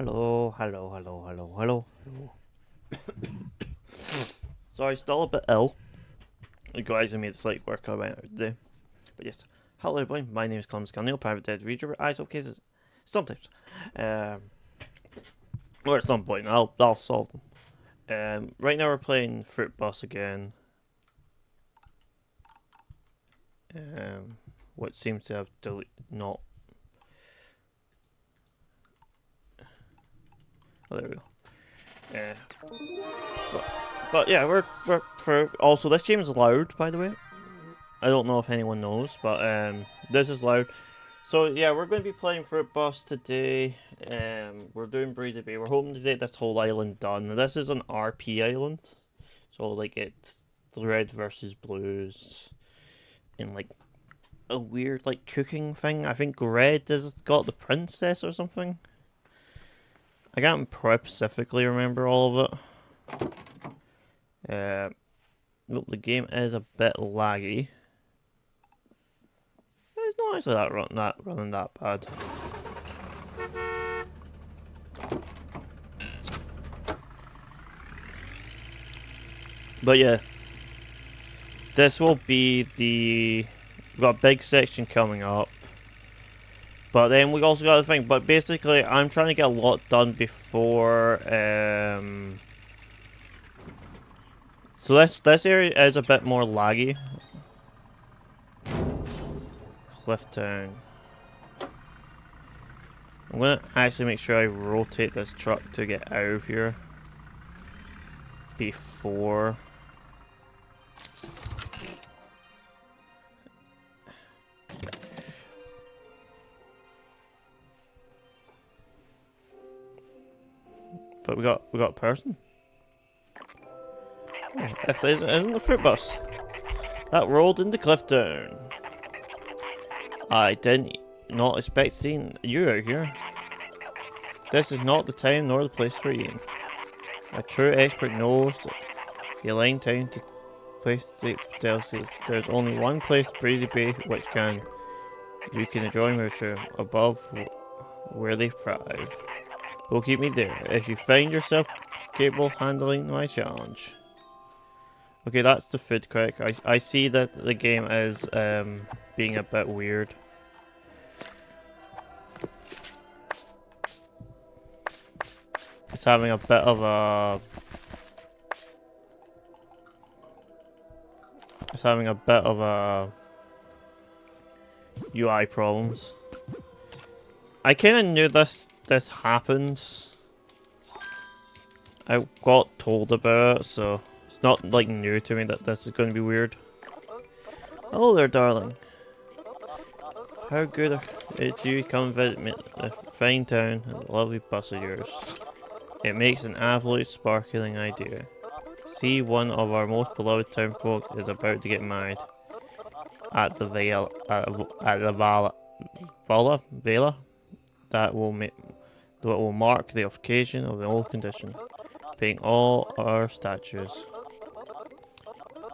Hello, hello, hello, hello, hello, hello. Sorry, still a bit ill. You guys, I made a slight workout right out today. But yes, hello everybody, my name is Colin Scannell, private dead reader, eyes of cases. Sometimes. Um, or at some point, I'll solve them. Right now we're playing Fruitbus again. Which seems to have not. Oh, there we go. But yeah, we're for also this game is loud, by the way. I don't know if anyone knows, but this is loud. So yeah, we're going to be playing Fruitbus today. We're doing Breezy Bay. We're hoping to get this whole island done. This is an RP island, so like it's the red versus blues, in like a weird like cooking thing. I think red has got the princess or something. I can't specifically remember all of it. Look, the game is a bit laggy. It's not actually running that bad. But yeah, this will be we've got a big section coming up. But then we also got the thing. But basically, I'm trying to get a lot done before. So this area is a bit more laggy. Clifftown. I'm gonna actually make sure I rotate this truck to get out of here before. But we got a person. Oh, if this isn't the Fruitbus that rolled into Clifftown. I didn't not expect seeing you out here. This is not the time nor the place for you. A true expert knows that the aligned time to place to DLC. There's only one place, Breezy Bay, which you can enjoy moisture above where they thrive. Will keep me there if you find yourself capable handling my challenge. Okay, that's the food critic. I see that the game is being a bit weird. It's having a bit of UI problems. I kind of knew this happens. I got told about it, so it's not like new to me that this is going to be weird. Hello there, darling. How good if you come visit me, the fine town and the lovely bus of yours. It makes an absolute sparkling idea. See, one of our most beloved townfolk is about to get married at the Vela. That will mark the occasion of the old condition, paying all our statues.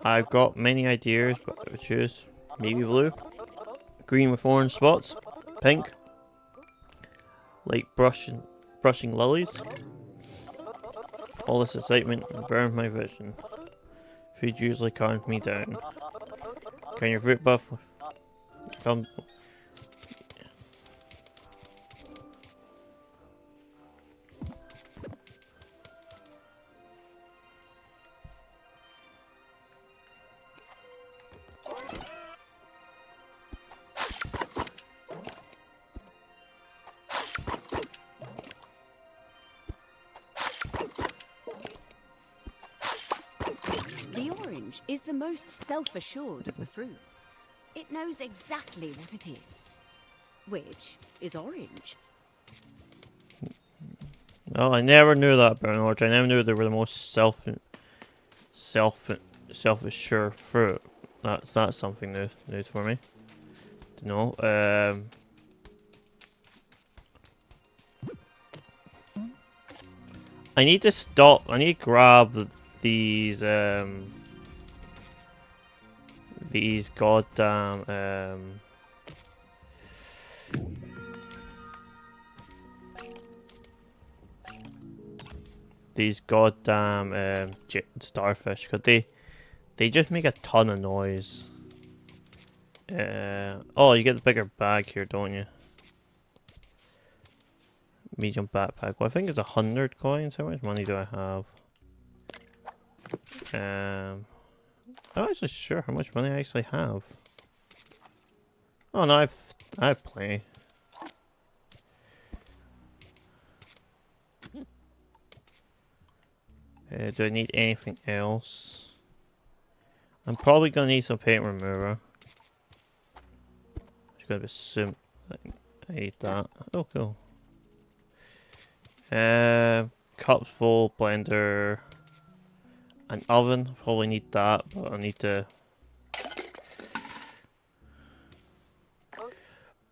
I've got many ideas, but I would choose maybe blue, green with orange spots, pink, like brushing lilies. All this excitement burned my vision. Food usually calms me down. Can your fruit buff come? The orange is the most self-assured of the fruits. It knows exactly what it is. Which is orange. No, I never knew that about an orange. I never knew they were the most self-assured fruit. That's something news for me to know. I need to stop. I need to grab these goddamn these goddamn starfish, because they just make a ton of noise. Oh, you get the bigger bag here, don't you? Medium backpack. Well, I think it's 100 coins. How much money do I have? I'm not actually sure how much money I actually have. Oh no, I have plenty. Do I need anything else? I'm probably gonna need some paint remover. Just gonna assume I need that. Oh, cool. Cups, bowl, blender, an oven. Probably need that, but I need to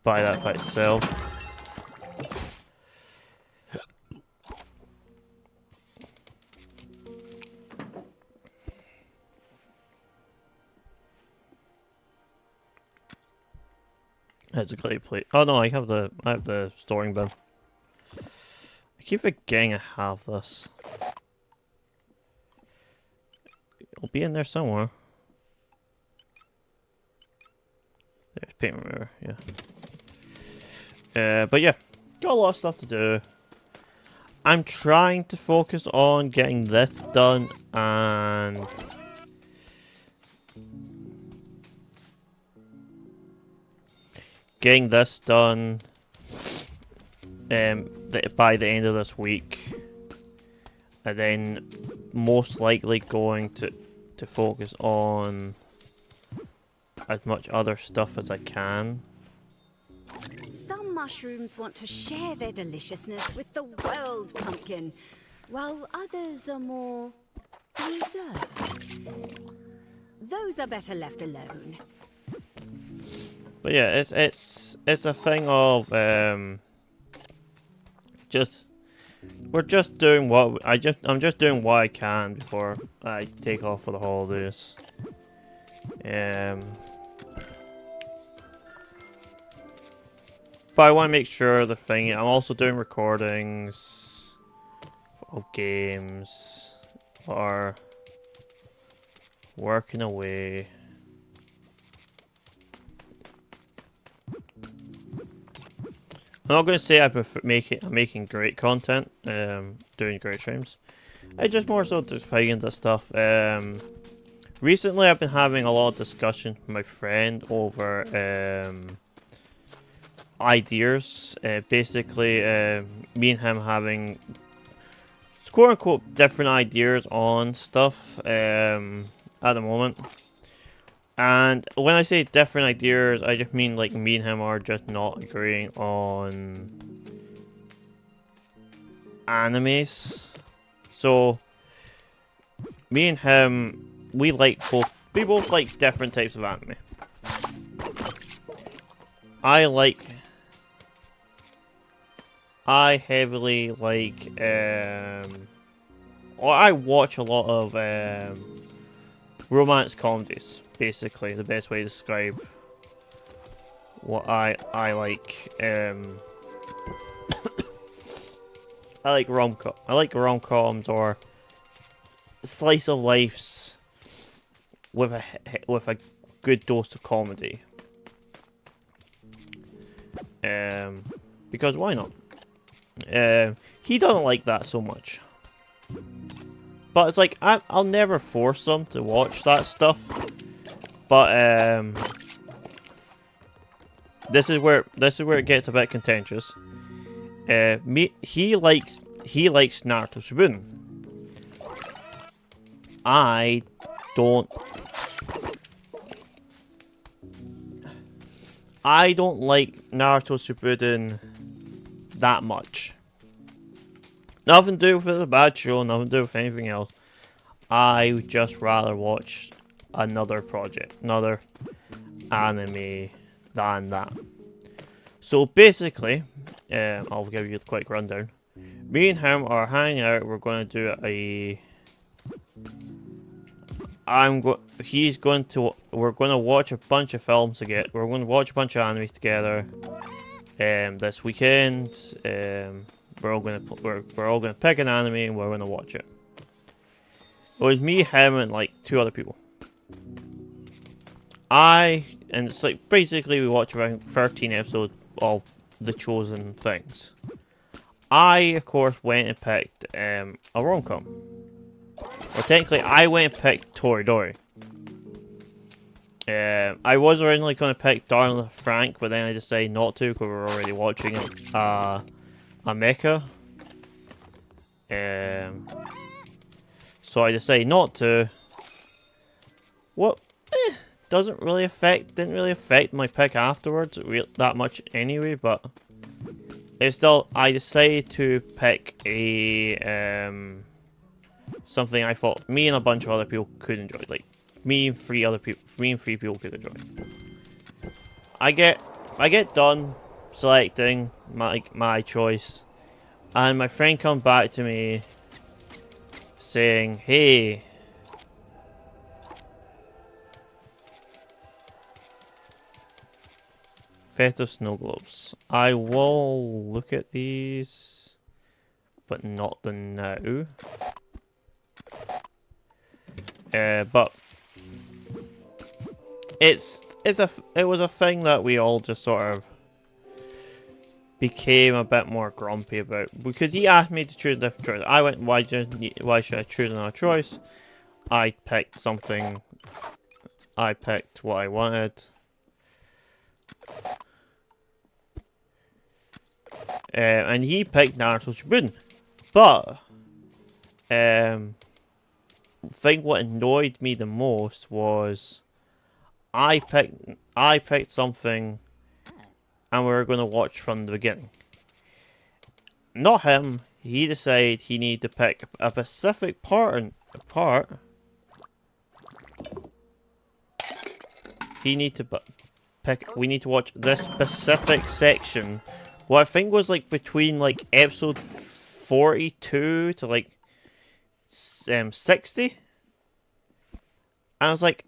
buy that by itself. That's a great plate. Oh no, I have the storing bin. I keep forgetting I have this. It'll be in there somewhere. There's paint remover, yeah. But yeah, got a lot of stuff to do. I'm trying to focus on getting this done and getting this done by the end of this week, and then most likely going to focus on as much other stuff as I can. Some mushrooms want to share their deliciousness with the world, Pumpkin, while others are more reserved. Those are better left alone. But yeah, it's a thing of we're just doing what I'm just doing what I can before I take off for the holidays. But I want to make sure the thing. I'm also doing recordings of games or working away. I'm not going to say I'm making great content, doing great streams. I just more so to find this stuff. Recently, I've been having a lot of discussion with my friend over ideas. Basically, me and him having quote unquote different ideas on stuff at the moment. And when I say different ideas, I just mean like me and him are just not agreeing on animes. So me and him, we both like different types of anime. I heavily like or I watch a lot of romance comedies. Basically, the best way to describe what I like. I like rom-coms or slice of lifes with a good dose of comedy. Because why not? He doesn't like that so much. But it's like I'll never force him to watch that stuff. But this is where it gets a bit contentious. He likes Naruto Shippuden. I don't like Naruto Shippuden that much. Nothing to do with a bad show, nothing to do with anything else. I would just rather watch another project, another anime than that. So basically, I'll give you a quick rundown. Me and him are hanging out. We're going to do we're going to watch a bunch of films together. We're going to watch a bunch of animes together. This weekend. we're all gonna pick an anime and we're gonna watch it. It was me, him, and like 2 other people. And it's like basically we watch around 13 episodes of the chosen things. I, of course, went and picked a rom-com. Well, technically, I went and picked Toradori. I was originally going to pick Darling Frank, but then I decided not to because we were already watching a mecha. So I decided not to. What? Didn't really affect my pick afterwards that much anyway, but it's still, I decided to pick a something I thought me and a bunch of other people could enjoy, like me and 3 people could enjoy. I get done selecting my choice, and my friend comes back to me saying, "Hey, Festive Snow Globes. I will look at these, but not the now. But it was a thing that we all just sort of became a bit more grumpy about, because he asked me to choose a different choice. I went, why should I choose another choice? I picked something. I picked what I wanted. And he picked Naruto Shippuden. But I think what annoyed me the most was I picked something and we were going to watch from the beginning. Not him. He decided he needed to pick a specific part. He need to pick. We need to watch this specific section. What I think was like between like episode 42 to like 60. And I was like,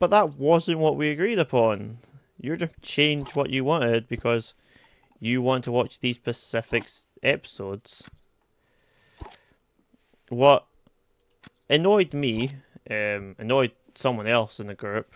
but that wasn't what we agreed upon. You're just changed what you wanted because you want to watch these specific episodes. What annoyed me, annoyed someone else in the group.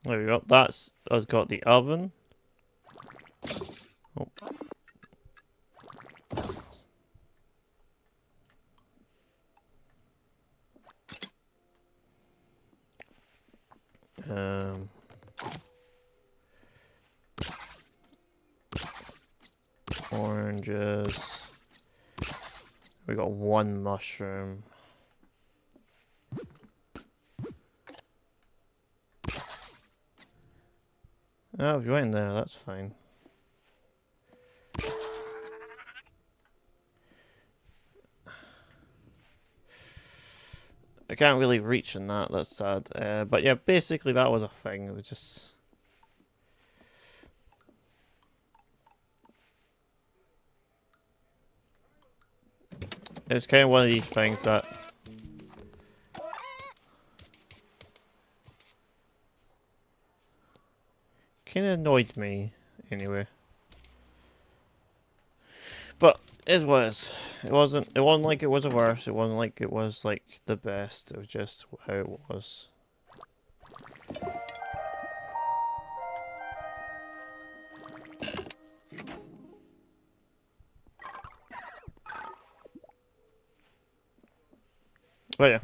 There we go. That's got the oven. Oh. Oranges. We got 1 mushroom. Oh, if you went in there, that's fine. I can't really reach in that, that's sad. But yeah, basically that was a thing. It was just... It was kind of one of these things that... kind of annoyed me, anyway. But it is what it is. It wasn't like it was the worst. It wasn't like it was like the best. It was just how it was. But yeah,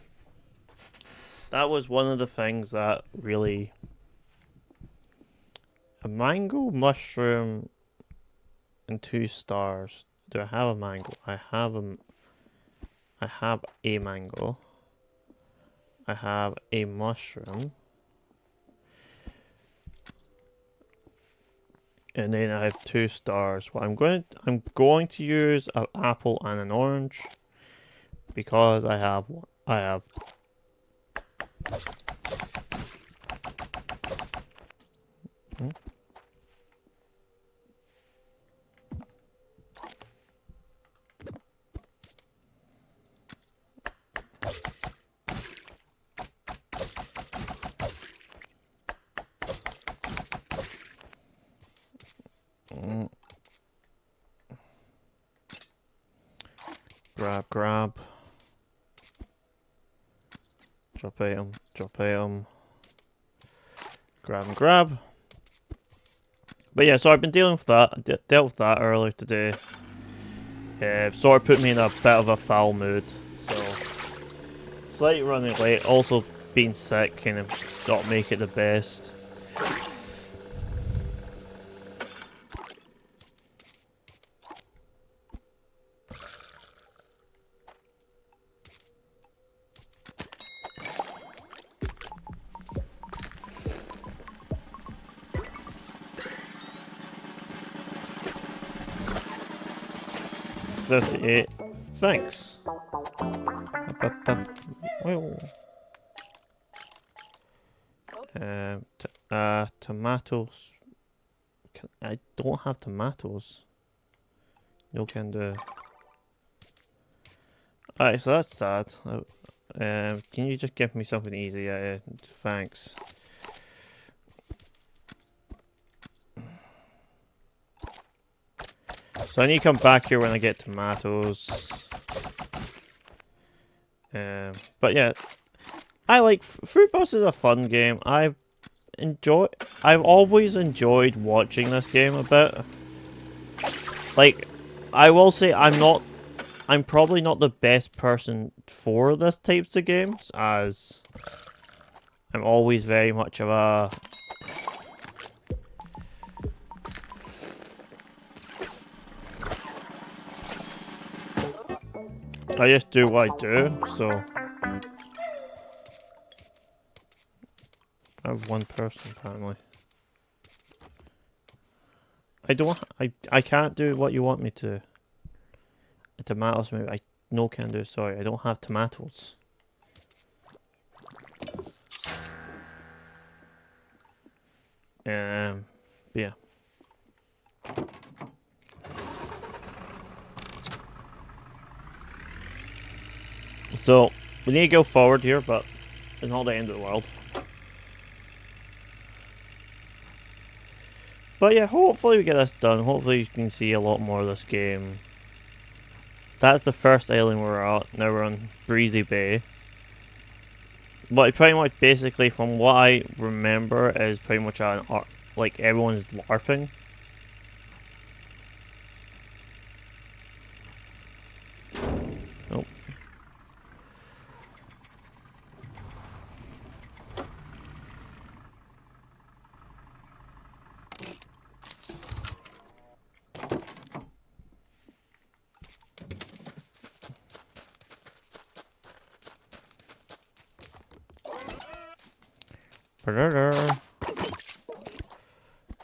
that was one of the things that really... A mango, mushroom, and 2 stars. Do I have a mango? I have a mango. I have a mushroom. And then I have 2 stars. Well, I'm going to use an apple and an orange because I have Grab, grab. Drop item, drop item. Grab and grab. But yeah, so I've been dealing with that. I dealt with that earlier today. Sort of put me in a bit of a foul mood. So, slightly running late. Also, being sick kind of don't make it the best. $58. Thanks. Tomatoes. I don't have tomatoes. No can do. Alright, so that's sad. Can you just give me something easy? Yeah, thanks. So I need to come back here when I get tomatoes. But yeah, I like Fruitbus is a fun game. I've always enjoyed watching this game a bit. Like, I will say I'm probably not the best person for this types of games, as I'm always very much of a I just do what I do, so I have one person apparently. I can't do what you want me to. Tomatoes maybe no can do, sorry, I don't have tomatoes. But yeah. So we need to go forward here, but it's not the end of the world. But yeah, hopefully we get this done. Hopefully you can see a lot more of this game. That's the first island we're at. Now we're on Breezy Bay. But pretty much, basically, from what I remember, is pretty much like everyone's LARPing. Oh.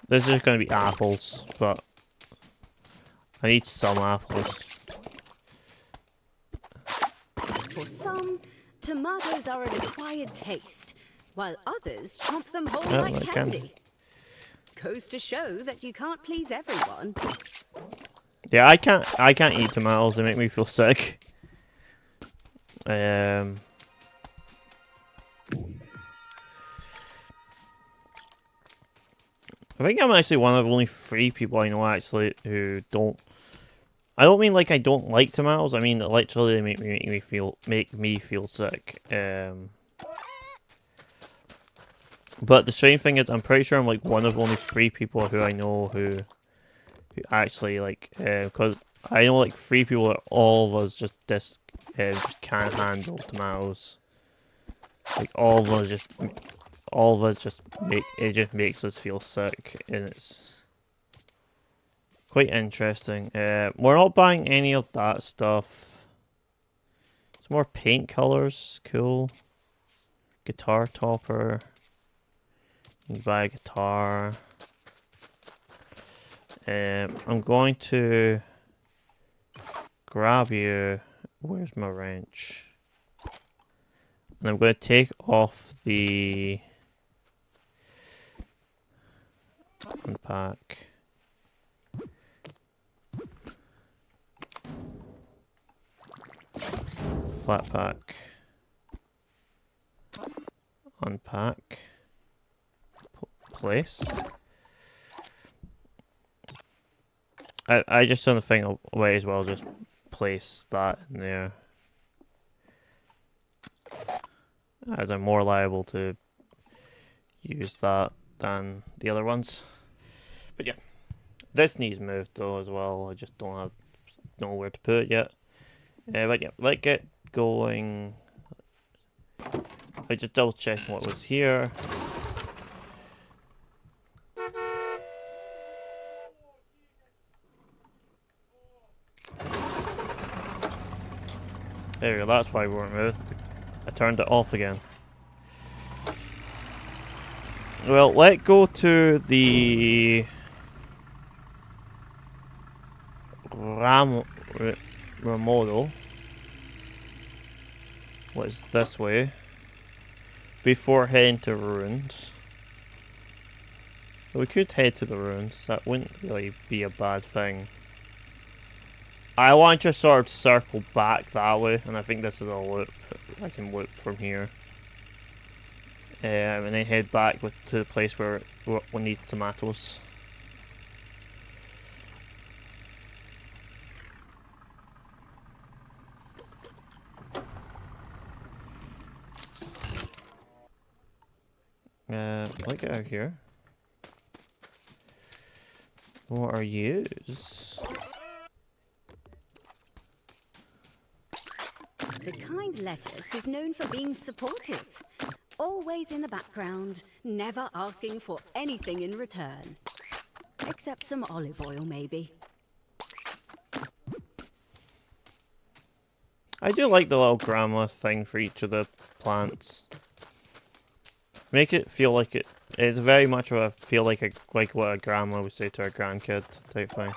This is going to be apples, but I need some apples. For some, tomatoes are an acquired taste, while others chomp them whole like candy. Goes to show that you can't please everyone. Yeah, I can't eat tomatoes. They make me feel sick. I think I'm actually one of only 3 people I know actually who don't. I don't mean like I don't like tomatoes. I mean literally they make me feel sick. But the strange thing is, I'm pretty sure I'm like one of only 3 people who I know who actually like. Because I know like 3 people, that all of us just can't handle tomatoes. Like all of us just makes us feel sick, and it's quite interesting. We're not buying any of that stuff. Some more paint colors, cool. Guitar topper. You buy a guitar. I'm going to grab you. Where's my wrench? And I'm going to take off the unpack. Flat pack. Unpack. Place. I just on the thing away as well, just place that in there, as I'm more liable to use that than the other ones. But yeah, this needs moved though as well. I just don't have nowhere to put it yet. But yeah, let's get going. I just double checking what was here. There we go, that's why we weren't moved. I turned it off again. Well, let's go to the Ramodel. What is this way? Before heading to ruins. We could head to the ruins. That wouldn't really be a bad thing. I want to sort of circle back that way, and I think this is a loop. I can loop from here. And then head back to the place where we need tomatoes. Let's get out here. What are yous? The kind lettuce is known for being supportive. Always in the background, never asking for anything in return. Except some olive oil, maybe. I do like the little grandma thing for each of the plants. Make it feel like it's very much of a feel like what a grandma would say to her grandkid type thing.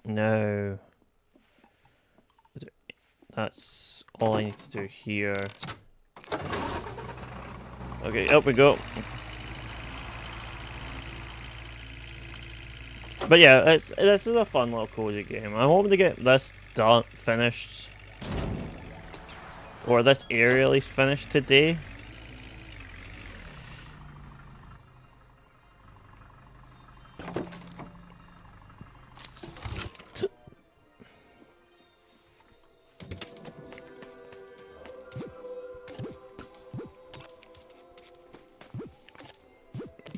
No. That's all I need to do here. Okay, up we go. But yeah, this is a fun little cozy game. I'm hoping to get this done, finished, or this area at least finished today.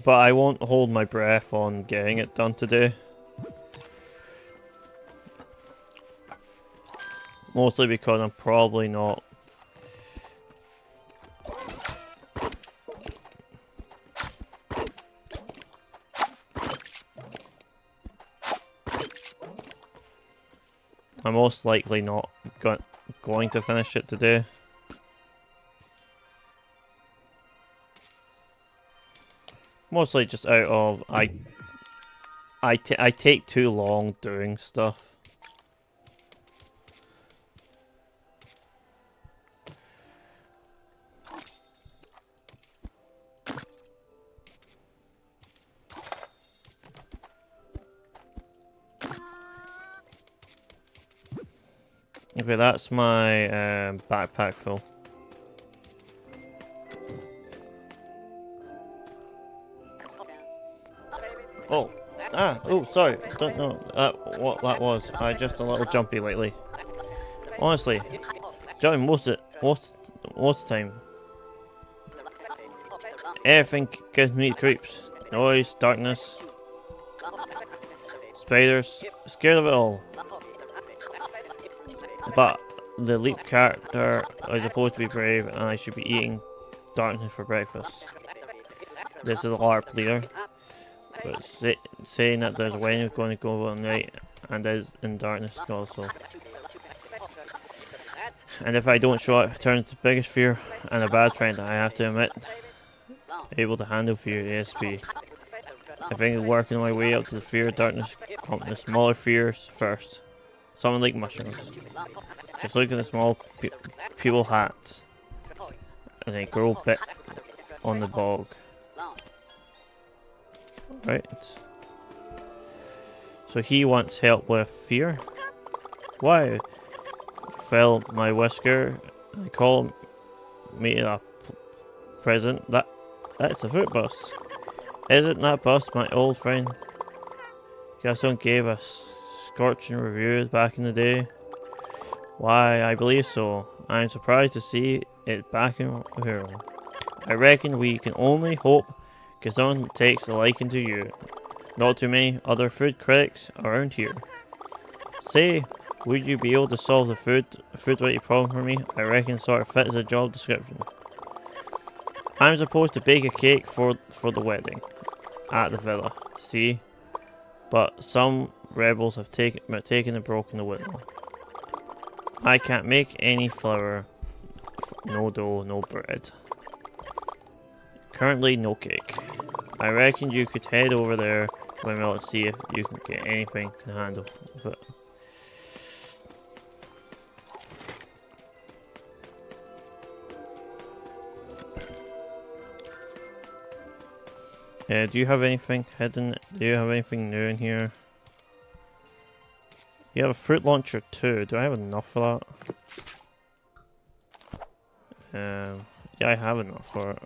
But I won't hold my breath on getting it done today. Mostly because I'm probably not. I'm most likely not going to finish it today. Mostly just out of I take too long doing stuff. Okay, that's my backpack full. Oh, sorry. Don't know what that was. I just a little jumpy lately. Honestly, jumping most of the time. Everything gives me creeps. Noise, darkness, spiders. Scared of it all. But the leap character is supposed to be brave, and I should be eating darkness for breakfast. This is a LARP leader. But saying that there's a wedding going to go on night and is in darkness also. And if I don't show up, it turns to the biggest fear and a bad friend, I have to admit. Able to handle fear ASP. I think working my way up to the fear of darkness, come the smaller fears first. Something like mushrooms. Just look at the small people hats. And they grow bit on the bog. Right. So he wants help with fear. Why? Fell my whisker. I call me a present. That's a Fruitbus. Isn't that bus my old friend? Gaston gave us scorching reviews back in the day. Why, I believe so. I'm surprised to see it back in here. I reckon we can only hope Gaston takes a liking to you. Not too many other food critics around here. Say, would you be able to solve the food related problem for me? I reckon sort of fits the job description. I'm supposed to bake a cake for the wedding at the villa. See? But some rebels have taken and broken the window. I can't make any flour, no dough, no bread. Currently, no cake. I reckon you could head over there when we'll see if you can get anything to handle it. Do you have anything hidden? Do you have anything new in here? You have a fruit launcher too. Do I have enough for that? Yeah, I have enough for it.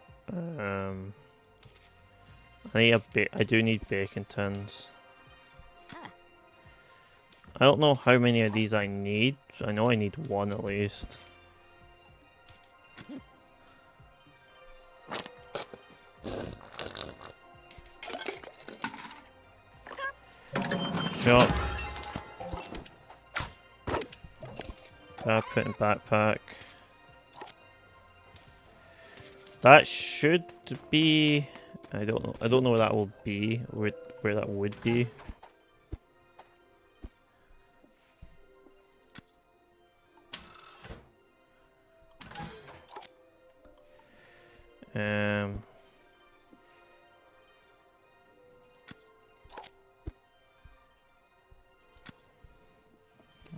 I do need bacon tins. I don't know how many of these I need. I know I need one at least. Shop. Put in backpack. That should be. I don't know. I don't know where that will be. Where that would be.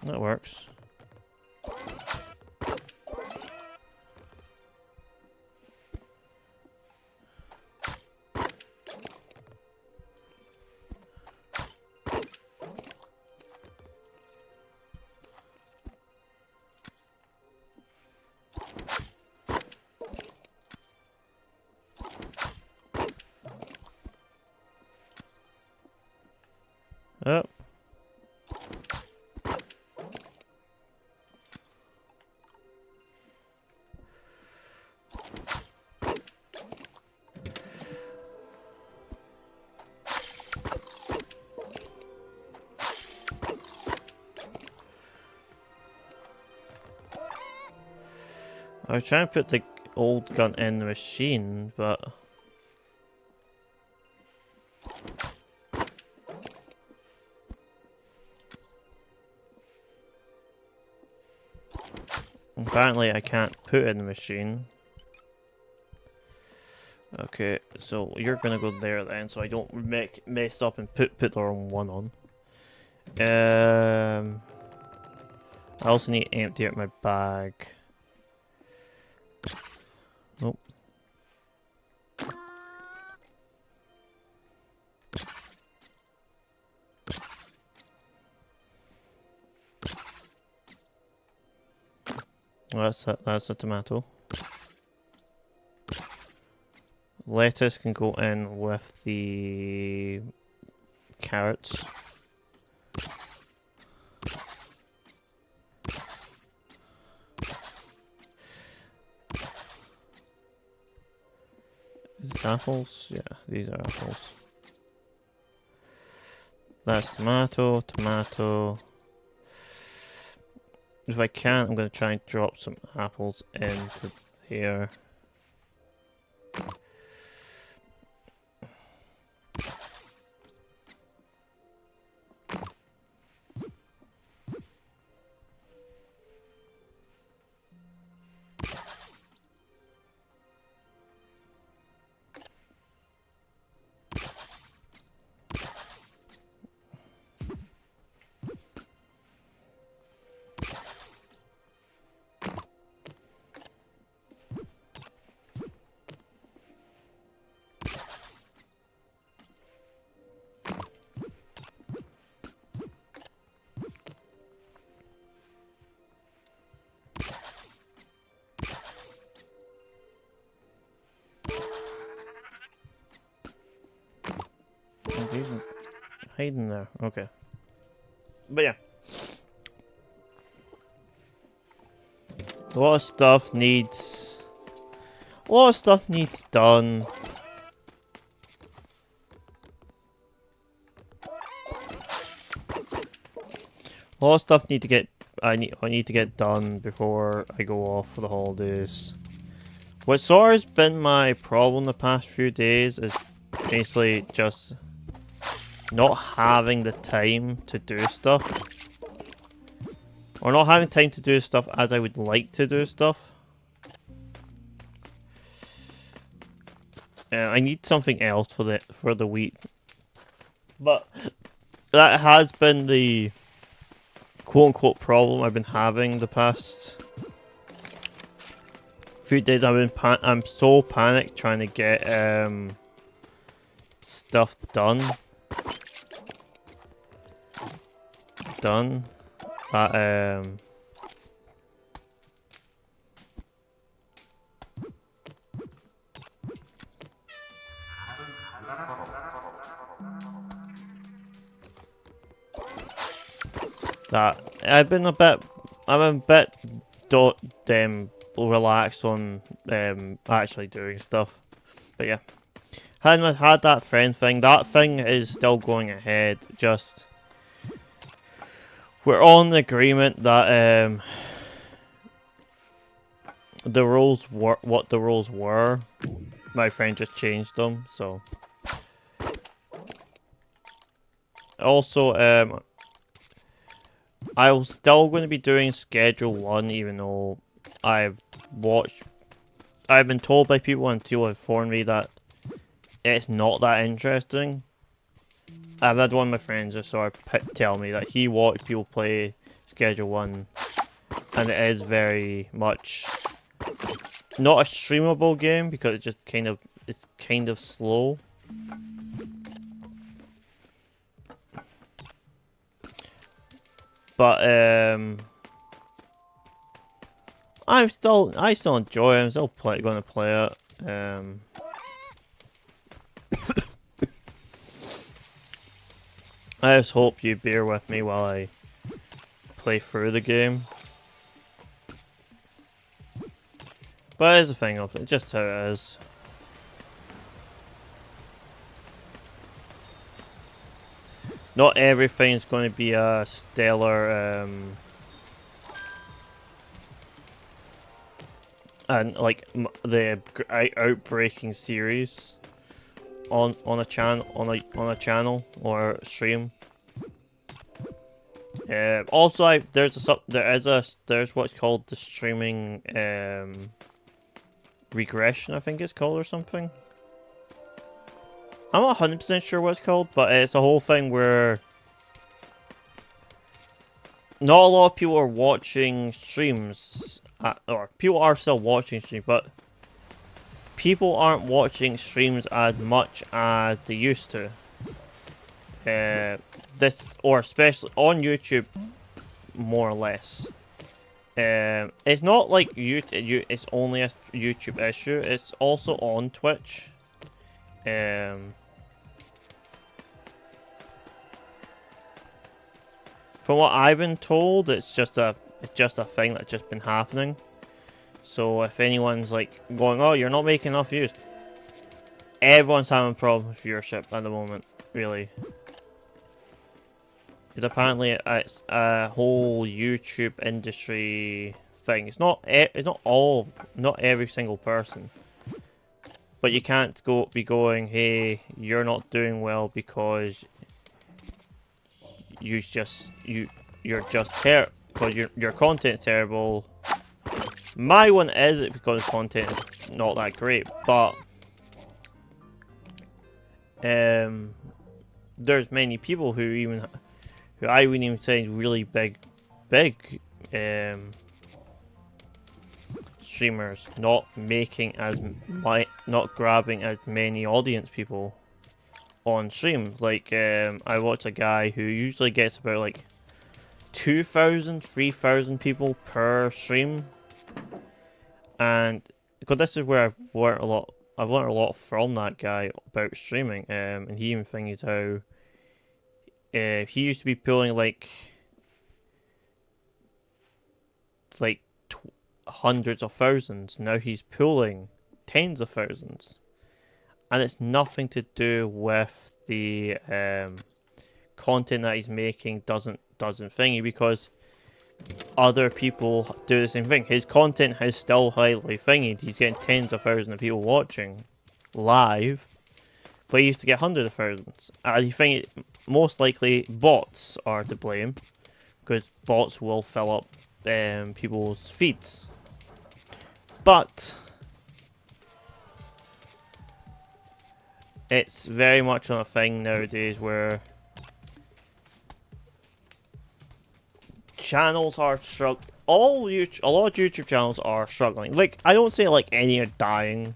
That works. Up. I was trying to put the old gun in the machine, but apparently I can't put it in the machine. Okay, so you're gonna go there then, so I don't mess up and put the wrong one on. I also need to empty out my bag. Nope. Well, that's a tomato. Lettuce can go in with the carrots. These apples? Yeah, these are apples. That's tomato. If I can, I'm going to try and drop some apples into here. He's hiding there. Okay. But yeah. A lot of stuff needs done. A lot of stuff I need to get done before I go off for the holidays. What sort of has been my problem the past few days is basically just not having the time to do stuff. Or not having time to do stuff as I would like to do stuff. I need something else for the week. But that has been the quote-unquote problem I've been having the past few days. I'm so panicked trying to get stuff done that I'm a bit relaxed on actually doing stuff. But yeah, had that friend thing. That thing is still going ahead. Just we're on agreement that the rules were what the rules were. My friend just changed them, so also I'm still going to be doing Schedule 1, even though I've been told by people and people have informed me that it's not that interesting. I've had one of my friends just sort of tell me that he watched people play Schedule 1, and it is very much not a streamable game because it's kind of slow. But I still enjoy it. I'm still going to play it. I just hope you bear with me while I play through the game. But here's the thing of it, just how it is. Not everything's going to be a stellar and like the outbreaking series on a channel or stream. Also, there's what's called the streaming regression, I think it's called, or something. I'm not 100% sure what it's called, but it's a whole thing where not a lot of people are watching streams, or people are still watching streams, but people aren't watching streams as much as they used to. Or especially on YouTube, more or less. It's not like it's only a YouTube issue. It's also on Twitch. From what I've been told, it's just a thing that's just been happening. So if anyone's like going, "Oh, you're not making enough views," everyone's having a problem with viewership at the moment, really. Because apparently it's a whole YouTube industry thing. It's not every single person. But you can't be going, "Hey, you're not doing well because you're just because your content's terrible." My one is because content is not that great, but there's many people who I wouldn't even say really big streamers not grabbing as many audience people on stream. Like I watch a guy who usually gets about like 2,000, 3,000 people per stream, and because this is where I've worked a lot I've learned a lot from that guy about streaming. And he even figured how he used to be pulling like hundreds of thousands. Now he's pulling tens of thousands, and it's nothing to do with the content that he's making. Doesn't thingy, because other people do the same thing. His content is still highly thingied. He's getting tens of thousands of people watching live, but he used to get hundreds of thousands. I think most likely bots are to blame, because bots will fill up people's feeds. But it's very much on a thing nowadays where channels are struggling. A lot of YouTube channels are struggling. Like, I don't say like any are dying.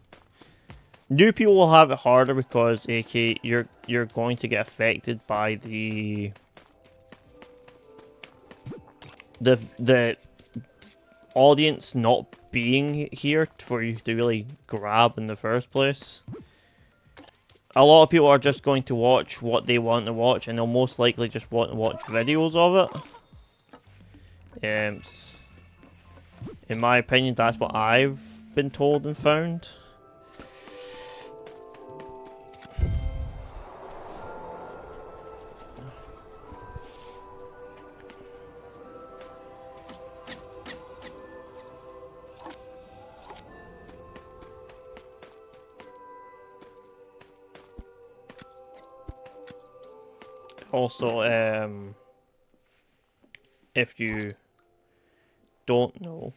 New people will have it harder because, AK, you're going to get affected by the audience not being here for you to really grab in the first place. A lot of people are just going to watch what they want to watch, and they'll most likely just want to watch videos of it. In my opinion, that's what I've been told and found. Also, if you don't know,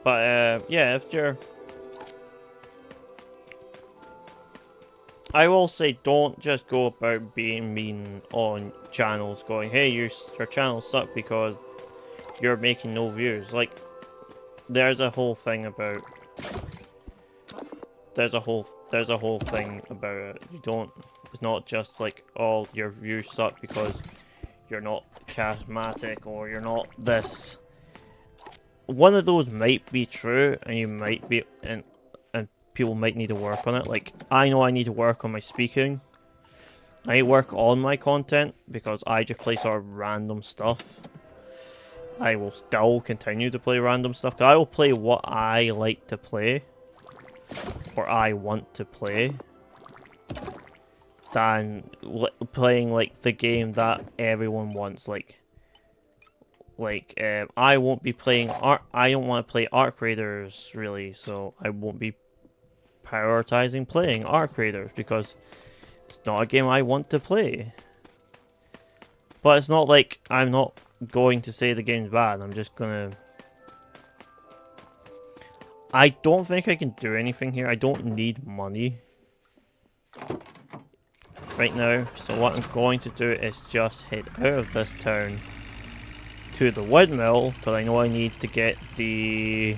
but yeah, if you're, I will say, don't just go about being mean on channels, going, "Hey, your channel suck because you're making no views." Like, there's a whole thing about there's a whole thing about it. You don't. It's not just like, "Oh, your views suck because you're not charismatic or you're not this." One of those might be true, and you might be, and people might need to work on it. Like, I know I need to work on my speaking. I work on my content because I just play sort of random stuff. I will still continue to play random stuff, 'cause I will play what I like to play, or I want to play, than playing like the game that everyone wants. I won't be playing I don't want to play Arc Raiders really, so I won't be prioritizing playing Arc Raiders because it's not a game I want to play. But it's not like I'm not going to say the game's bad. I'm just gonna. I don't think I can do anything here. I don't need money right now, so what I'm going to do is just head out of this town to the windmill, because I know I need to get the...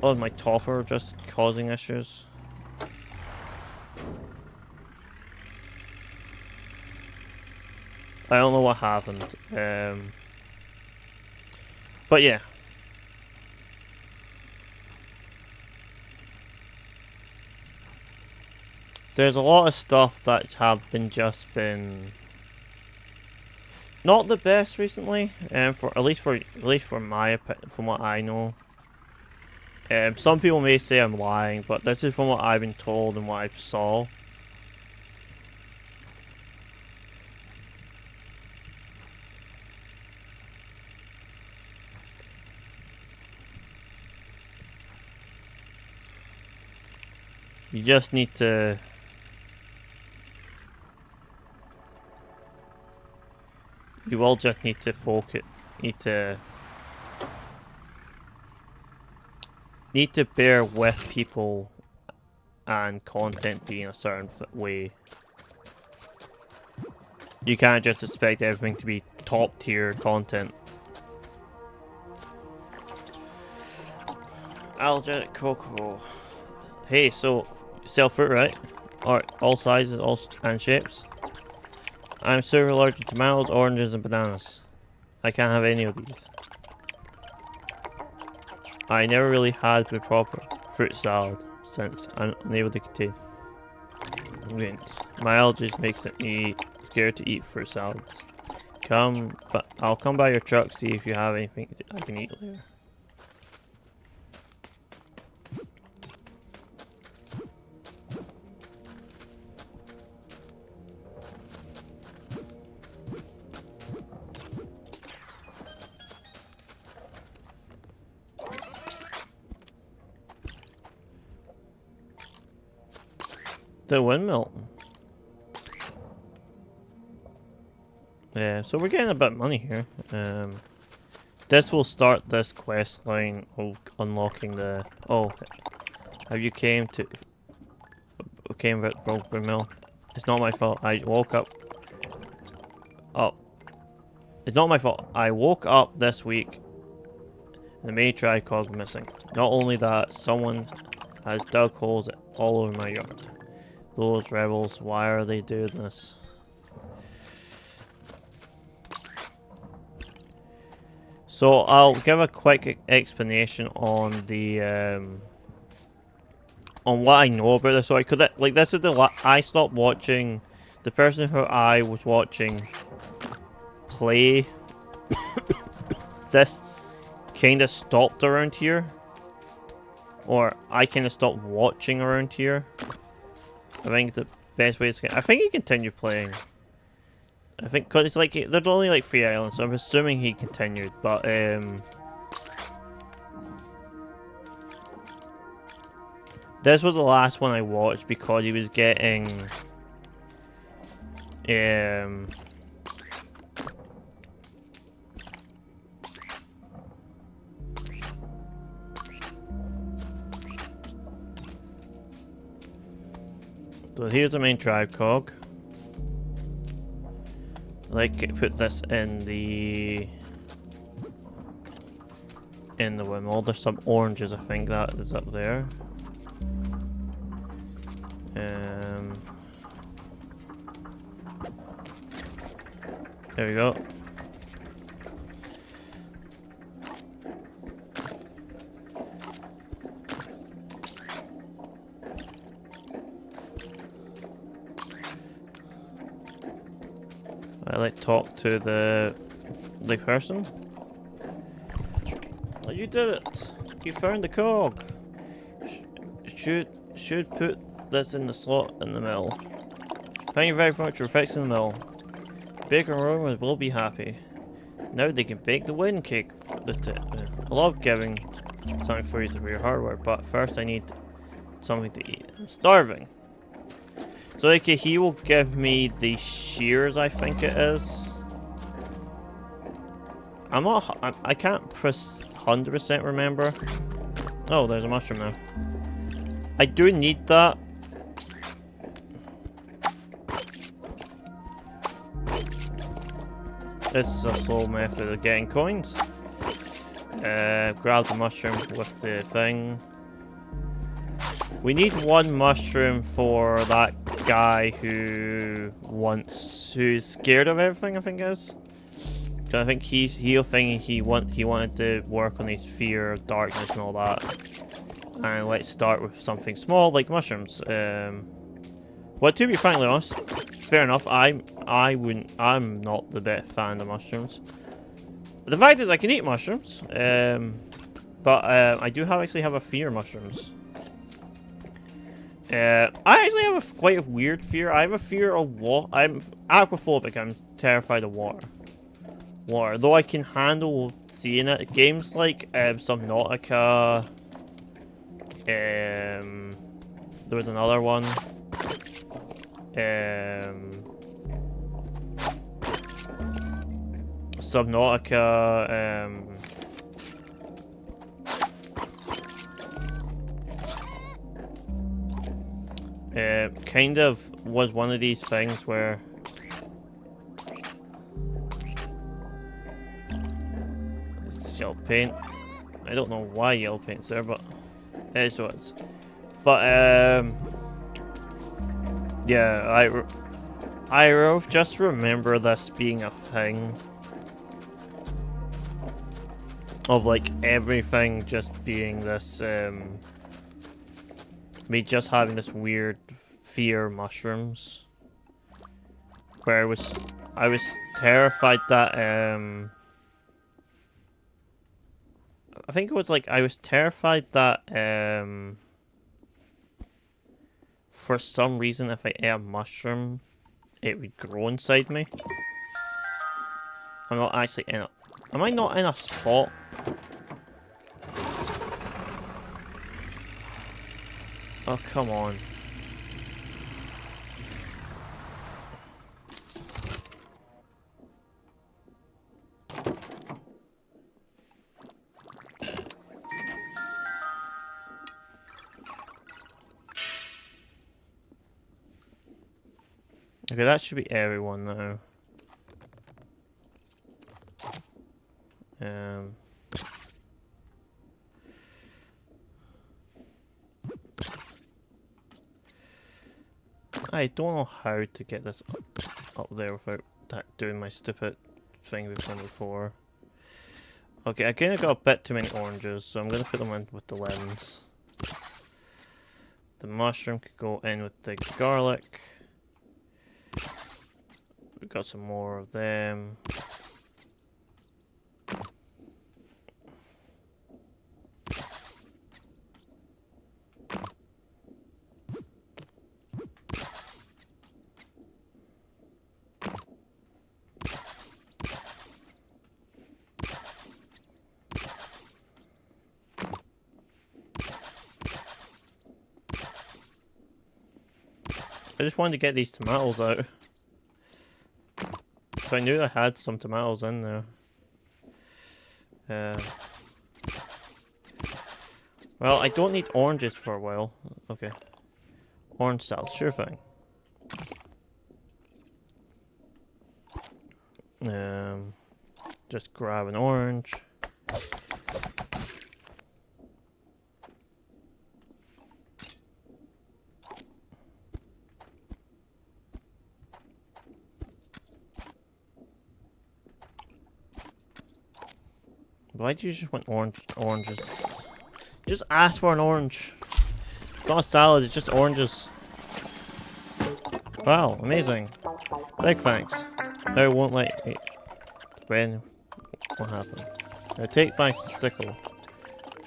Oh, my topper just causing issues. I don't know what happened. But yeah. There's a lot of stuff that have been not the best recently, for at least for my from what I know. Some people may say I'm lying, but this is from what I've been told and what I've saw. You just need to... You will just need to focus. need to bear with people and content being a certain way. You can't just expect everything to be top tier content. Algenic cocoa. Hey, so you sell fruit, right? Alright, all sizes, and shapes. I'm super allergic to tomatoes, oranges, and bananas. I can't have any of these. I never really had the proper fruit salad since I'm unable to contain ingredients. My allergies makes me scared to eat fruit salads. I'll come by your truck, see if you have anything I can eat later. The windmill. Yeah, so we're getting a bit of money here. This will start this quest line of unlocking the. Oh, have you came about broken mill? It's not my fault. I woke up. Oh, it's not my fault. I woke up this week. The main tricog missing. Not only that, someone has dug holes all over my yard. Those rebels, why are they doing this? So I'll give a quick explanation on the on what I know about this. So I could like this is I stopped watching the person who I was watching play. This kind of stopped around here, or I kind of stopped watching around here. I think the best way to I think he continued playing. I think because it's like there's only like 3 islands, so I'm assuming he continued. But this was the last one I watched because he was getting so here's the main drive cog. Like put this in the windmill. There's some oranges, I think that is up there. There we go. I like talk to the person. Oh, you did it! You found the cog. Should put this in the slot in the mill. Thank you very much for fixing the mill. Baker and Romans will be happy. Now they can bake the wedding cake. I love giving something for you to your hard work, but first I need something to eat. I'm starving. So okay, he will give me the shears, I think it is. I can't 100% remember. Oh, there's a mushroom now. I do need that. This is a slow method of getting coins. Grab the mushroom with the thing. We need 1 mushroom for that guy who's scared of everything, I think it is. So I think he wanted to work on his fear of darkness and all that. And let's start with something small like mushrooms. Well, to be frankly honest, fair enough. I'm not the best fan of mushrooms. The fact is, I can eat mushrooms, but I do actually have a fear of mushrooms. I actually have quite a weird fear. I have a fear of water. I'm aquaphobic. I'm terrified of water. Though I can handle seeing it. Games like Subnautica. There was another one. Subnautica. kind of was one of these things where it's yellow paint. I don't know why yellow paint's there, but it is what it is. But yeah, I just remember this being a thing of like everything just being this me just having this weird fear of mushrooms, where I was terrified that I think it was like I was terrified that for some reason if I ate a mushroom it would grow inside me. I'm not actually in a... Am I not in a spot? Oh, come on. Okay, that should be everyone now. I don't know how to get this up there without doing my stupid thing we've done before. Okay, I kind of got a bit too many oranges, so I'm going to put them in with the lemons. The mushroom could go in with the garlic. We've got some more of them. I just wanted to get these tomatoes out. So I knew I had some tomatoes in there. Well, I don't need oranges for a while. Okay. Orange salad, sure thing. Just grab an orange. Why do you just want oranges? Just ask for an orange. It's not a salad, it's just oranges. Wow, amazing. Big thanks. Now it won't let me... When? What happened? Now take my sickle.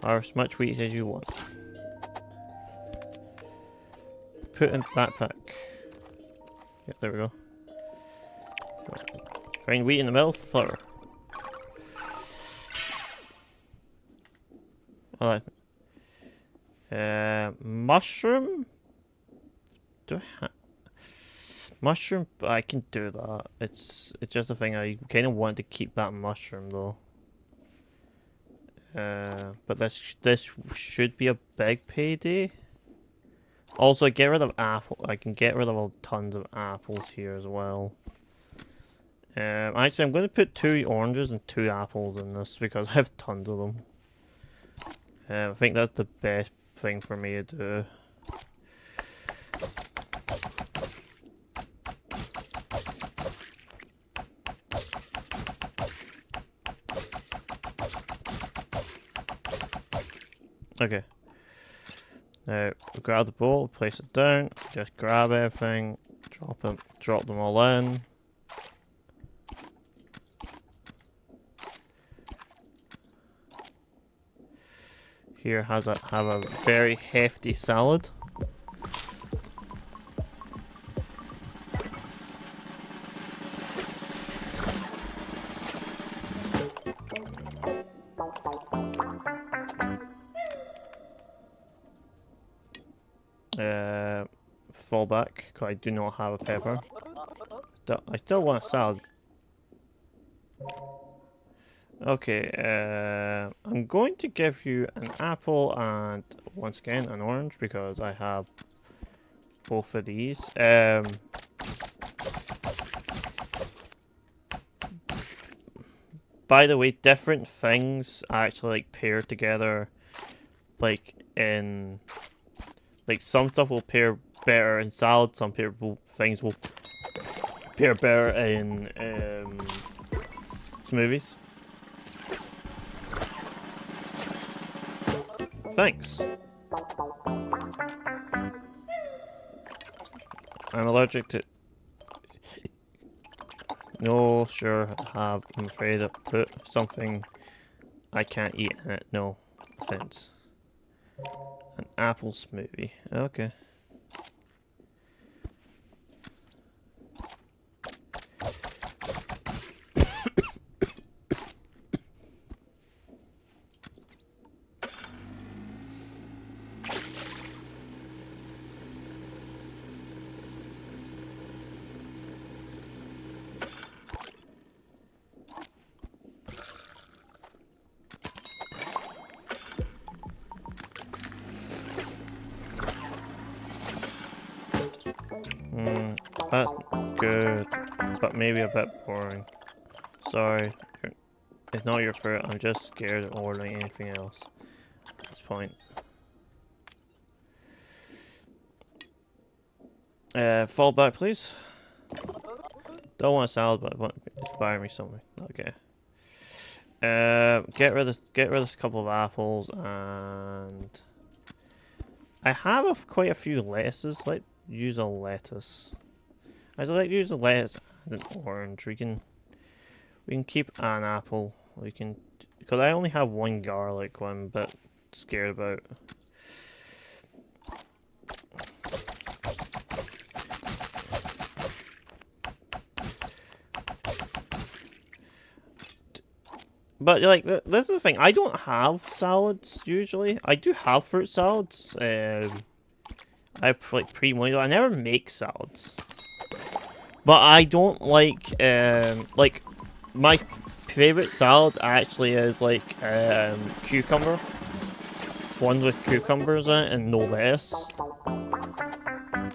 Harvest as much wheat as you want. Put in backpack. Yep, there we go. Grind wheat in the mill for flour. I like it. Mushroom? Do I have... Mushroom? I can do that. It's just a thing. I kind of want to keep that mushroom though. But this should be a big payday. Also, get rid of apple. I can get rid of tons of apples here as well. Actually, I'm going to put 2 oranges and 2 apples in this because I have tons of them. I think that's the best thing for me to do. Okay. Now, grab the bowl, place it down, just grab everything, drop them all in. Here have a very hefty salad. Fall back, because I do not have a pepper. I still want a salad. Okay, I'm going to give you an apple and once again an orange because I have both of these. By the way, different things actually like pair together, like in like some stuff will pair better in salad, some things will pair better in smoothies. Thanks. I'm allergic to. No, sure, I'm afraid I put something I can't eat in it. No offense. An apple smoothie. Okay. That's good, but maybe a bit boring. Sorry, it's not your fault. I'm just scared of ordering anything else at this point. Fall back, please. Don't want a salad, but inspire me something. Okay. Get rid of this couple of apples, and I have quite a few lettuces. Let's use a lettuce. I'd like to use a lettuce and an orange. We can keep an apple. We can, because I only have one garlic. One I'm a bit scared about. But like, this is the thing. I don't have salads usually. I do have fruit salads. I have like pre-made. I never make salads. But I don't like my favorite salad actually is like cucumber. One with cucumbers in it and no lettuce.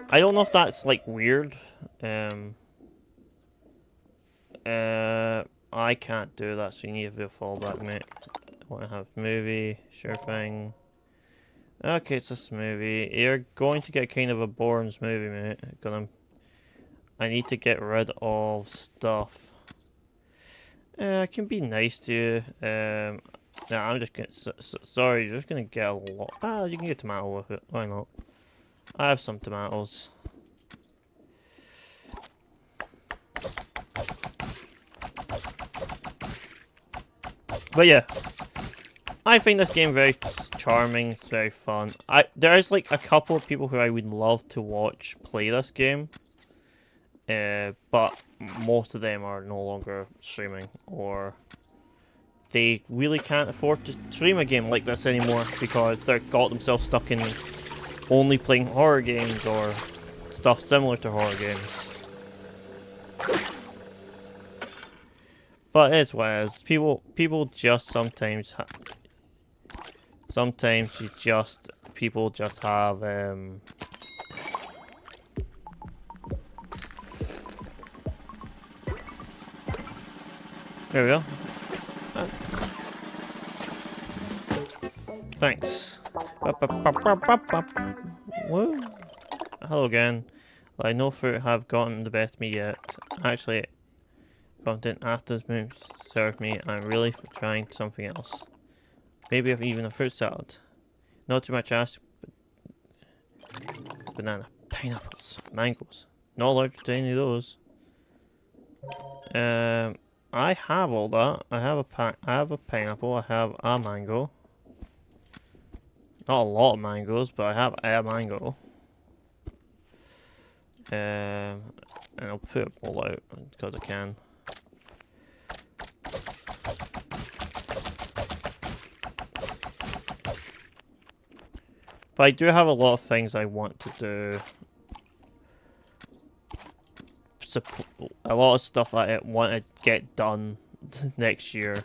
I don't know if that's like weird. I can't do that, so you need to do a fallback, mate. I want to have movie, sure thing. Okay, it's a smoothie. You're going to get kind of a boring smoothie, mate. I need to get rid of stuff. I can be nice to you. Nah, I'm just gonna. Sorry, you're just gonna get a lot. Ah, you can get tomato with it. Why not? I have some tomatoes. But yeah, I think this game very charming. It's very fun. There is like a couple of people who I would love to watch play this game. But most of them are no longer streaming, or they really can't afford to stream a game like this anymore because they've got themselves stuck in only playing horror games or stuff similar to horror games. But it's what it is. People just sometimes people just have There we go. Thanks. Woo. Hello again. Well, I know fruit have gotten the best of me yet. Actually, content after this move served me. I'm really trying something else. Maybe even a fruit salad. Not too much asked, but banana, pineapples, mangoes. Not allergic to any of those. I have all that. I have a pineapple. I have a mango. Not a lot of mangoes, but I have a mango. And I'll put it all out because I can. But I do have a lot of things I want to do. A lot of stuff that I want to get done next year.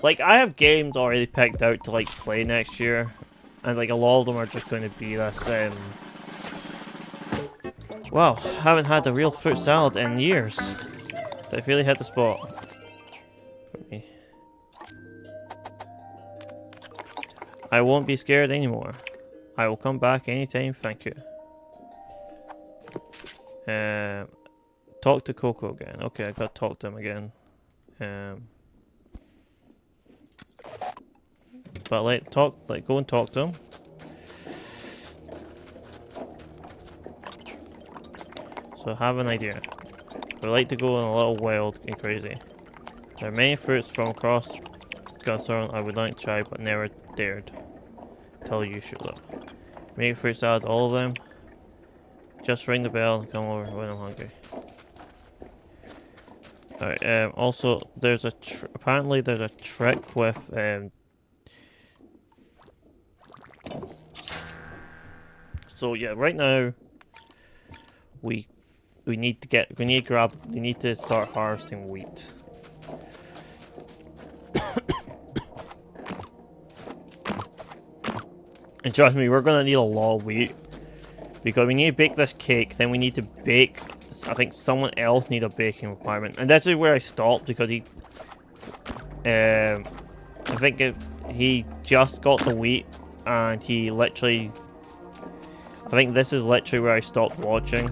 Like, I have games already picked out to, like, play next year. And, like, a lot of them are just going to be this, Wow, haven't had a real fruit salad in years. They've really hit the spot for me. I won't be scared anymore. I will come back anytime, thank you. Talk to Coco again. Okay, I gotta talk to him again. But go and talk to him. So I have an idea. I like to go in a little wild and crazy. There are many fruits from across Guthorn I would like to try but never dared. Tell you should look. Make a fruit salad, all of them. Just ring the bell and come over when I'm hungry. Alright, also there's apparently there's a trick with so yeah, right now we need to start harvesting wheat. And trust me, we're gonna need a lot of wheat. Because we need to bake this cake, then we need to bake, I think someone else need a baking requirement. And that's where I stopped because he, I think he just got the wheat and he literally, I think this is literally where I stopped watching.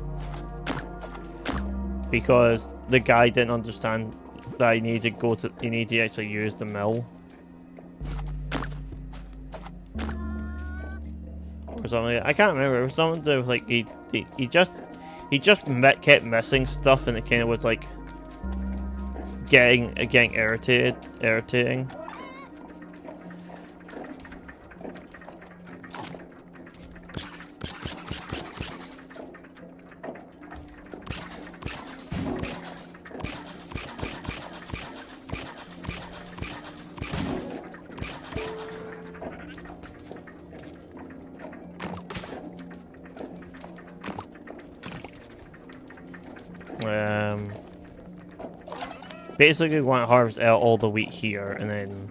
Because the guy didn't understand that you need to actually use the mill. Or something. I can't remember. It was something to do with, like, he just kept missing stuff, and it kind of was like getting irritating. Basically, we want to harvest out all the wheat here, and then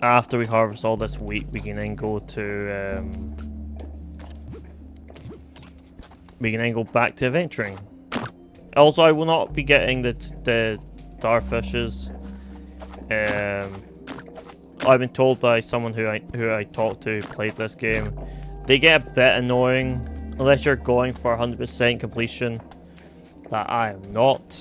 after we harvest all this wheat, we can then go to back to adventuring. Also, I will not be getting the starfishes. I've been told by someone who I talked to who played this game, they get a bit annoying. Unless you're going for 100% completion, that I am not.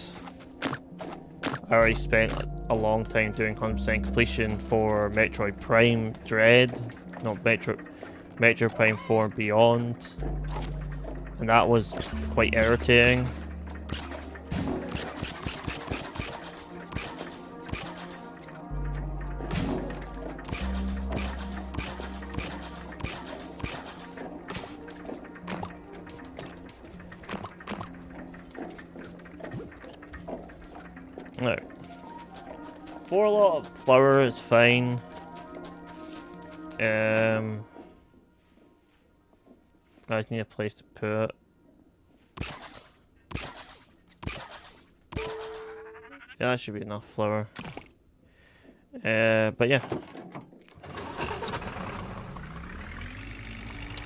I already spent a long time doing 100% completion for Metroid Prime Dread, not Metroid Prime 4 Beyond, and that was quite irritating. No. For a lot of flour, it's fine. I just need a place to put it. Yeah, that should be enough flour. But yeah.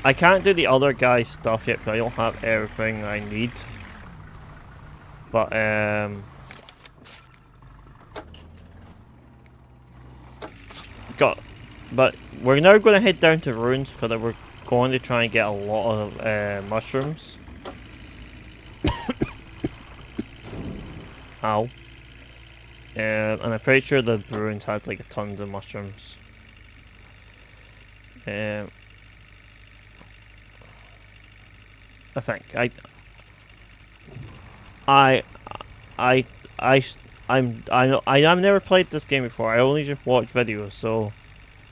I can't do the other guy's stuff yet because I don't have everything I need. But, but we're now going to head down to ruins because we're going to try and get a lot of mushrooms. Ow. And I'm pretty sure the ruins had like tons of mushrooms. I think I've never played this game before. I only just watched videos, so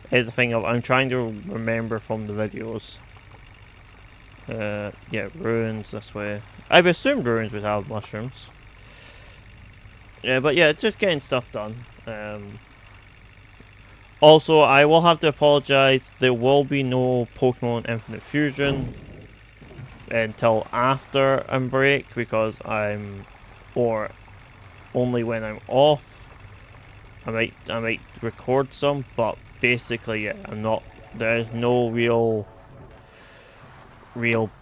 here's the thing of I'm trying to remember from the videos. Yeah, ruins this way. I've assumed ruins would have mushrooms. Yeah, but yeah, just getting stuff done. Also, I will have to apologize. There will be no Pokemon Infinite Fusion until after I'm break because or only when I'm off. I might record some, but basically, yeah, I'm not there's no real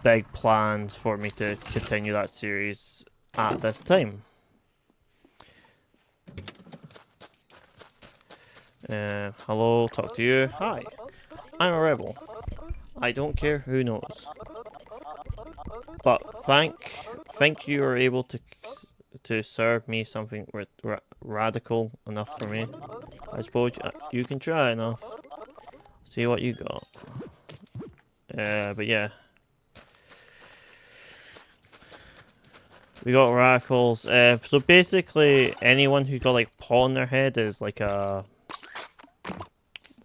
big plans for me to continue that series at this time. Hello, talk to you. Hi, I'm a rebel. I don't care who knows. But think you are able to serve me something radical enough for me. I suppose you can try enough. See what you got. But yeah. We got radicals. So basically, anyone who got like pot on their head is like a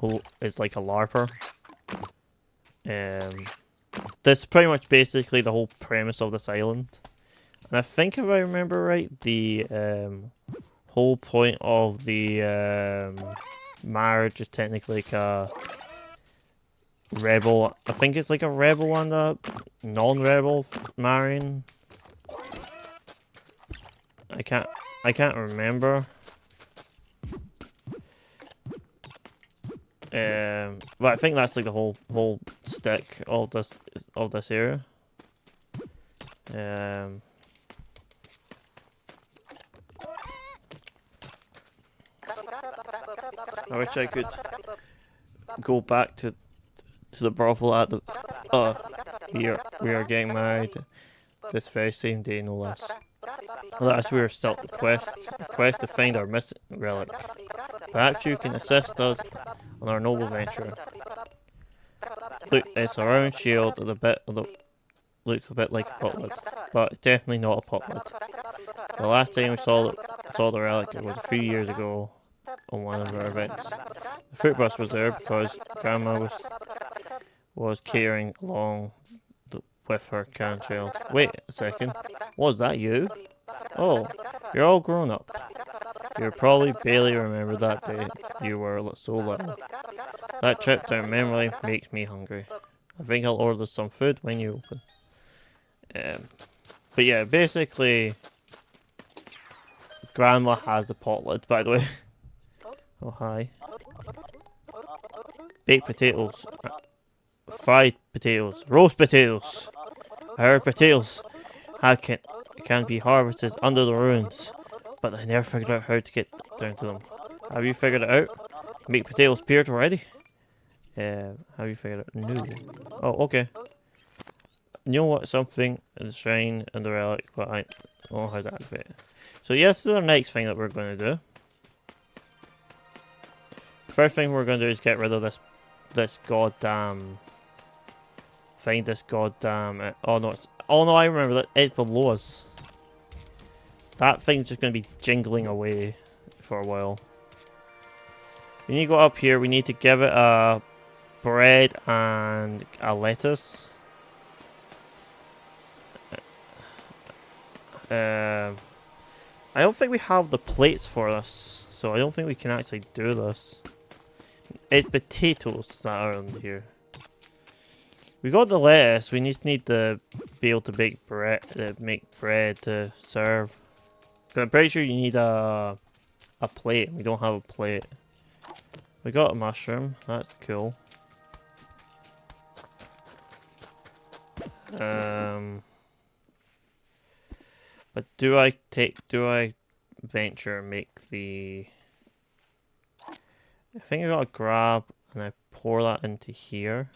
LARPer. This is pretty much basically the whole premise of this island. And I think if I remember right, the whole point of the marriage is technically like a rebel. I think it's like a rebel and a non-rebel marrying. I can't remember. But I think that's like the whole stick of this area. I wish I could go back to the brothel at the. We are getting married this very same day, no less. Alas, we are still at the quest to find our missing relic. Perhaps you can assist us on our noble venture. Look, it's a round shield with looks a bit like a pot lid, but definitely not a pot lid. The last time we saw the relic was a few years ago on one of our events. The Fruitbus was there because Grandma was carrying along with her grandchild. Wait a second, was that you? Oh, you're all grown up. You probably barely remember that day you were so little. That trip down memory makes me hungry. I think I'll order some food when you open. But yeah, basically, Grandma has the pot lid, by the way. Oh, hi. Baked potatoes. Fried potatoes. Roast potatoes. I heard potatoes can be harvested under the ruins, but I never figured out how to get down to them. Have you figured it out? Make potatoes appeared already? Have you figured it out? No. Oh, okay. You know what? Something in the shrine and the relic, but I don't know how to activate it. So yes, this is our next thing that we're going to do. The first thing we're going to do is get rid of this goddamn. Find this goddamn. Oh no! I remember that it's below us. That thing's just going to be jingling away for a while. We need to go up here. We need to give it a bread and a lettuce. I don't think we have the plates for this, so I don't think we can actually do this. It's potatoes that are in here. We got the lettuce. We just need to be able to make bread to serve. I'm pretty sure you need a plate. We don't have a plate. We got a mushroom. That's cool. But do I venture and make the? I think I gotta grab and I pour that into here.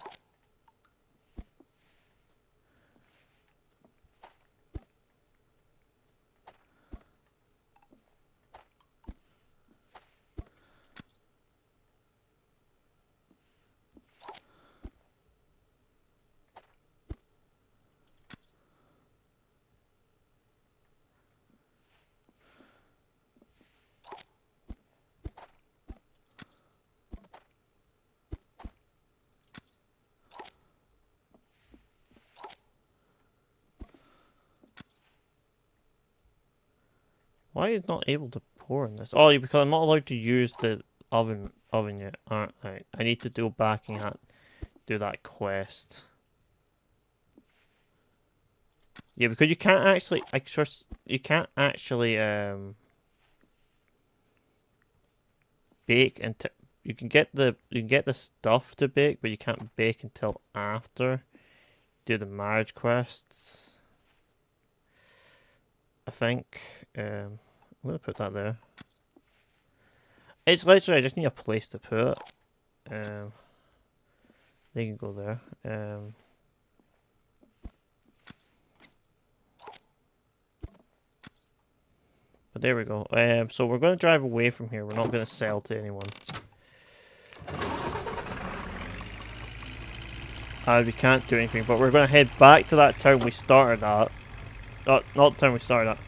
Why are you not able to pour in this? Oh, because I'm not allowed to use the oven yet, aren't I? I need to go back and do that quest. Yeah, because you can't actually, bake and you can get the stuff to bake, but you can't bake until after do the marriage quests. I think. I'm gonna put that there. It's literally I just need a place to put it. They can go there. But there we go. So we're gonna drive away from here. We're not gonna sell to anyone. We can't do anything, but we're gonna head back to that town we started at. Not the town we started at.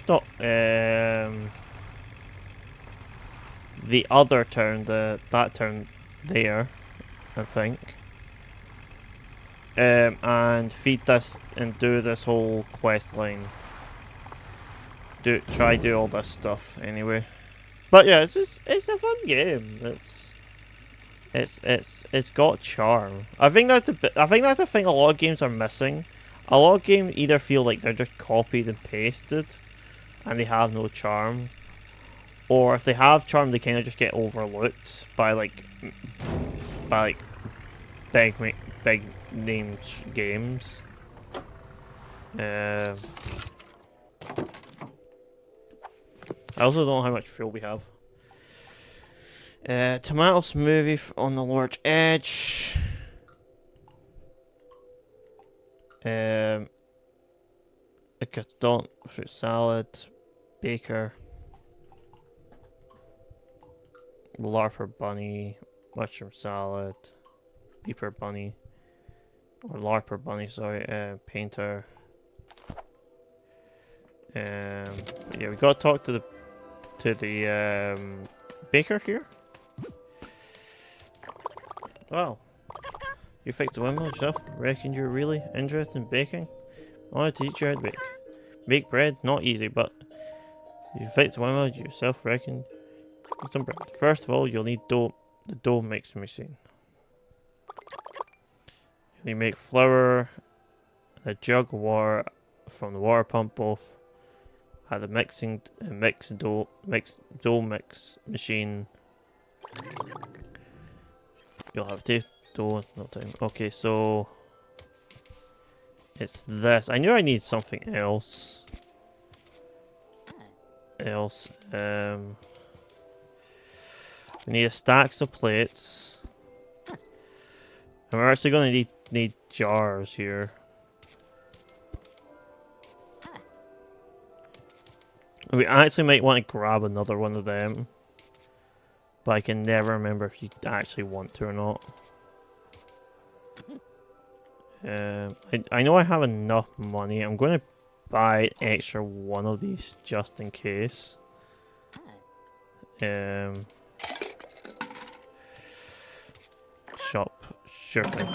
No, the other town, that town there, I think. And feed this and do this whole quest line. Try do all this stuff anyway. But yeah, it's a fun game. It's got charm. I think that's a thing a lot of games are missing. A lot of games either feel like they're just copied and pasted, and they have no charm, or if they have charm, they kind of just get overlooked by big name games. I also don't know how much fuel we have. Tomato smoothie on the large edge. A don't fruit salad, baker, larper bunny, mushroom salad, beeper bunny, or larper bunny. Sorry, painter. Yeah, we gotta talk to the baker here. Wow. You fixed the windmill yourself? Reckon you're really interested in baking? I want to teach you how to bake. Make bread, not easy, but you fixed the windmill yourself, reckon? Make some bread. First of all, you'll need the dough mixing machine. You make flour, a jug of water from the water pump, both at the dough mix machine. You'll have to dough no time. Okay, so it's this. I knew I need something else. We need a stacks of plates. And we're actually going to need jars here. We actually might want to grab another one of them. But I can never remember if you actually want to or not. I know I have enough money. I'm going to buy an extra one of these just in case. Shop. Sure thing.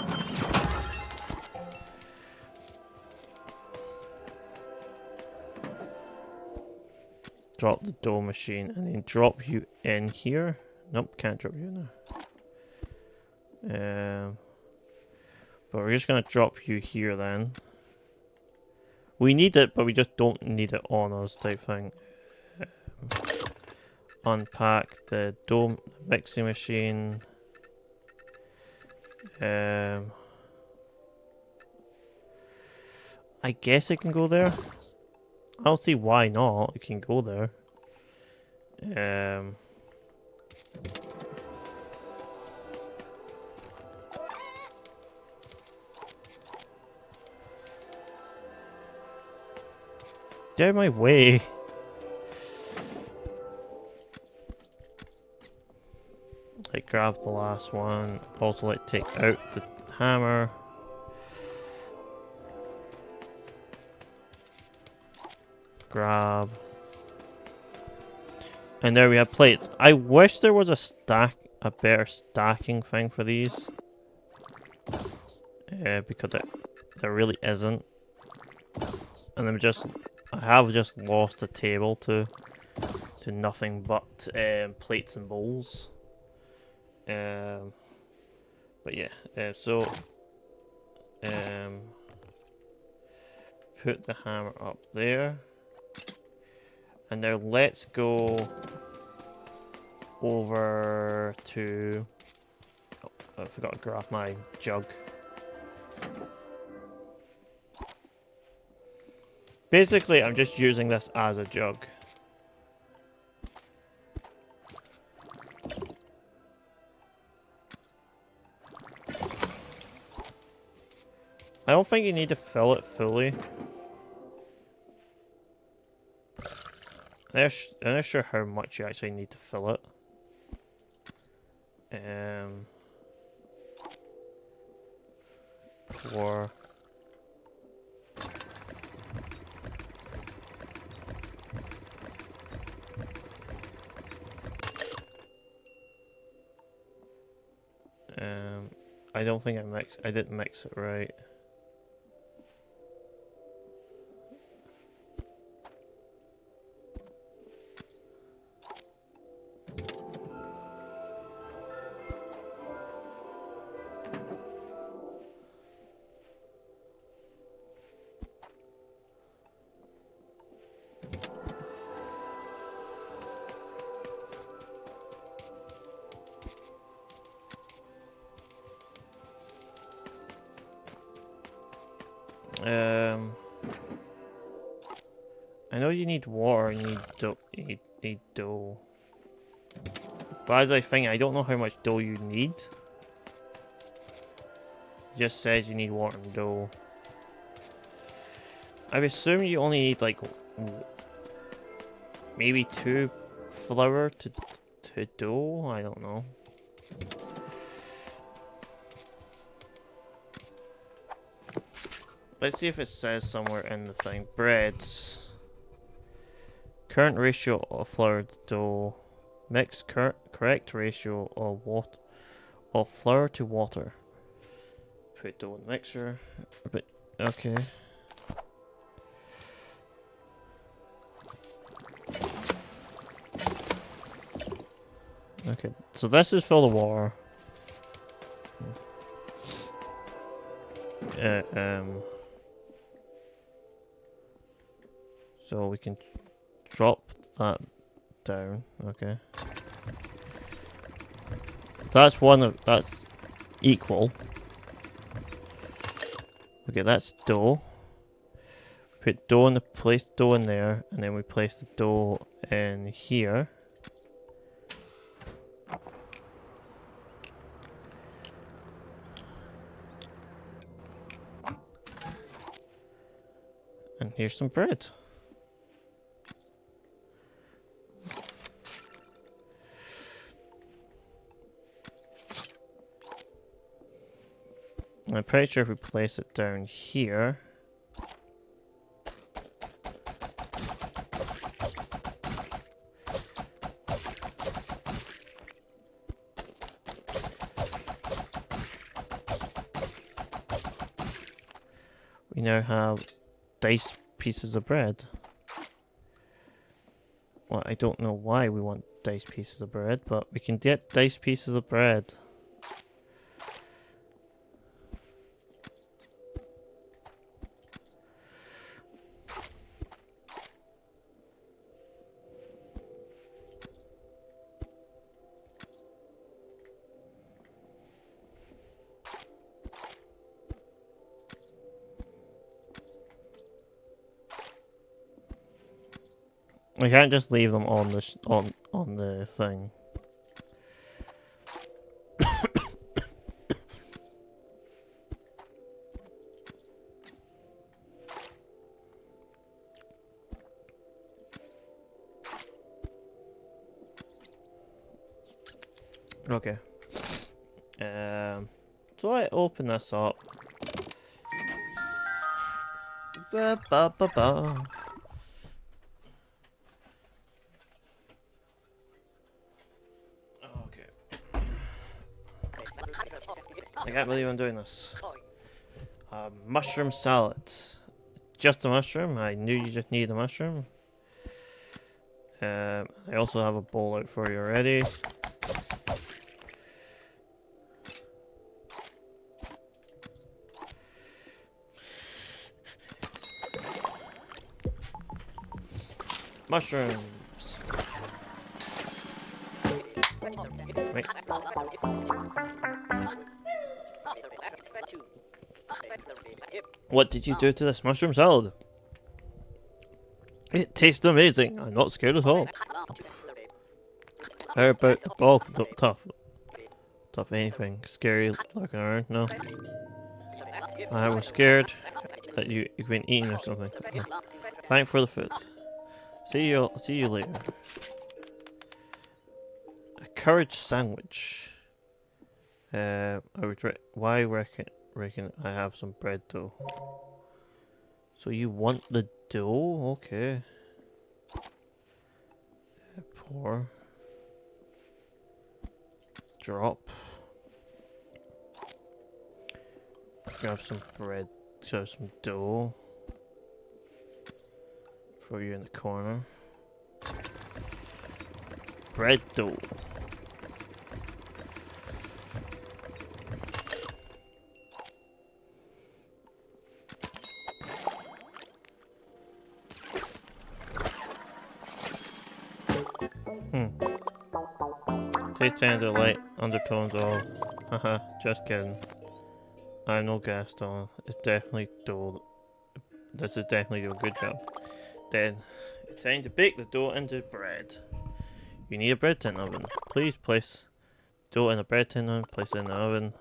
Drop the dough machine and then drop you in here. Nope, can't drop you in there. But we're just gonna drop you here then. We need it, but we just don't need it on us type thing. Unpack the dough mixing machine. I guess it can go there. I don't see why not. It can go there. Get out of my way. Like grab the last one. Also like take out the hammer. Grab. And there we have plates. I wish there was a better stacking thing for these. Because there really isn't. And I have just lost a table to nothing but plates and bowls. But yeah, put the hammer up there. And now let's go over to... Oh, I forgot to grab my jug. Basically, I'm just using this as a jug. I don't think you need to fill it fully. I'm not sure how much you actually need to fill it. Pour. I don't think I didn't mix it right. I know you need water, you need dough. But as I think, I don't know how much dough you need. It just says you need water and dough. I assume you only need like maybe 2 flour to dough. I don't know. Let's see if it says somewhere in the thing. Breads. Current ratio of flour to dough. Mix correct ratio of flour to water. Put dough in the mixer. But okay. Okay, so this is full of water. So we can drop that down. Okay. That's equal. Okay, that's dough. Put dough in place dough in there, and then we place the dough in here. And here's some bread. I'm pretty sure if we place it down here. We now have diced pieces of bread. Well, I don't know why we want diced pieces of bread, but we can get diced pieces of bread. I can't just leave them on the on the thing. Okay. So I open this up. Ba ba ba ba. I can't believe I'm doing this. Mushroom salad. Just a mushroom? I knew you just needed a mushroom. I also have a bowl out for you already. Mushrooms. Wait. What did you do to this mushroom salad? It tastes amazing. I'm not scared at all. How about the ball? Tough. Tough anything. Scary looking around? No. I was scared that you've been eating or something. No. Thanks for the food. See you later. A courage sandwich. I would why reckon I have some bread dough. So you want the dough? Okay. Pour. Drop. Grab some bread. Grab some dough. Throw you in the corner. Bread dough. Taste and light undertones all. Haha, just kidding. I'm no Gaston. It's definitely dough. This is definitely a good job. Then, it's time to bake the dough into bread. You need a bread tin oven. Please place dough in a bread tin oven. Place it in the oven.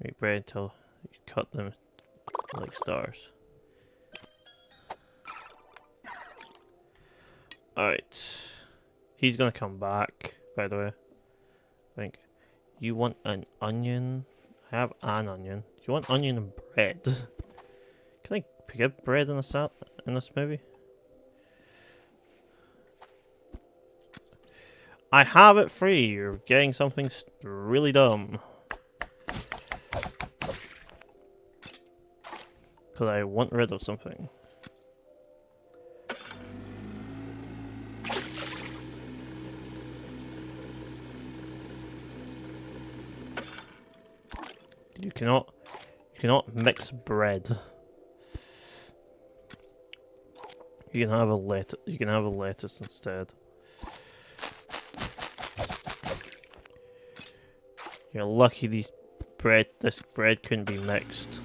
Make bread until you cut them like stars. Alright. He's gonna come back, by the way. I think. You want an onion? I have an onion. Do you want onion and bread? Can I get bread in this movie? I have it free. You're getting something really dumb. Because I want rid of something. You cannot mix bread. You can have a lettuce instead. You're lucky this bread couldn't be mixed.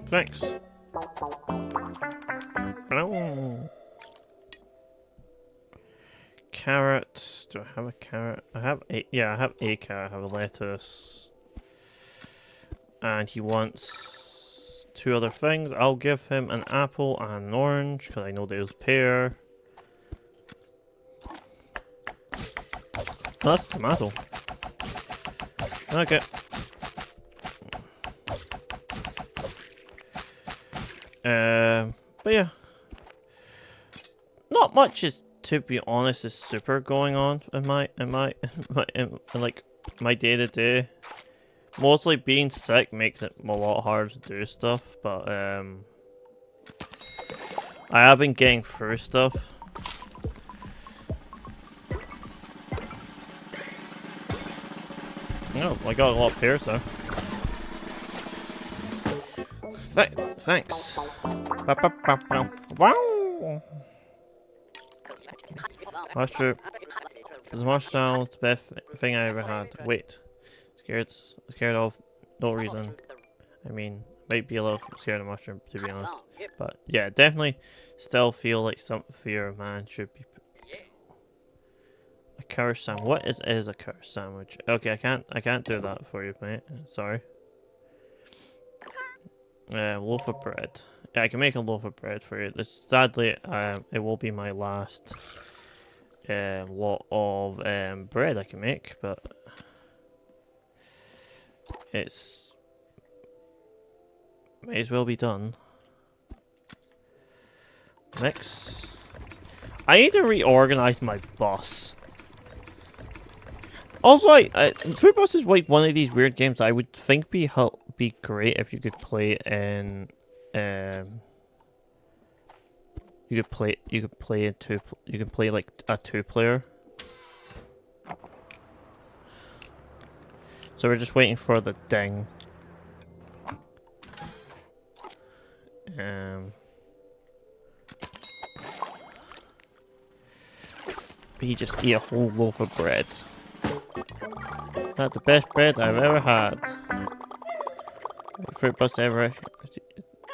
Thanks. Carrot. Do I have a carrot? I have a carrot. I have a lettuce. And he wants 2 other things. I'll give him an apple and an orange because I know those pair. Oh, that's tomato. Okay. But yeah, not much is, to be honest, is super going on in my like my day to day. Mostly being sick makes it a lot harder to do stuff, but I have been getting through stuff. Oh, I got a lot of pears though. Thanks. Wow. Mushroom. The mushroom is the best thing I ever had. Wait. Scared of no reason. I mean, might be a little scared of mushroom to be honest. But yeah, definitely still feel like some fear of man should be. A curry sandwich. What is a curry sandwich? Okay, I can't do that for you, mate. Sorry. Loaf of bread. Yeah, I can make a loaf of bread for you. Sadly, it will be my last lot of bread I can make, but it's may as well be done. Mix. I need to reorganize my bus. Also, Fruitbus is like one of these weird games I would think be great if you could play in you could play like a 2-player So we're just waiting for the ding. He just ate a whole loaf of bread. That's the best bread I've ever had. Fruitbus ever.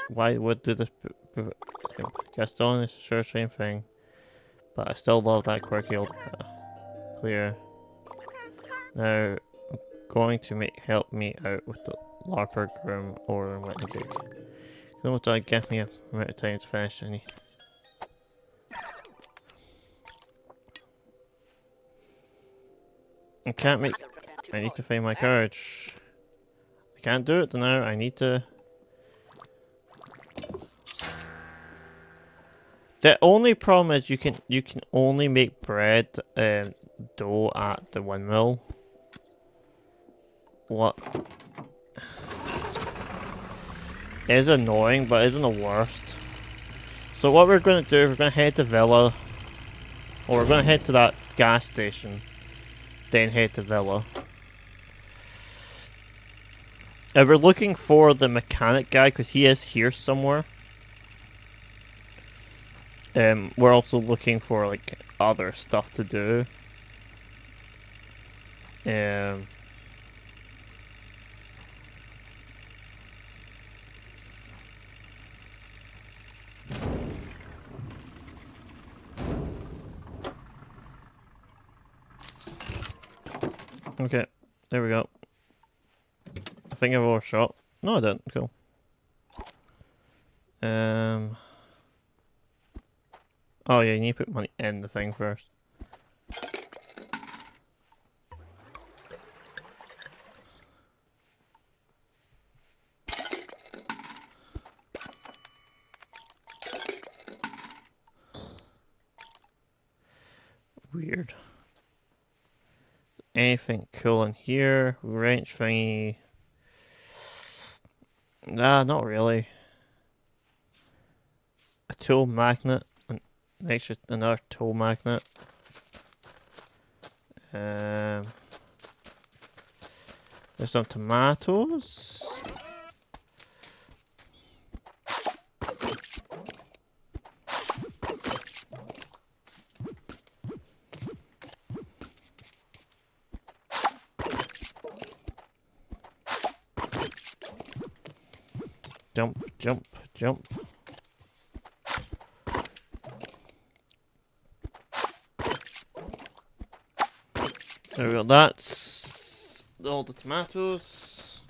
Why would do this? Gaston is sure same thing, but I still love that quirky old clear. Now, I'm going to help me out with the larper groom or let me cake. Don't give me a amount of time to finish any. I can't make. I need to find my courage. I can't do it now. I need to. The only problem is you can only make bread dough at the windmill. What? It is annoying, but it isn't the worst. So what we're going to do, we're going to head to Villa. Or we're going to head to that gas station. Then head to Villa. We're looking for the mechanic guy because he is here somewhere. We're also looking for like other stuff to do. Okay, there we go. I think I've overshot. No, I didn't. Cool. Oh yeah, you need to put money in the thing first. Weird. Anything cool in here? Wrench thingy. Nah, not really. A tool magnet. Another tool magnet. There's some tomatoes. Jump, jump, jump. There we go, that's all the tomatoes.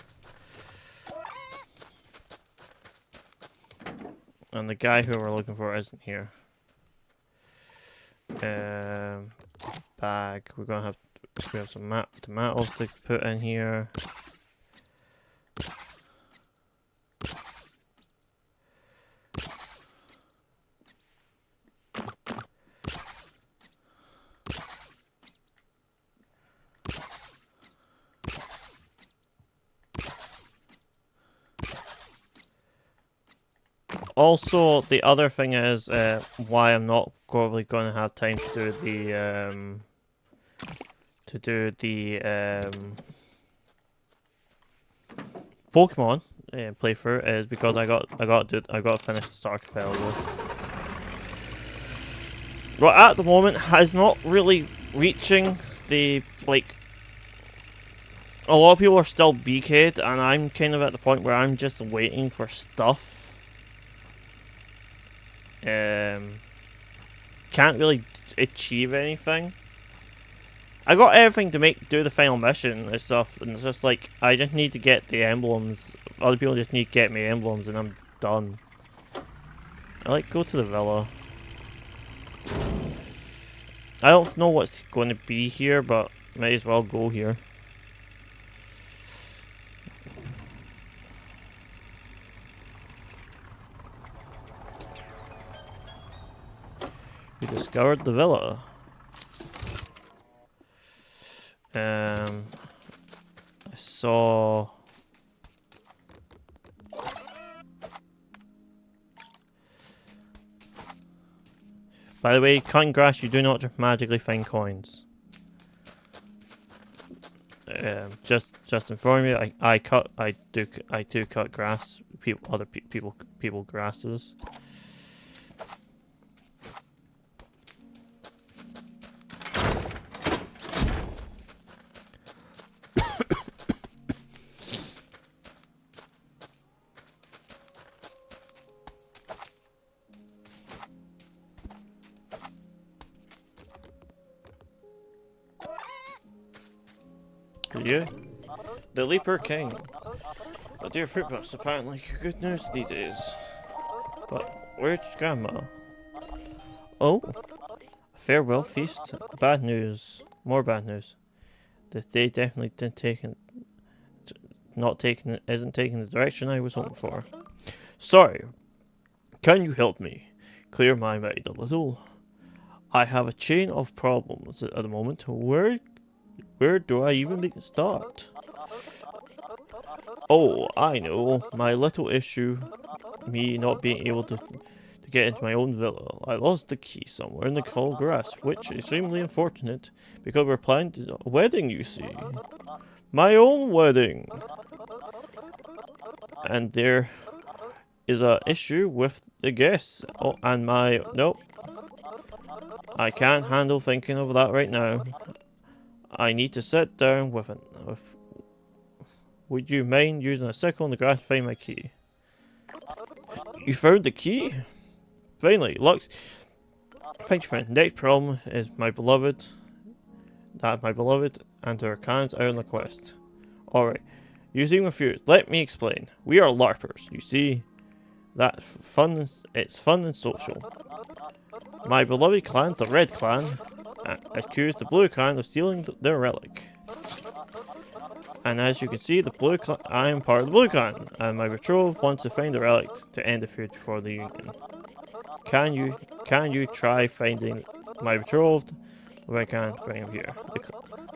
And the guy who we're looking for isn't here. Bag, we have some tomatoes to put in here. Also, the other thing is why I'm not probably going to have time to do the Pokemon playthrough is because I got to finish the Stark Failure. Well, at the moment, has not really reaching the like. A lot of people are still BK'd, and I'm kind of at the point where I'm just waiting for stuff. Can't really achieve anything. I got everything to do the final mission and stuff, and it's just like I just need to get the emblems. Other people just need to get me emblems, and I'm done. I like go to the villa. I don't know what's going to be here, but might as well go here. We discovered the villa. I saw. By the way, cutting grass, you do not magically find coins. We Just inform you, I do cut grass. People grasses. You? The Leaper King. Oh dear Fruitbus, apparently good news these days. But where's Grandma? Oh, a farewell feast. Bad news. More bad news. They definitely isn't taking the direction I was hoping for. Sorry. Can you help me clear my mind a little? I have a chain of problems at the moment. Where do I even start? Oh, I know. My little issue, me not being able to get into my own villa. I lost the key somewhere in the tall grass, which is extremely unfortunate because we're planning a wedding, you see. My own wedding. And there is a issue with the guests. Oh, and nope. I can't handle thinking of that right now. I need to sit down with would you mind using a sickle on the grass to find my key? You found the key? Finally, Lux. Thank you, friend. Next problem is my beloved and her cans out on the quest. Alright. Using refused. Let me explain. We are LARPers, you see. That's fun. It's fun and social. My beloved clan, the Red Clan, accused the Blue Clan of stealing their relic. And as you can see, I am part of the Blue Clan, and my betrothed wants to find the relic to end the feud before the union. Can you try finding my betrothed? If I can, bring him here.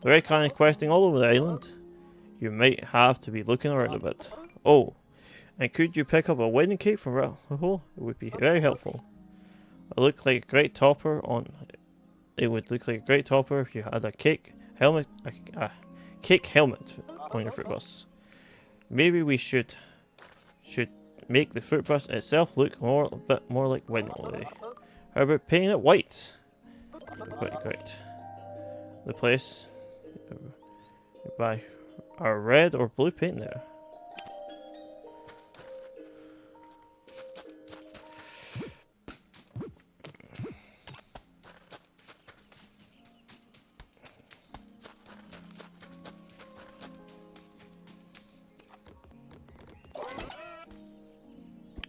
The Red Clan is questing all over the island. You might have to be looking around a bit. Oh, and could you pick up a wedding cake from Ralph? Oh, it would be very helpful. It would look like a great topper if you had a cake helmet on your Fruitbus. Maybe we should make the Fruitbus itself look a bit more like wedding day. How about painting it white? Great. The place buy a red or blue paint there.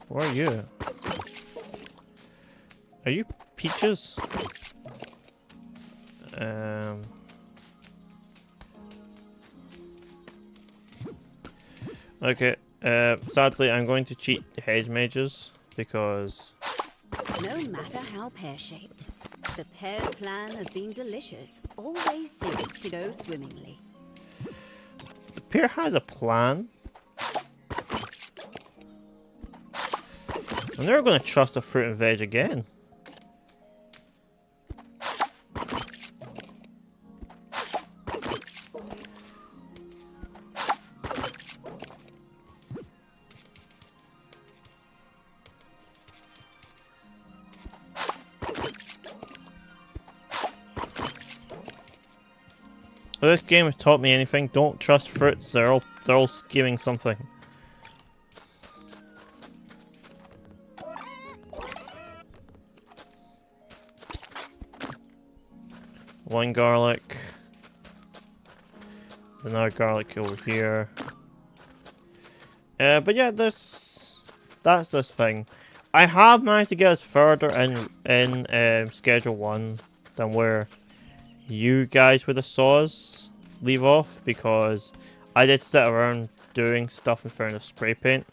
Where are you? Are you Peaches? Okay, sadly I'm going to cheat the hedge mages because... No matter how pear-shaped, the pear's plan of being delicious always seems to go swimmingly. The pear has a plan? I'm never going to trust a fruit and veg again. If this game has taught me anything, don't trust fruits. They're all scheming something. One garlic. Another garlic over here. But yeah, that's this thing. I have managed to get us further in Schedule 1 than where you guys with the saws leave off, because I did sit around doing stuff in front of spray paint.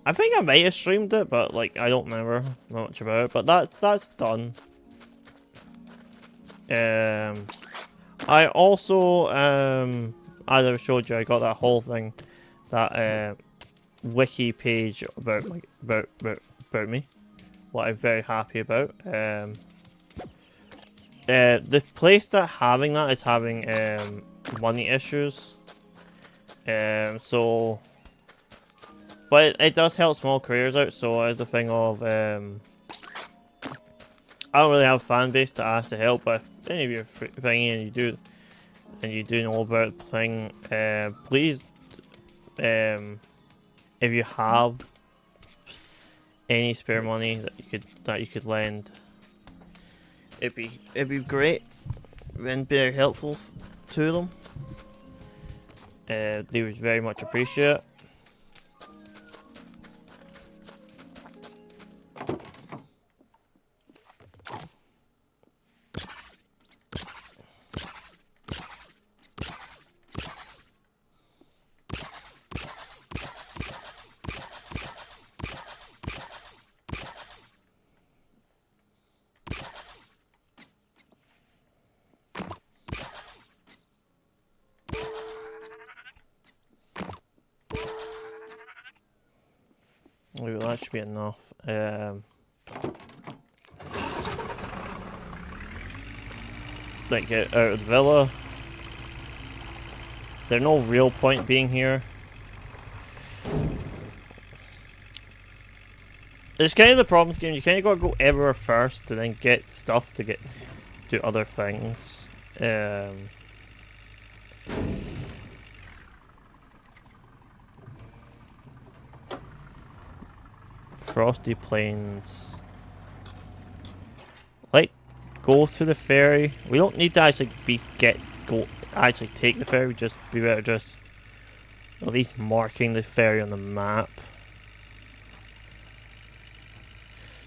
I think I might have streamed it, but like I don't remember much about it. But that's done. I also as I showed you, I got that whole thing, that wiki page about me, what I'm very happy about. The place that having that is having money issues. So, but it does help small creators out. So as the thing of I don't really have a fan base to ask to help, but if any of you are thingy and you do know about the thing, please, if you have any spare money that you could lend, it'd be great and very helpful to them. They would very much appreciate it. Well, that should be enough. Like, get out of the villa. There's no real point being here. It's kind of the problem with the game. You kind of gotta go everywhere first to then get stuff to get do other things. Frosty Plains. Like, go to the ferry. We don't need to actually actually take the ferry. Just be better just at least marking the ferry on the map.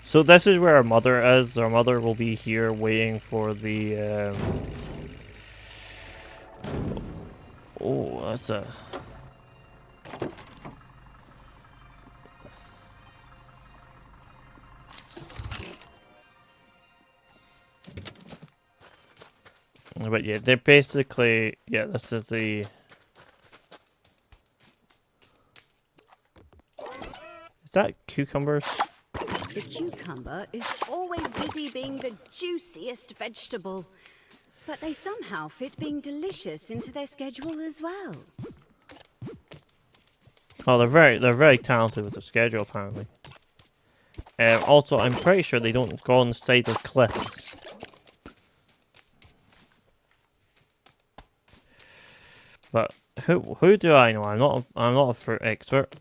So this is where our mother is. Our mother will be here waiting for the oh, that's a but yeah, they're basically, yeah, this is the... Is that cucumbers? The cucumber is always busy being the juiciest vegetable, but they somehow fit being delicious into their schedule as well. Oh, they're very talented with their schedule, apparently. Also, I'm pretty sure they don't go on the side of cliffs. But who do I know? I'm not a fruit expert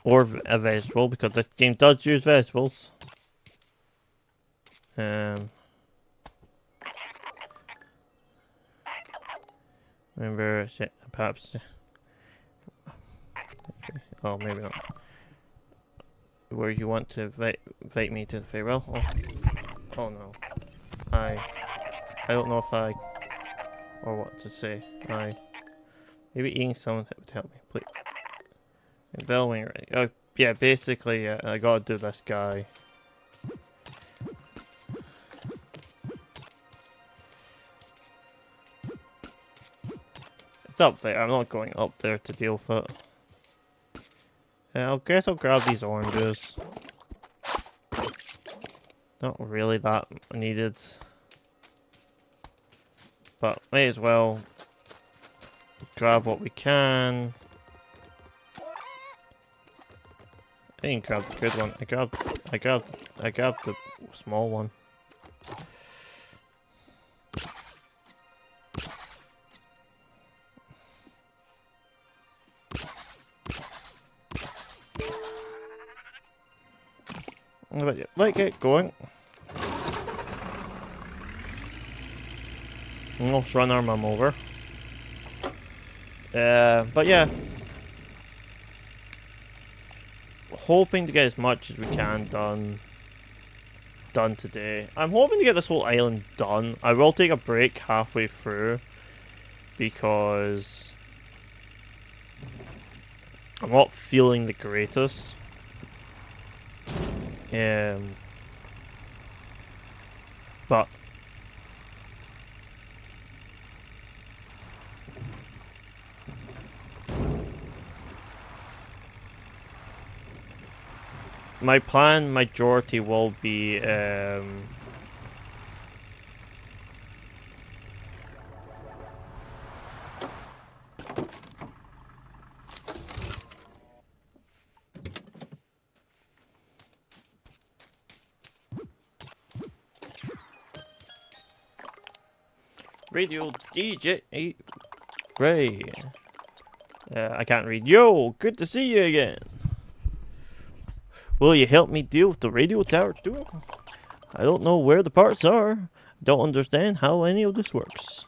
or a vegetable, because this game does use vegetables. Remember, perhaps. Oh, maybe not. Where you want to invite me to the farewell? Oh no, I don't know if I or what to say. Maybe eating something that would help me. Please. Bell when you're ready. Oh yeah, basically, I gotta do this guy. It's up there. I'm not going up there to deal with it. I guess I'll grab these oranges. Not really that needed. But may as well grab what we can. I didn't grab the good one. I grabbed the small one. But yeah, let's get going. Let's run our mum over. But yeah. Hoping to get as much as we can done today. I'm hoping to get this whole island done. I will take a break halfway through because I'm not feeling the greatest. But my plan majority will be Radio DJ Ray. I can't read. Yo, good to see you again. Will you help me deal with the radio tower too? I don't know where the parts are. Don't understand how any of this works.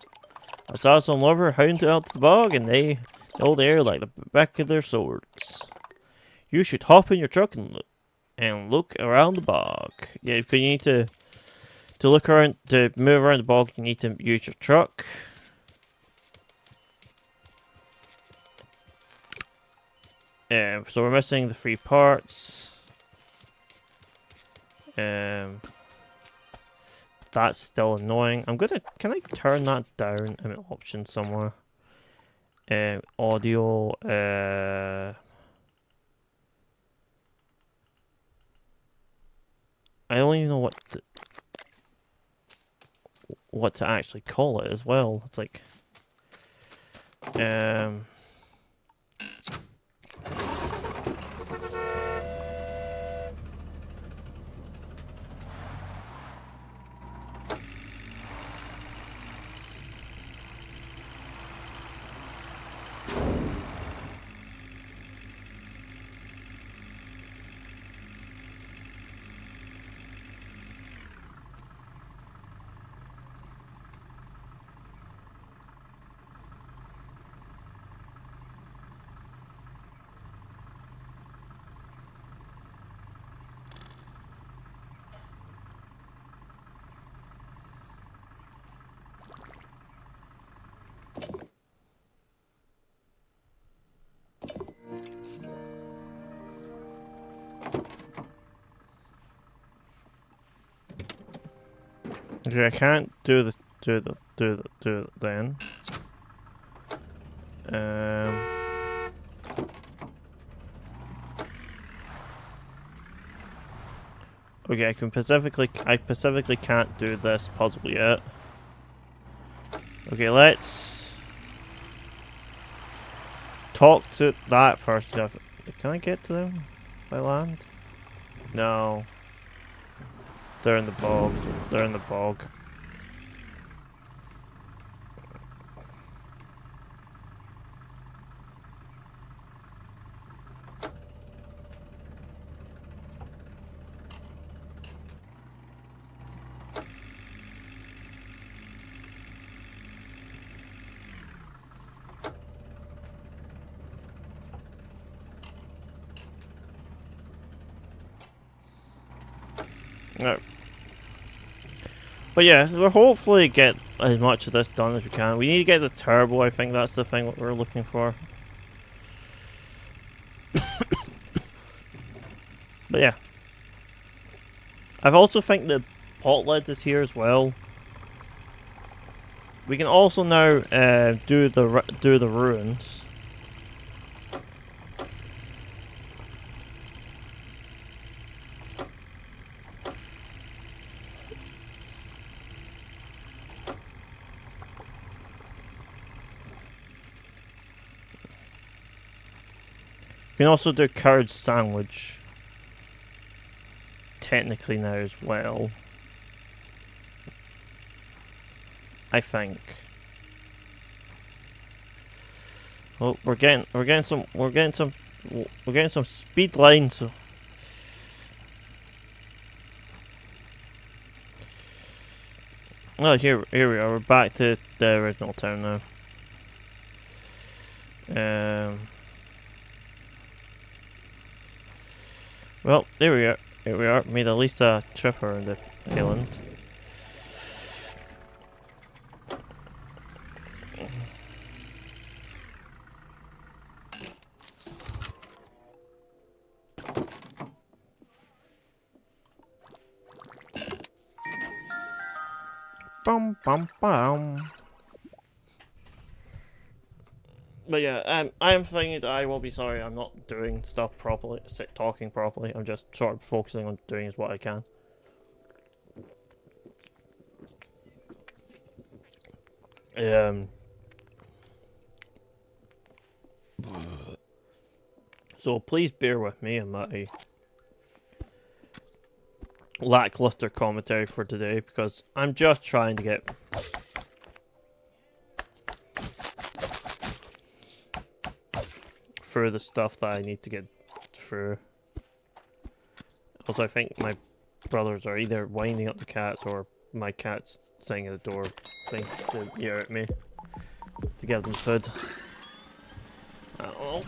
I saw some lover hound out the bog and they know the air like the back of their swords. You should hop in your truck and look around the bog. Yeah, if you need to look around, to move around the bog, you need to use your truck. So we're missing the 3 parts. That's still annoying. Can I turn that down in an option somewhere? Audio, I don't even know what to actually call it as well. It's like, okay, I can't do the then. Okay, I specifically can't do this puzzle yet. Okay, let's talk to that person. Can I get to them by land? No. They're in the bog. They're in the bog. No. But yeah, we'll hopefully get as much of this done as we can. We need to get the turbo, I think that's the thing that we're looking for. But yeah. I've also think the pot lid is here as well. We can also now do the ruins. We can also do courage sandwich. Technically now as well. I think. Oh, we're getting some speed lines. So. Oh, here we are. We're back to the original town now. Well, there we are. Here we are. Made at least a trip around the island. Bum bum bum. But yeah, I'm thinking that I will be sorry I'm not doing stuff properly, talking properly. I'm just sort of focusing on doing as what I can. So please bear with me and my lackluster commentary for today because I'm just trying to get through the stuff that I need to get through. Also, I think my brothers are either winding up the cats or my cat's sitting at the door thing to yell at me to give them food. I don't know.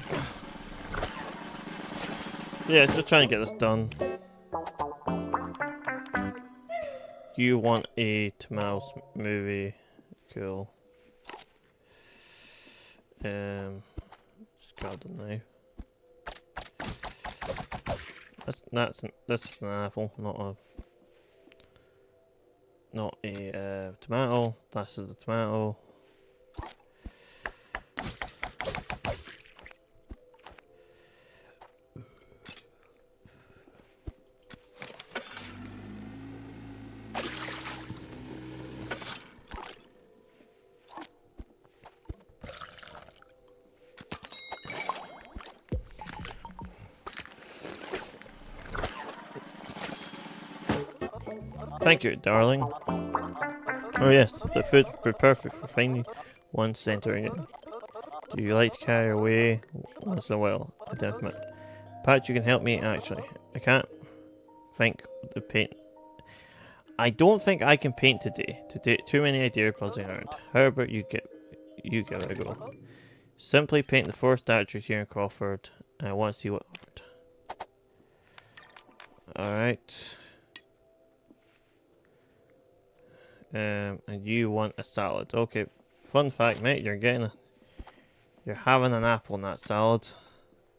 Yeah, just trying to get this done. You want a Mouse movie? Cool. Just grab the knife. This is an apple, not a tomato. This is a tomato. Thank you, darling. Oh yes, the food would be perfect for finding one centering it. Do you like to carry away once in a while? I don't admit. Perhaps you can help me, actually. I can't think the paint. I don't think I can paint today. Too many ideas buzzing around. How about you give it a go? Simply paint the 4 statues here in Crawford. I want to see what. Alright. And you want a salad. Okay, fun fact, mate, you're having an apple in that salad.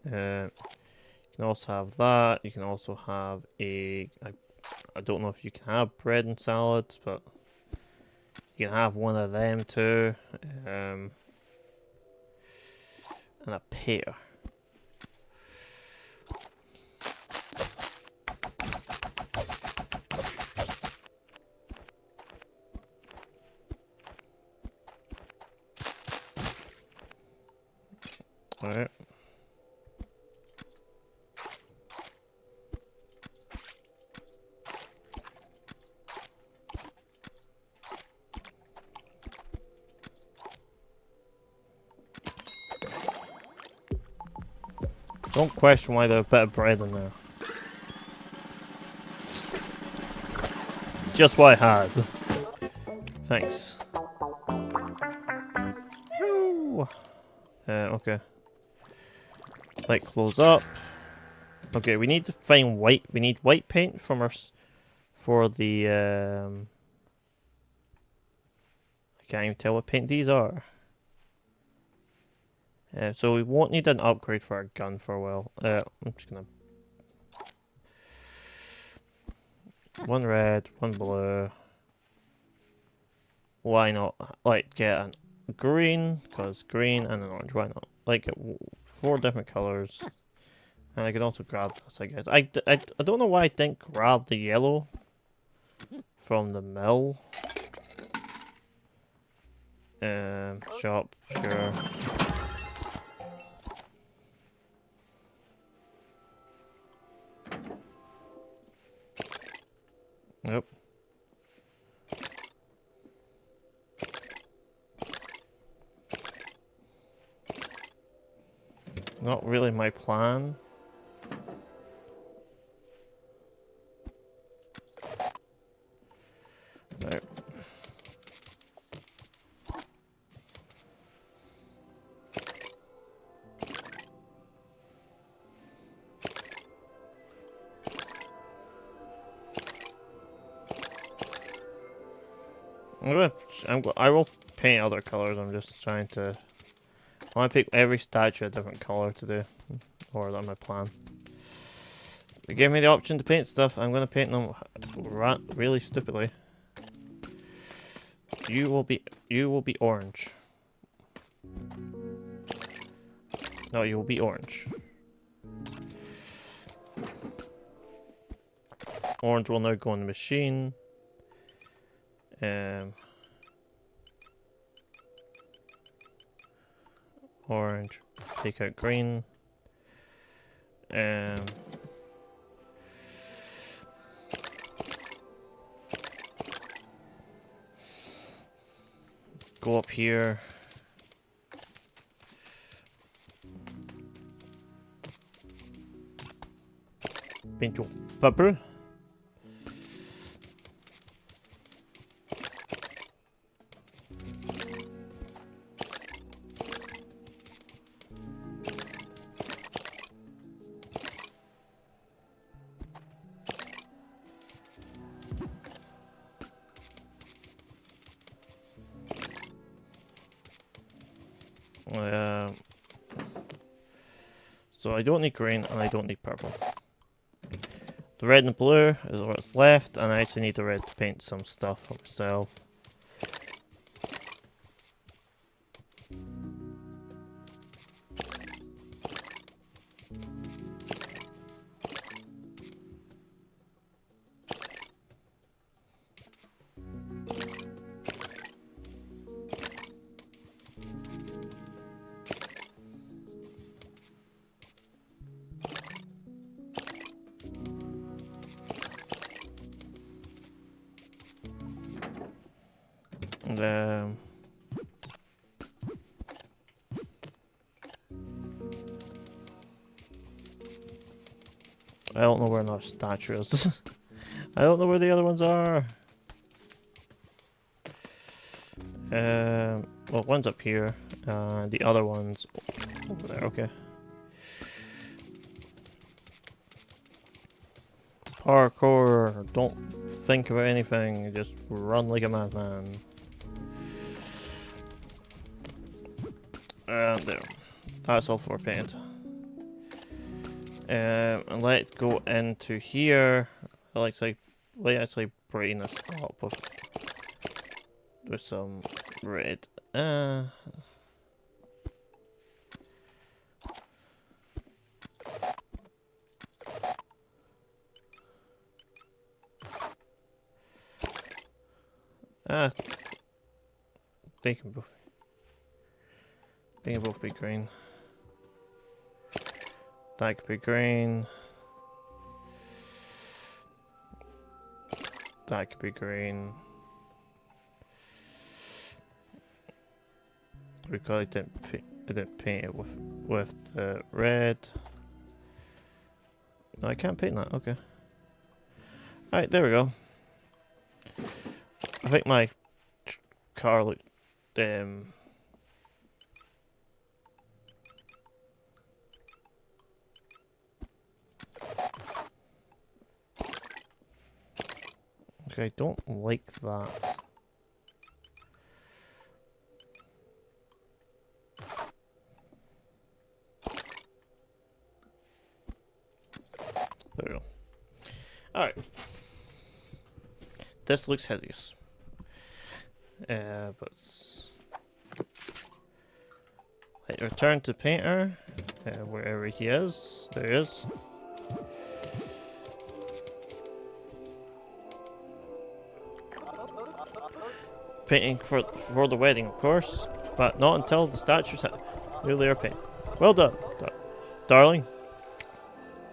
You can also have that. You can also have I don't know if you can have bread and salads, but you can have one of them too. And a pear. Alright. Don't question why there's a bit of bread in there. Just what I had. Thanks. Okay. Light close up. Okay, we need to find white. We need white paint from for the I can't even tell what paint these are. So we won't need an upgrade for our gun for a while. I'm just gonna one red, one blue. Why not? Like get a green, cause green and an orange. Why not? Like 4 different colors. And I can also grab this, I guess. I don't know why I didn't grab the yellow from the mill. Shop, sure. Nope. Not really my plan. Right. I will paint other colors. I'm just trying to. I want to pick every statue a different color to do, or that's my plan. They gave me the option to paint stuff. I'm gonna paint them really stupidly. You will be orange. No, you will be orange. Orange will now go in the machine. Orange. Take out green. Go up here. paint your pepper. So I don't need green and I don't need purple. The red and blue is what's left, and I actually need the red to paint some stuff for myself. And I don't know where another statue is. I don't know where the other ones are. Well, one's up here, the other one's over there. Okay. Parkour. Don't think about anything. Just run like a madman. There. That's all for paint. And let's go into here. Let's actually brighten this up with some red. They can both be green. That could be green. That could be green. Because I didn't paint it with the red. No, I can't paint that. Okay. Alright, there we go. I think my car looked okay, I don't like that. There we go. Alright. This looks hideous. But let's return to painter, wherever he is. There he is. Painting for the wedding, of course, but not until the statues nearly are painted. Well done, darling.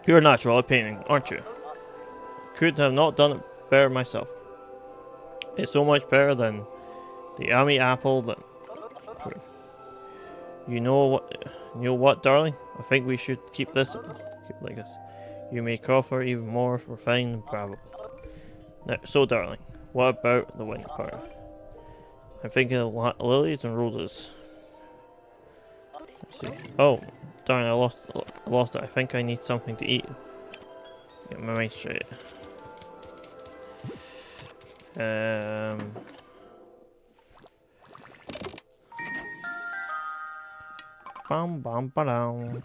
You're natural at painting, aren't you? Couldn't have not done it better myself. It's so much better than the army apple that proof. You know what, darling? I think we should keep it like this. You may offer even more for fine bravo. Now, so darling, what about the wedding party? I'm thinking of lilies and roses. Let's see. Oh, darn! I lost it. I think I need something to eat. Get my mind straight. Bam bam ba down.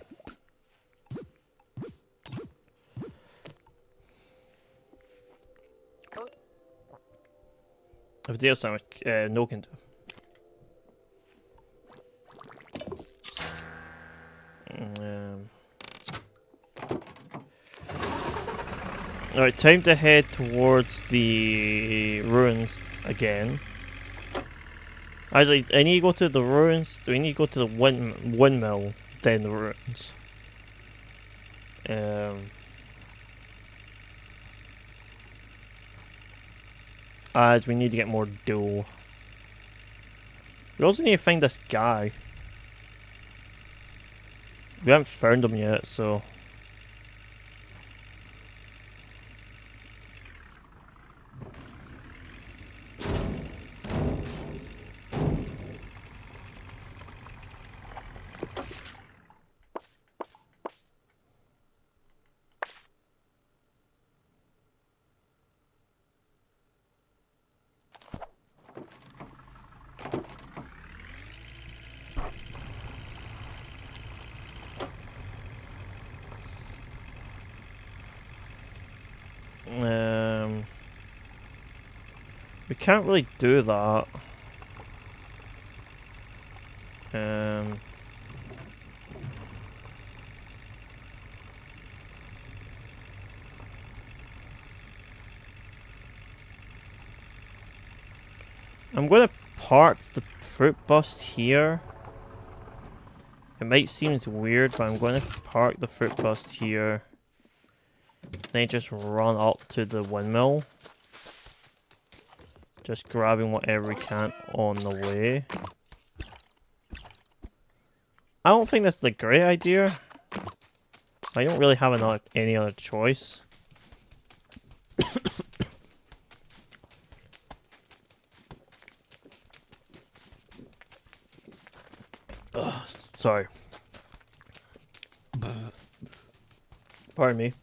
A potato sandwich, no can do. Alright, time to head towards the ruins again. Actually, I need to go to the ruins. We need to go to the windmill, then the ruins. As we need to get more dough. We also need to find this guy. We haven't found him yet, so can't really do that. I'm gonna park the fruit bus here. It might seem weird, but I'm gonna park the fruit bus here. Then just run up to the windmill. Just grabbing whatever we can on the way. I don't think that's a great idea. I don't really have any other choice. Ugh, sorry. Pardon me.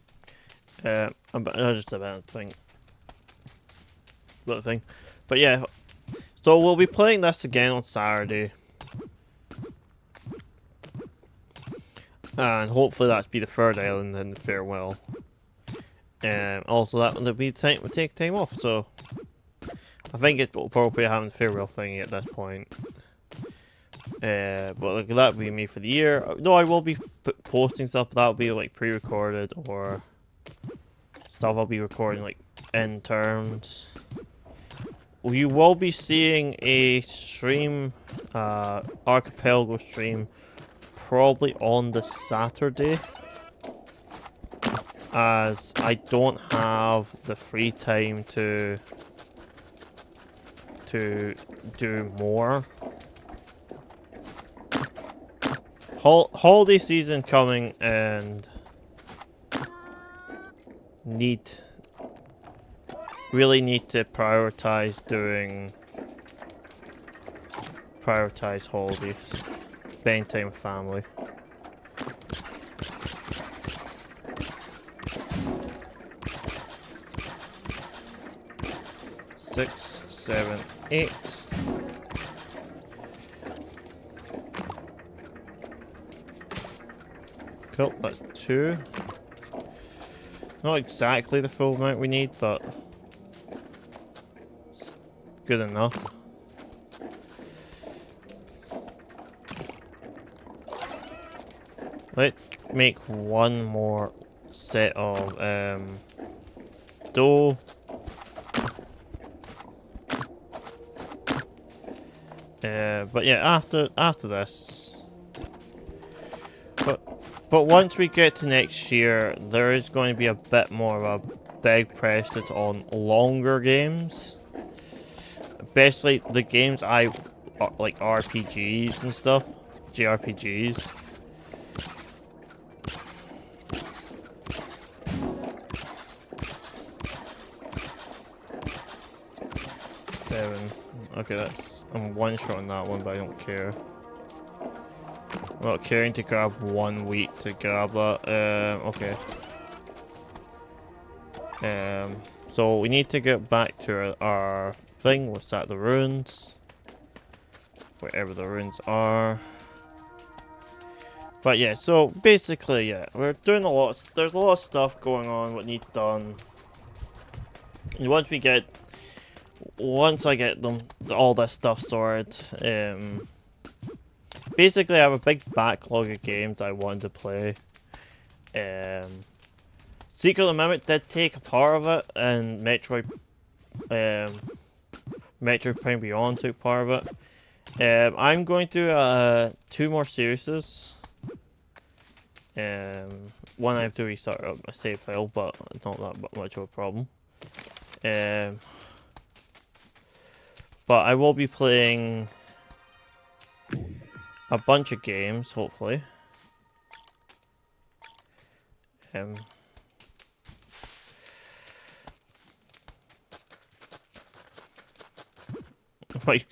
Just a bad thing. Little thing. But yeah. So we'll be playing this again on Saturday. And hopefully that'll be the third island and the farewell. Also that'll be the time we'll take time off, so I think it will probably have the farewell thing at this point. But like, that'll be me for the year. No, I will be posting stuff, but that'll be like pre-recorded or stuff I'll be recording like in terms. You will be seeing a stream, archipelago stream, probably on the Saturday, as I don't have the free time to do more. Holiday season coming, and really need to prioritize holidays, spending time with family. Six, 7, 8. Cool, that's 2. Not exactly the full amount we need, but it's good enough. Let's make one more set of dough. But yeah, after this, but once we get to next year, there is going to be a bit more of a big pressure on longer games, especially the games I like, RPGs and stuff, JRPGs. Okay, I'm one shot on that one, but I don't care. I'm not caring to grab 1 week to grab that. Okay. So we need to get back to our thing. What's that? The ruins. Wherever the ruins are. But yeah, so basically, yeah, we're doing a lot. There's a lot of stuff going on what needs done. And once I get all this stuff sorted, basically I have a big backlog of games I want to play. Secret of the Mimic did take a part of it, and Metroid Prime Beyond took part of it. I'm going to 2 more series. One I have to restart up my save file, but it's not that much of a problem. But I will be playing a bunch of games, hopefully.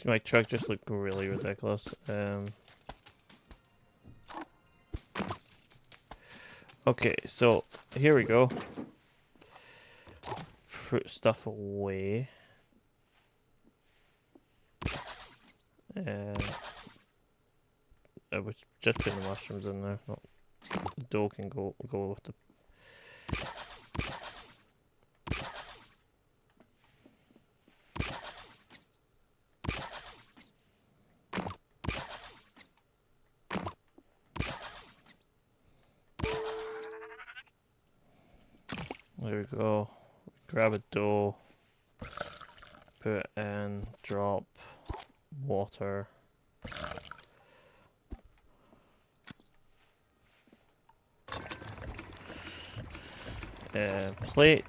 My truck just looked really ridiculous. Okay, so here we go. Fruit stuff away. I was just putting the mushrooms in there. Not, the dough can go with the. There we go. Grab a dough. Put it in. Drop. Water. Plate.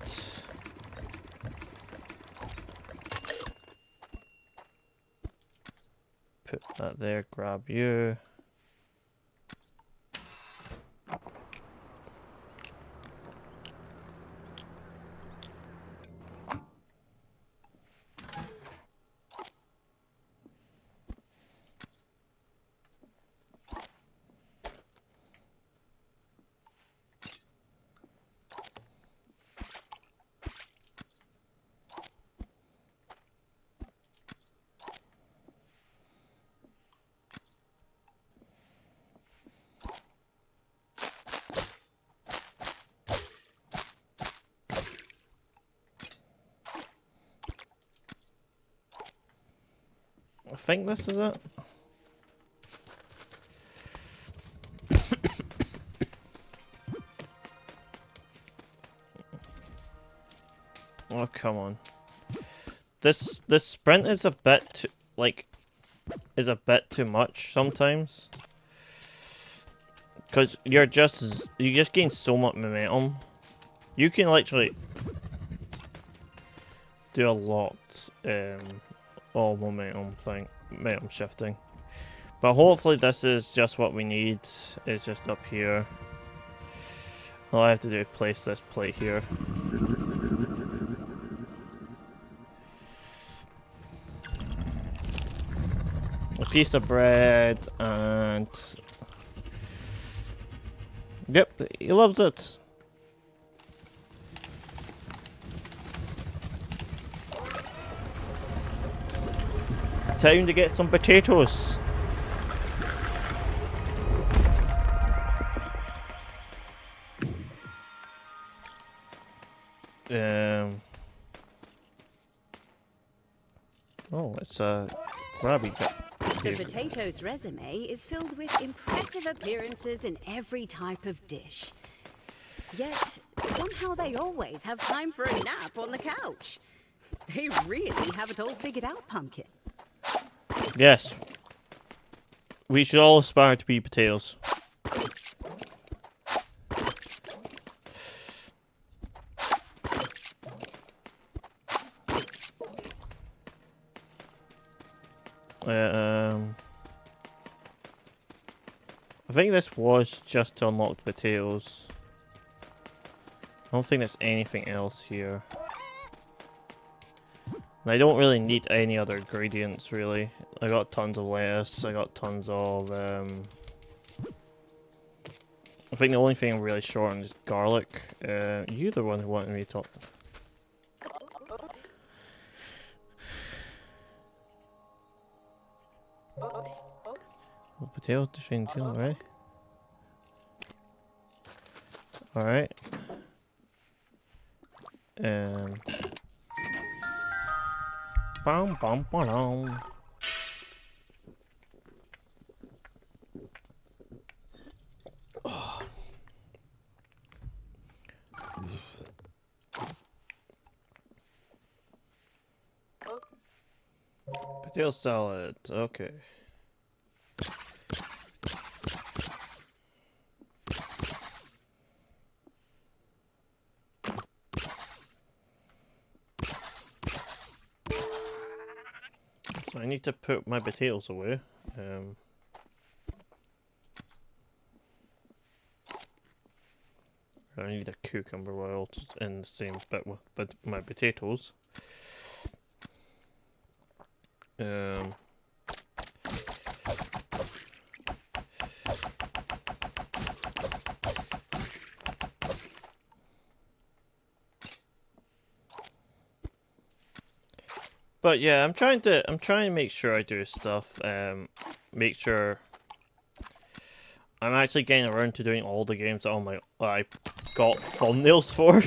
Put that there. Grab you. I think this is it. Oh, come on. This sprint is a bit too, a bit too much sometimes. Cause you just gain so much momentum. You can literally do a lot of momentum shifting. But hopefully this is just what we need. It's just up here. All I have to do is place this plate here. A piece of bread and... Yep, he loves it. Time to get some potatoes. Oh, it's a grabby bit. The potato's resume is filled with impressive appearances in every type of dish. Yet, somehow they always have time for a nap on the couch. They really have it all figured out, Pumpkin. Yes. We should all aspire to be potatoes. I think this was just to unlock the potatoes. I don't think there's anything else here. And I don't really need any other ingredients, really. I got tons of lettuce, I got tons of... I think the only thing I'm really short on is garlic. You're the one who wanted me to talk. Well, potato to Shane Teal, right? Alright. Bum bum bum. Potato salad, okay. So I need to put my potatoes away. I need a cucumber while it's in the same bit with my potatoes. But yeah, I'm trying to make sure I do stuff. Make sure I'm actually getting around to doing all the games that I got thumbnails for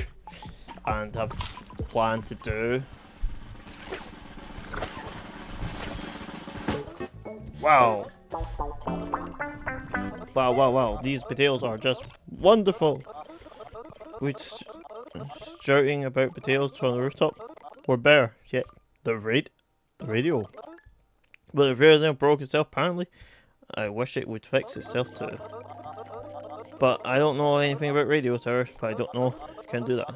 and have planned to do. Wow. Wow, wow, wow. These potatoes are just wonderful. Which shouting about potatoes from the rooftop. Or better yet, the radio. But the radio broke itself apparently. I wish it would fix itself too. But I don't know anything about radio towers, but I don't know I can do that.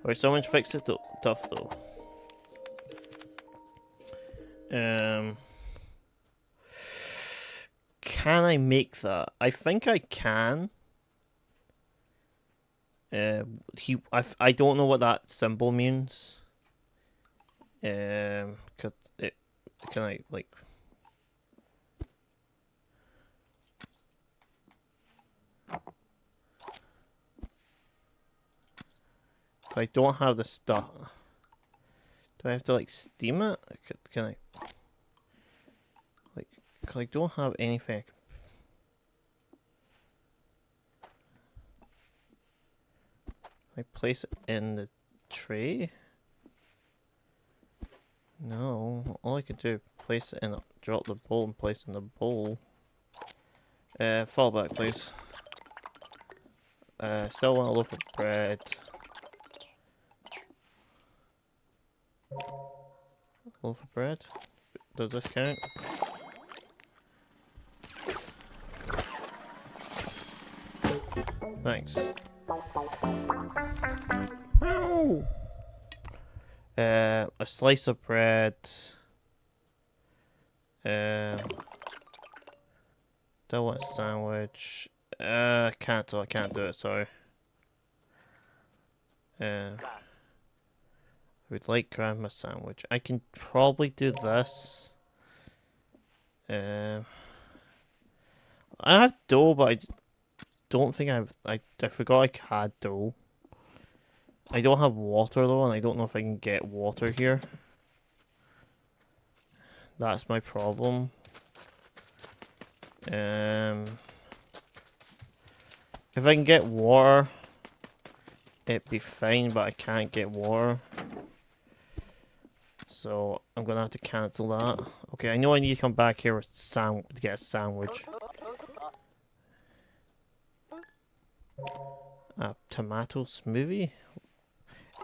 Or someone fix it though. Tough though. Can I make that? I think I can. I don't know what that symbol means. Can I like? I don't have the stuff. Do I have to like steam it? Can I? Like, cause I don't have anything. I place it in the tray? No, all I can do is place it in, drop the bowl and place it in the bowl. Fall back, please. Still want a loaf of bread. Loaf of bread? Does this count? Thanks. Ow! A slice of bread. Don't want a sandwich. I can't do it, sorry. I would like grandma's sandwich. I can probably do this. I have dough, but I don't think I forgot I had dough. I don't have water though, and I don't know if I can get water here. That's my problem. If I can get water, it'd be fine, but I can't get water. So I'm gonna have to cancel that. Okay, I know I need to come back here with to get a sandwich. A tomato smoothie?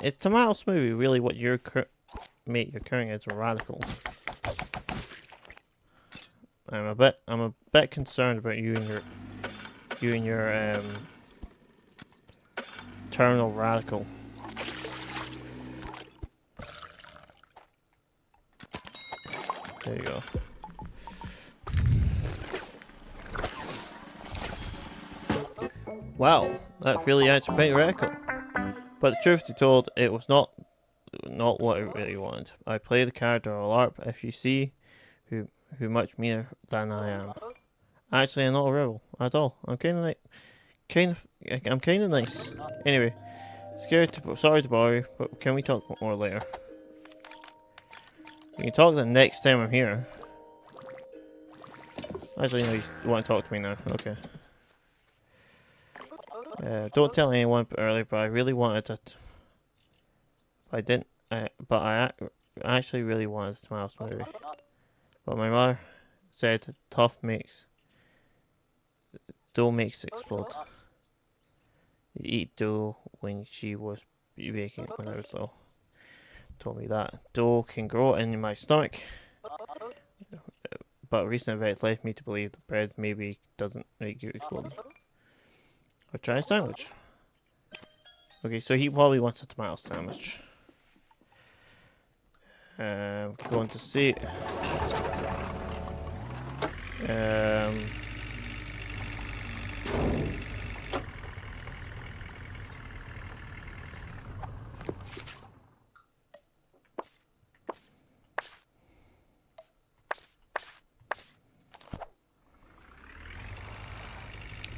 Is tomato smoothie really what you're carrying as a radical? I'm a bit concerned about you and your terminal radical. There you go. Wow, that really adds pretty radical. But the truth be told, it was not what I really wanted. I play the character a LARP if you see who much meaner than I am. Actually, I'm not a rebel at all. I'm kind of nice. Anyway, sorry to bother you, but can we talk more later? We can talk the next time I'm here. Actually, no, you want to talk to me now. Okay. Don't tell anyone earlier, but I really wanted it. I didn't. But I actually really wanted a tomato smoothie. But my mother said dough makes it explode. You eat dough when she was baking it when I was little. Told me that dough can grow in my stomach. But recent events led me to believe the bread maybe doesn't make you explode. Or try a sandwich. Okay, so he probably wants a tomato sandwich. Going to see.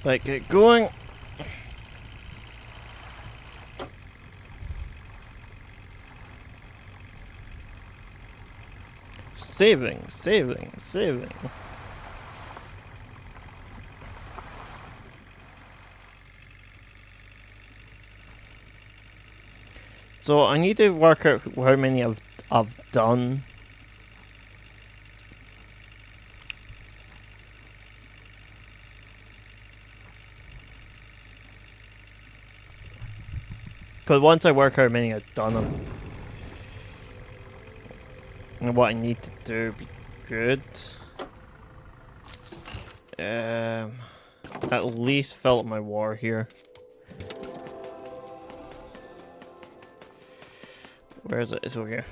Like, get going. Saving. So I need to work out how many I've done. Because once I work out how many I've done them, and what I need to do be good. At least fill up my war here. Where is it? It's over here.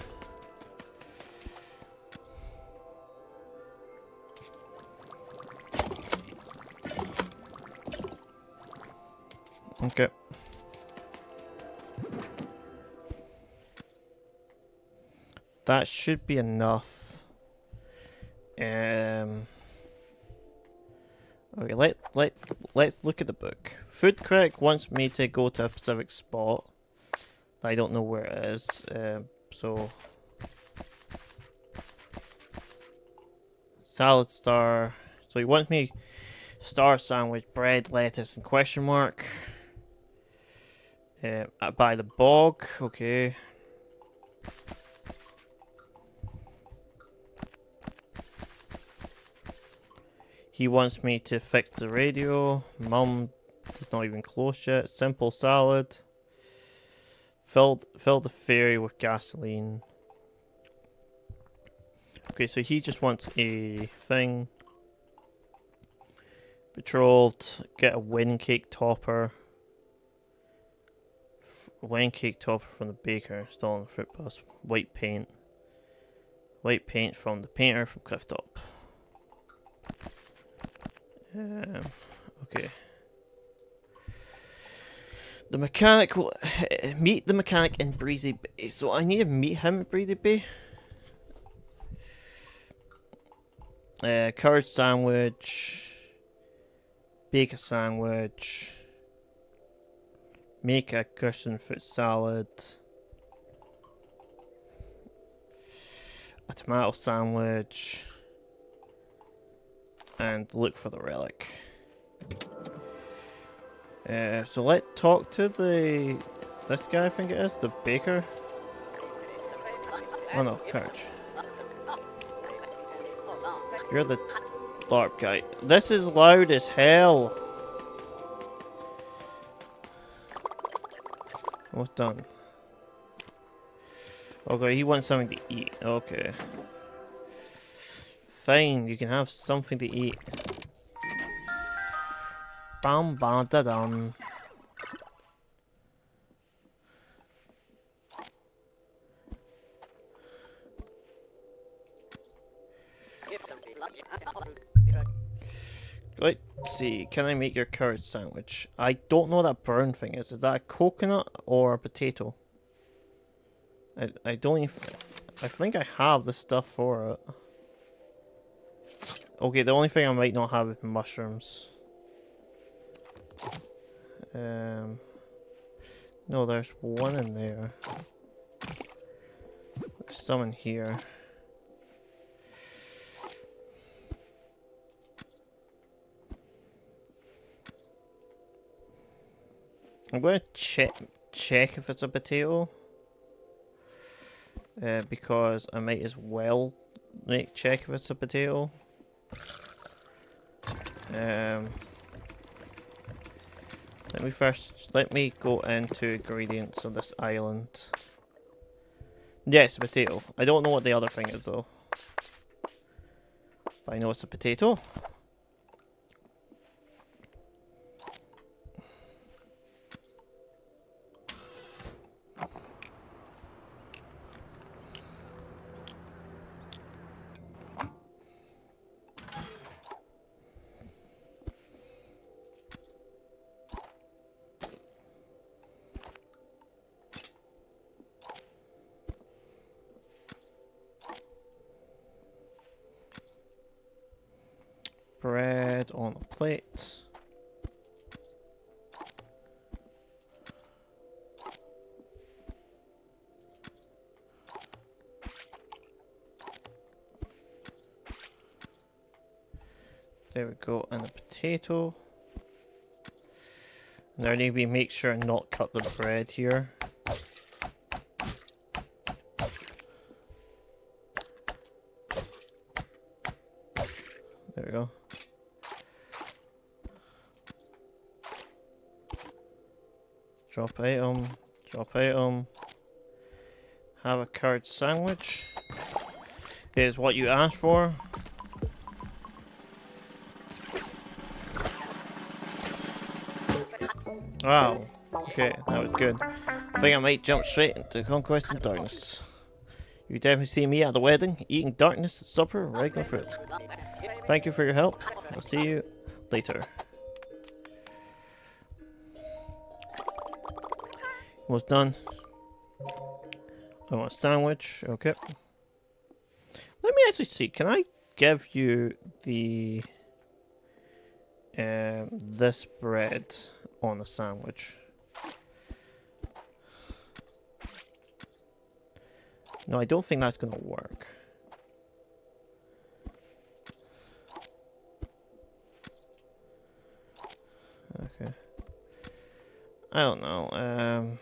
Okay. That should be enough. Okay, let's look at the book. Food Critic wants me to go to a specific spot. I don't know where it is. So salad star. So he wants me star sandwich, bread, lettuce, and question mark. By the bog. Okay. He wants me to fix the radio. Mum is not even close yet. Simple salad. Fill the ferry with gasoline. Okay, so he just wants a thing. Betrothed. Get a wedding cake topper. Wedding cake topper from the baker. Install on the Fruitbus. White paint. White paint from the painter from Clifftop. Okay. The mechanic will meet the mechanic in Breezy Bay. So I need to meet him at Breezy Bay. Courage sandwich. Bake a sandwich. Make a cushion fruit salad. A tomato sandwich. And look for the relic. So let's talk to this guy, I think it is, the baker. Oh no, Courage. You're the LARP guy. This is loud as hell. Almost done. Okay, he wants something to eat. Okay. Fine, you can have something to eat. Bam bam da dum. Let's see, can I make your courage sandwich? I don't know what that brown thing is. Is that a coconut or a potato? I don't even... I think I have the stuff for it. Okay, the only thing I might not have is mushrooms. No, there's one in there. There's some in here. I'm going to check if it's a potato. Because I might as well check if it's a potato. Let me go into ingredients on this island. Yes, a potato. I don't know what the other thing is though. But I know it's a potato. Bread on a plate. There we go, and a potato. Now I need to make sure and not cut the bread here. There we go. Drop item, Drop item. Have a curd sandwich. Is what you asked for. Wow. Okay, that was good. I think I might jump straight into Conquest in Darkness. You definitely see me at the wedding, eating darkness at supper, regular fruit. Thank you for your help. I'll see you later. Almost done. I want a sandwich. Okay. Let me actually see. Can I give you the this bread on a sandwich? No, I don't think that's gonna work. Okay. I don't know.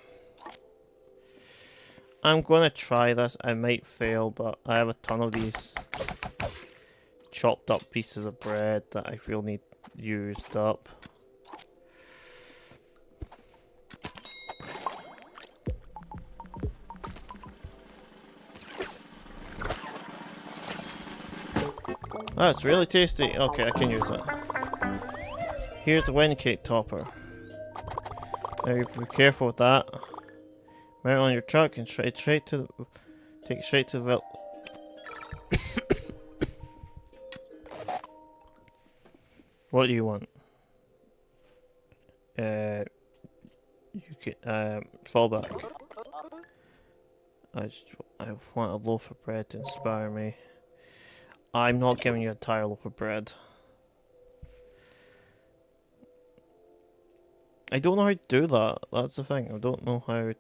I'm gonna try this. I might fail, but I have a ton of these chopped up pieces of bread that I feel need used up. That's really tasty. Okay, I can use it. Here's the wedding cake topper. Now you be careful with that. Mount on your truck and take it straight to the What do you want? You can fall back. I want a loaf of bread to inspire me. I'm not giving you an entire loaf of bread. I don't know how to do that. That's the thing. I don't know how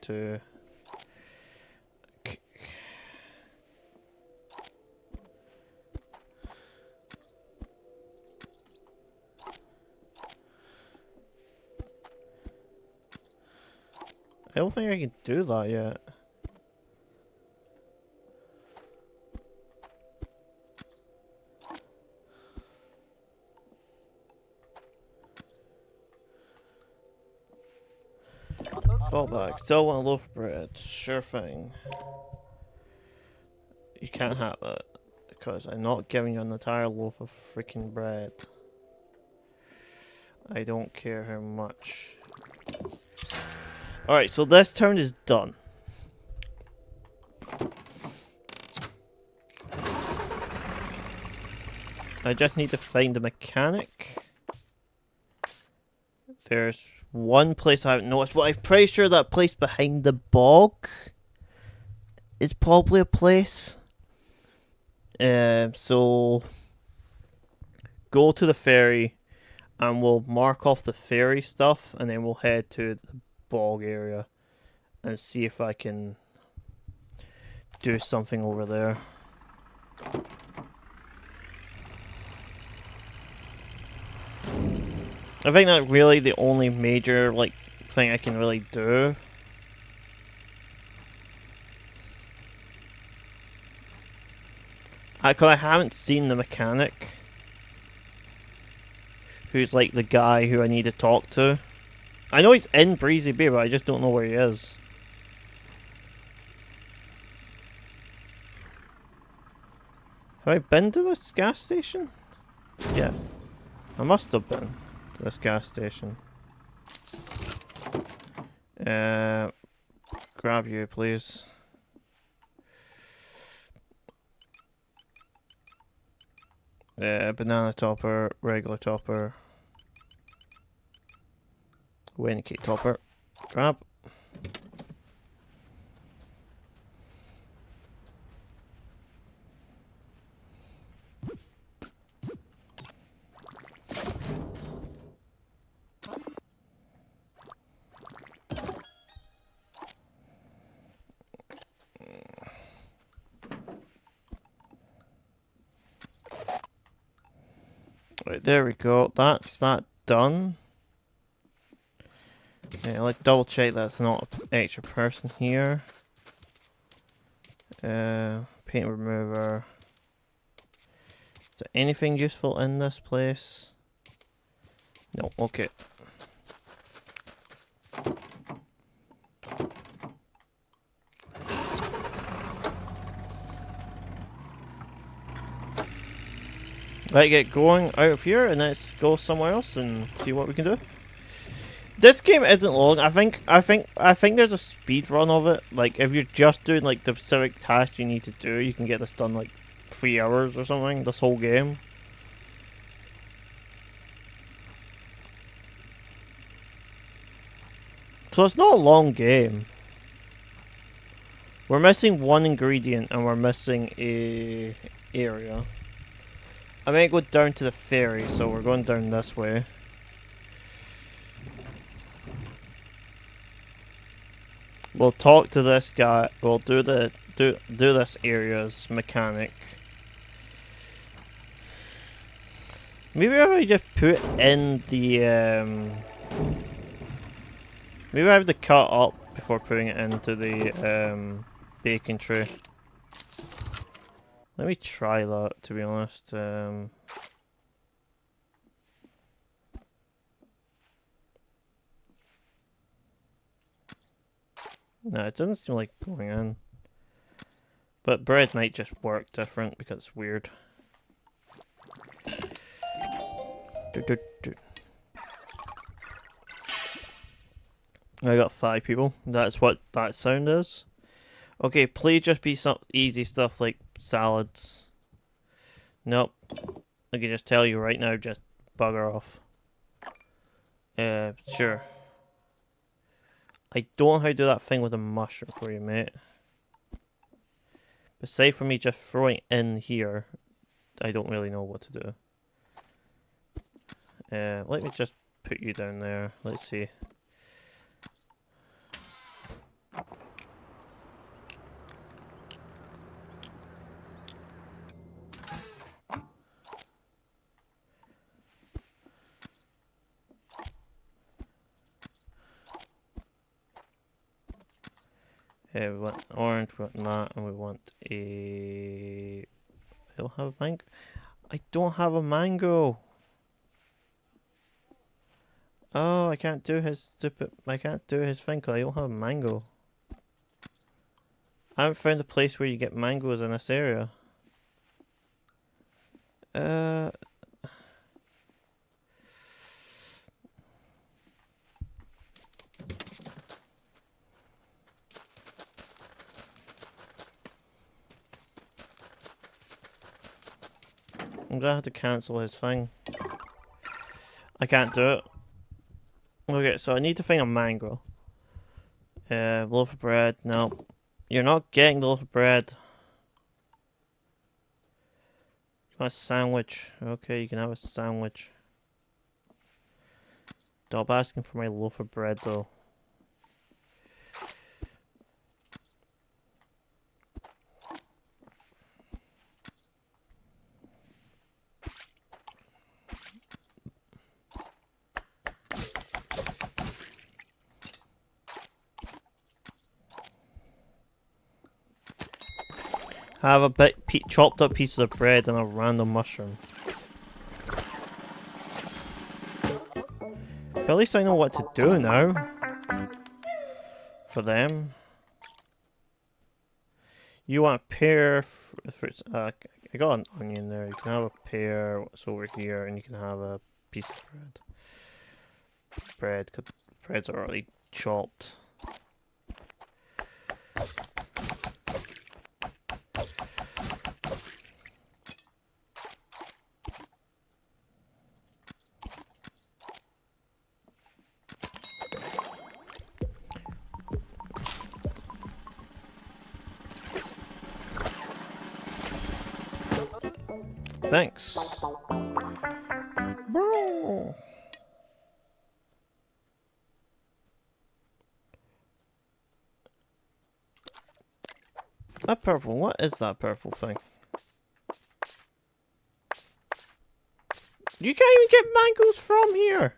to. I don't think I can do that yet. Fall back. Still want a loaf of bread. Sure thing. You can't have it because I'm not giving you an entire loaf of freaking bread. I don't care how much. Alright, so this turn is done. I just need to find a mechanic. There's one place I haven't noticed, but I'm pretty sure that place behind the bog is probably a place. So go to the ferry and we'll mark off the ferry stuff and then we'll head to the bog area and see if I can do something over there. I think that's really the only major thing I can really do. Cause I haven't seen the mechanic, who's like the guy who I need to talk to. I know he's in Breezy Bay, but I just don't know where he is. Have I been to this gas station? Yeah. I must have been to this gas station. Grab you, please. Banana topper, regular topper. Wedding cake topper. Grab. Right, there we go. That's that done. Yeah, let's double check that's not an extra person here. Paint remover. Is there anything useful in this place? No, okay. Let's get going out of here and let's go somewhere else and see what we can do. This game isn't long. I think there's a speed run of it. Like if you're just doing like the specific task you need to do, you can get this done like 3 hours or something. This whole game. So it's not a long game. We're missing one ingredient and we're missing a area. I may go down to the ferry, so we're going down this way. We'll talk to this guy. We'll do this area's mechanic. Maybe if I just put in the maybe I have to cut up before putting it into the baking tray. Let me try that, to be honest. No, it doesn't seem like going in. But bread might just work different because it's weird. I got 5 people. That's what that sound is. Okay, please just be some easy stuff like salads. Nope. I can just tell you right now, just bugger off. Sure. I don't know how to do that thing with a mushroom for you, mate. But say for me just throwing in here, I don't really know what to do. Let me just put you down there. Let's see. We want orange, we want that, and we want a... I don't have a mango. I don't have a mango! Oh, I can't do his stupid... I can't do his thing because I don't have a mango. I haven't found a place where you get mangoes in this area. I'm gonna have to cancel his thing. I can't do it. Okay, so I need to find a mango. Loaf of bread. No. You're not getting the loaf of bread. You want a sandwich? Okay, you can have a sandwich. Stop asking for my loaf of bread though. Have a bit chopped up piece of bread and a random mushroom. But at least I know what to do now. For them. You want a pear fruits? I got an onion there. You can have a pear. What's over here? And you can have a piece of bread. Cause bread's already chopped. Thanks. Bro. That purple, what is that purple thing? You can't even get mangoes from here.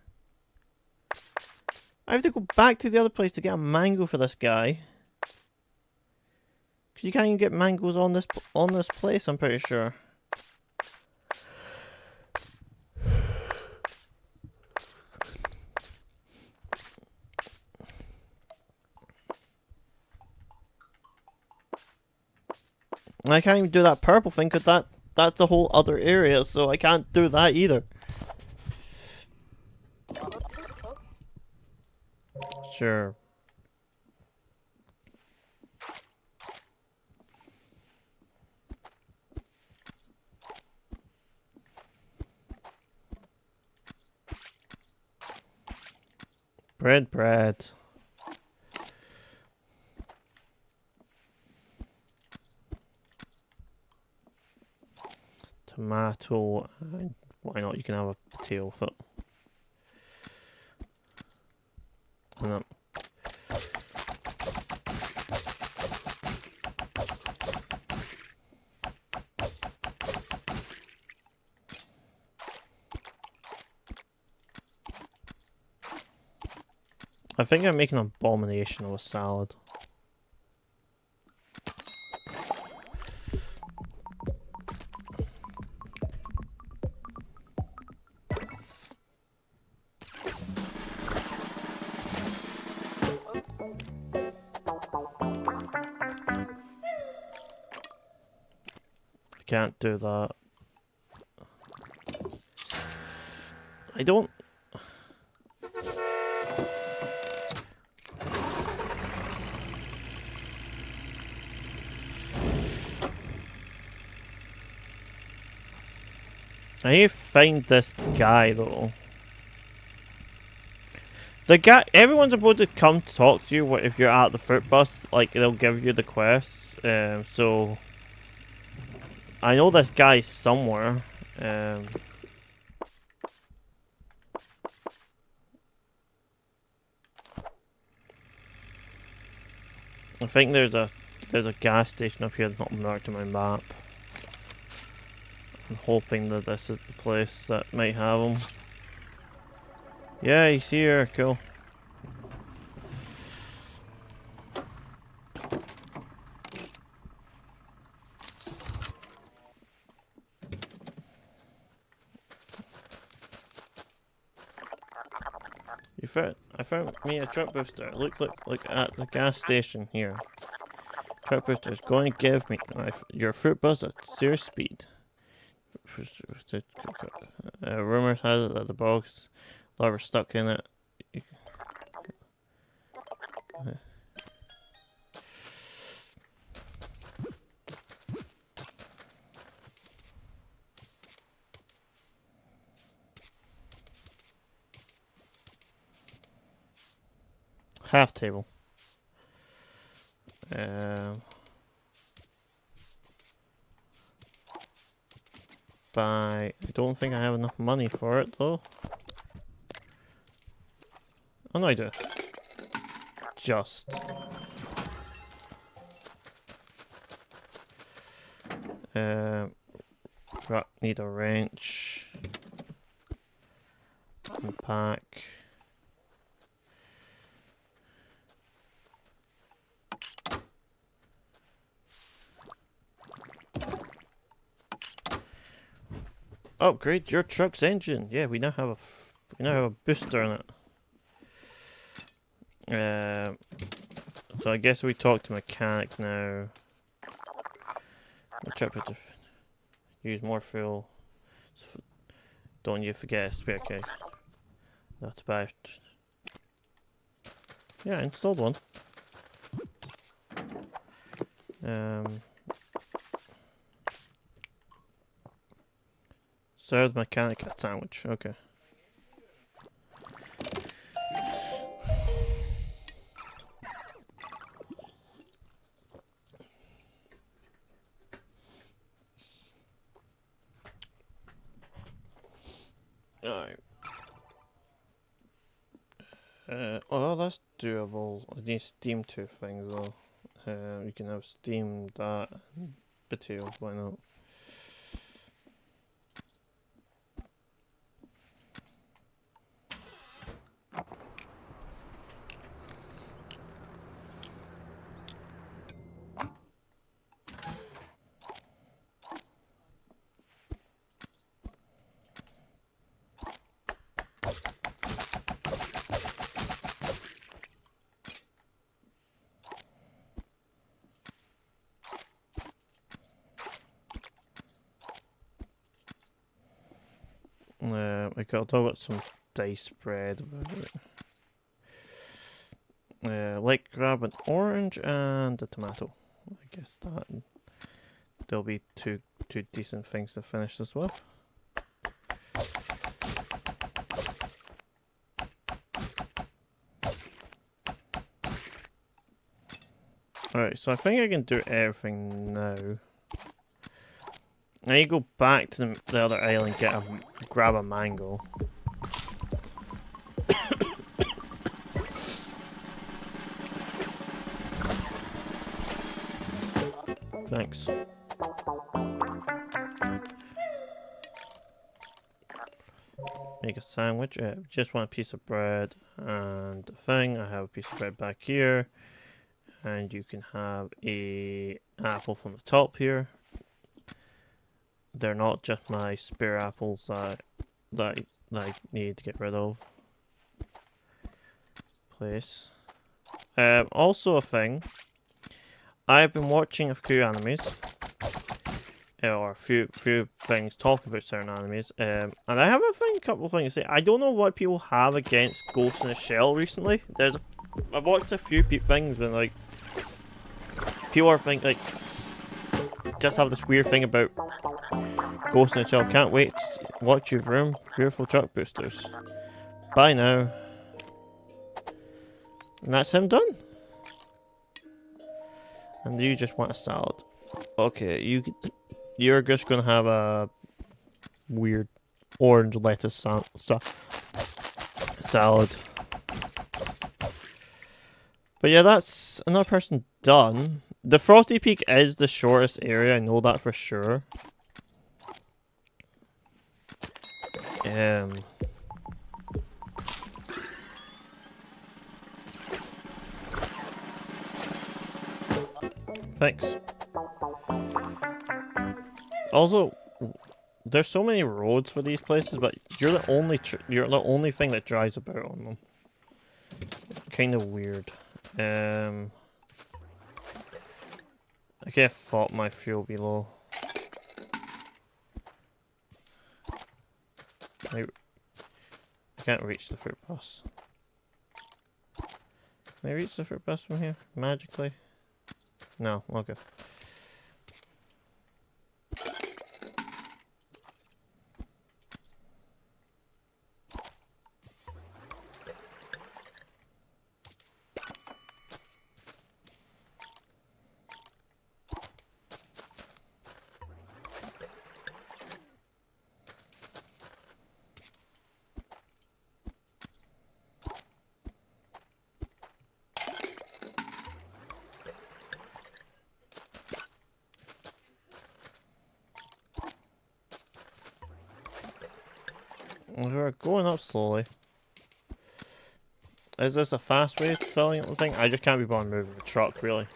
I have to go back to the other place to get a mango for this guy. Cause you can't even get mangoes on this place, I'm pretty sure. I can't even do that purple thing because that's a whole other area, so I can't do that either. Sure. Bread. Tomato, and why not? You can have a potato foot. And then I think I'm making an abomination of a salad. I can't do that. I don't... I need to find this guy though. The guy, everyone's supposed to come to talk to you if you're at the fruit bus. Like they'll give you the quests. So I know this guy's somewhere. I think there's a gas station up here that's not marked on my map. I'm hoping that this is the place that might have him. Yeah, he's here. Cool. I found me a truck booster. Look at the gas station here. Truck booster is going to give me your fruit bus at zero speed. Rumors has it that the box lever stuck in it. Half table. I don't think I have enough money for it though. Oh no, I do. Just. Need a wrench. Unpack. Upgrade your truck's engine. Yeah, we now have a booster in it. So I guess we talk to mechanic now. Use more fuel. Don't you forget a spare case. Not to buy. Yeah, I installed one. Serve the mechanic a sandwich. Okay. Alright. Oh, that's doable. I need steam two things though. You can have steam that and potato, why not? I got talk about some diced bread about it. Like grab an orange and a tomato. I guess that there'll be two decent things to finish this with. Alright, so I think I can do everything now. Now you go back to the other island, grab a mango. Thanks. Make a sandwich. Just want a piece of bread and a thing. I have a piece of bread back here. And you can have a apple from the top here. They're not just my spare apples that I need to get rid of. Place. Also a thing. I've been watching a few animes. Or a few things talk about certain animes. And I have a couple of things to say. I don't know what people have against Ghost in the Shell recently. I've watched a few things when like people are like just have this weird thing about Ghost in the Shell. Can't wait to watch you vroom. Beautiful truck boosters. Bye now. And that's him done. And you just want a salad. Okay, you're just gonna have a weird orange lettuce salad. But yeah, that's another person done. The Frosty Peak is the shortest area, I know that for sure. Thanks. Also, there's so many roads for these places, but you're the only thing that drives about on them. Kind of weird. I can't thought my fuel be low. I can't reach the fruit bus. Can I reach the fruit bus from here? Magically? No, okay. We're going up slowly. Is this a fast way of filling up the thing? I just can't be bothered moving the truck, really.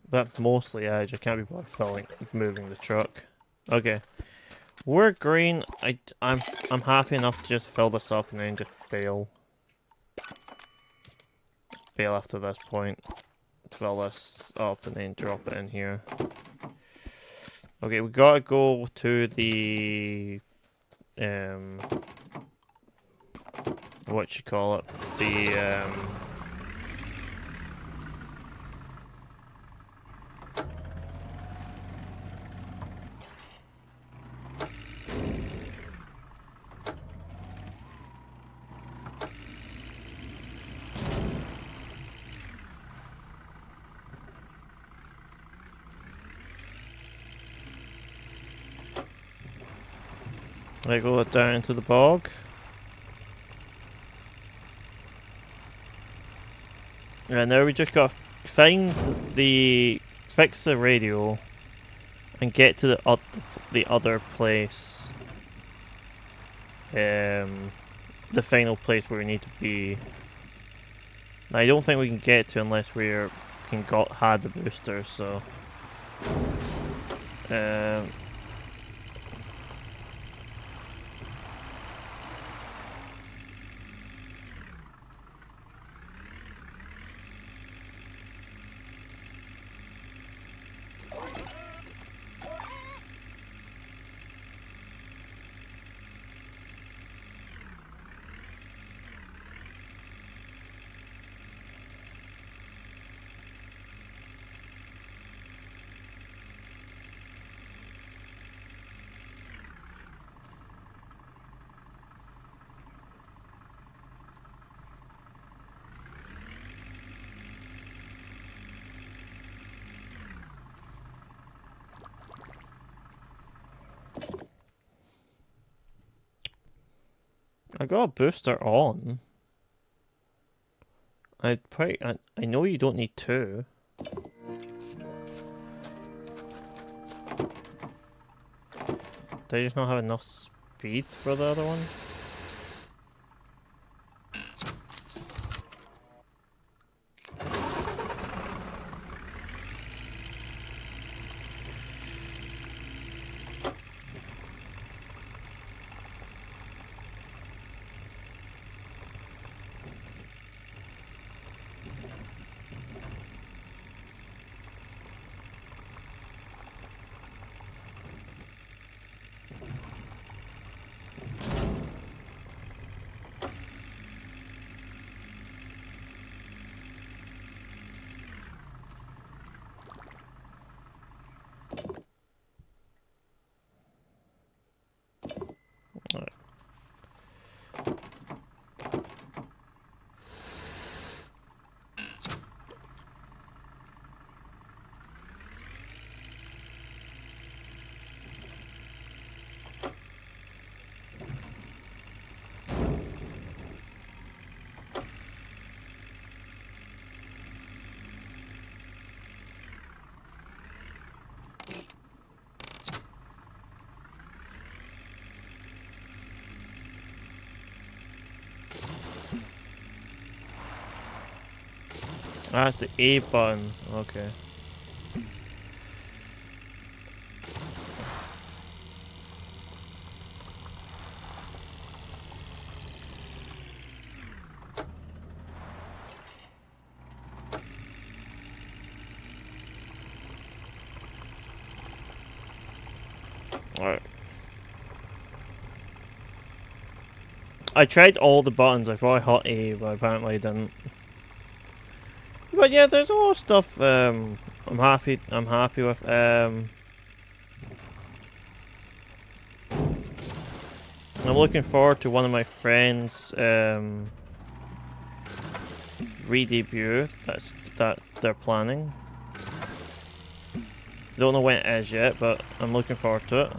But mostly, yeah, I just can't be bothered moving the truck. Okay. We're green. I'm happy enough to just fill this up and then just bail. Bail after this point. Fill this up and then drop it in here. Okay, we gotta go to the what you call it? The I go down into the bog. And now we just gotta fix the radio and get to the other place. The final place where we need to be. Now, I don't think we can get to unless had the booster, so I got a booster on. I know you don't need two. Do I just not have enough speed for the other one? That's the A button. Okay. Alright. I tried all the buttons. I thought I hit A, but apparently I didn't. But yeah, there's a lot of stuff I'm happy with. I'm looking forward to one of my friends' re-debut that they're planning. Don't know when it is yet, but I'm looking forward to it.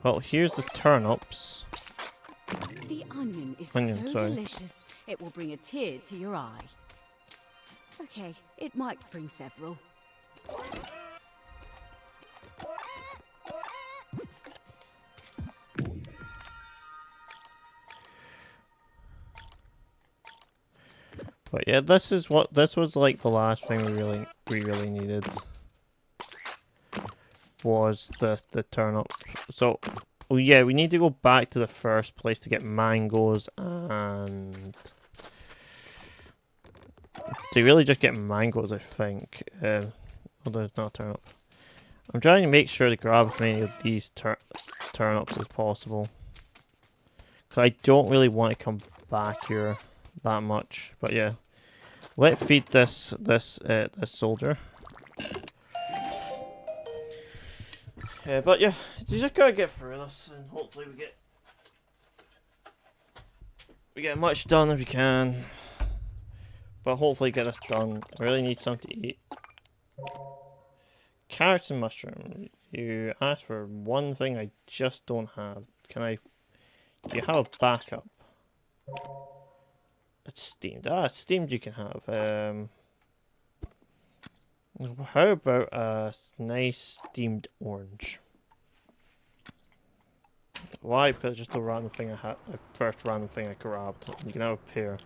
Well, here's the turnips. The onion is Onion, so sorry. delicious, it will bring a tear to your eye. Okay, it might bring several. But yeah, this was like the last thing we really needed. Was the turnip. So, oh yeah, we need to go back to the first place to get mangoes and to really just get mangoes, I think. Oh, there's not a turnip. I'm trying to make sure to grab as many of these turnips as possible. Cause I don't really want to come back here that much. But yeah, let's feed this soldier. But yeah, you just gotta get through this, and hopefully we get much done if we can. But hopefully get this done. I really need something to eat. Carrots and mushroom. You asked for one thing I just don't have. Do you have a backup? It's steamed. It's steamed you can have. How about a nice steamed orange? Why? Because it's just a random thing I had. The first random thing I grabbed. You can have a pear.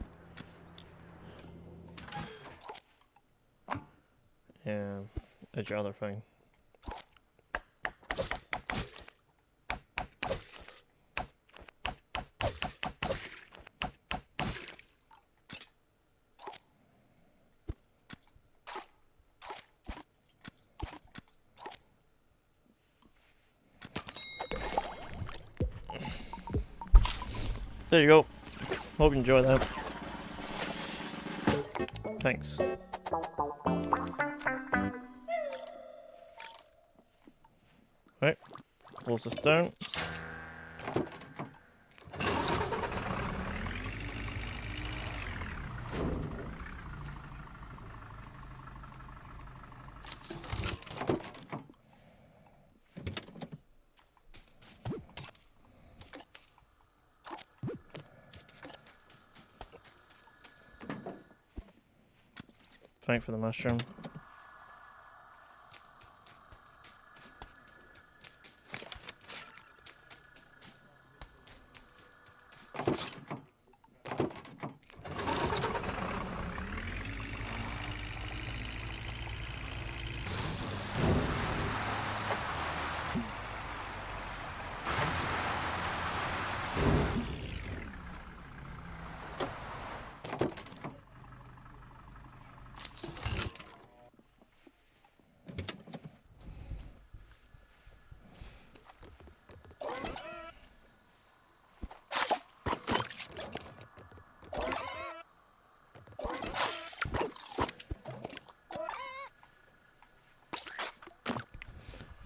Yeah, it's your other thing. There you go. Hope you enjoy that. Thanks. Right, close this down. Thank for the mushroom.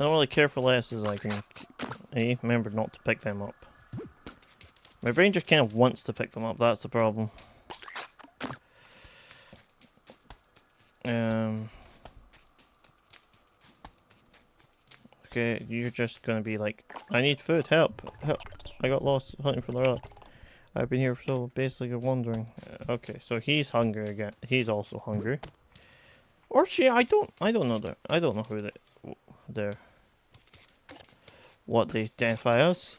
I don't really care for less as I can remember not to pick them up. My brain just kind of wants to pick them up, that's the problem. Okay, you're just gonna be like, I need food, help, help. I got lost hunting for the rock. I've been here so basically you're wandering. Okay, so he's hungry again. He's also hungry. Or she, I don't know I don't know who they're, what they identify as.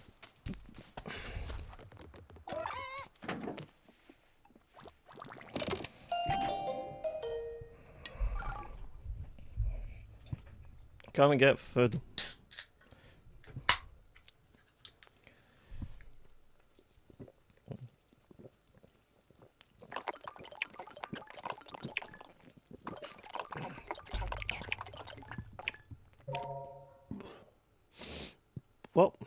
Come and get food. Well,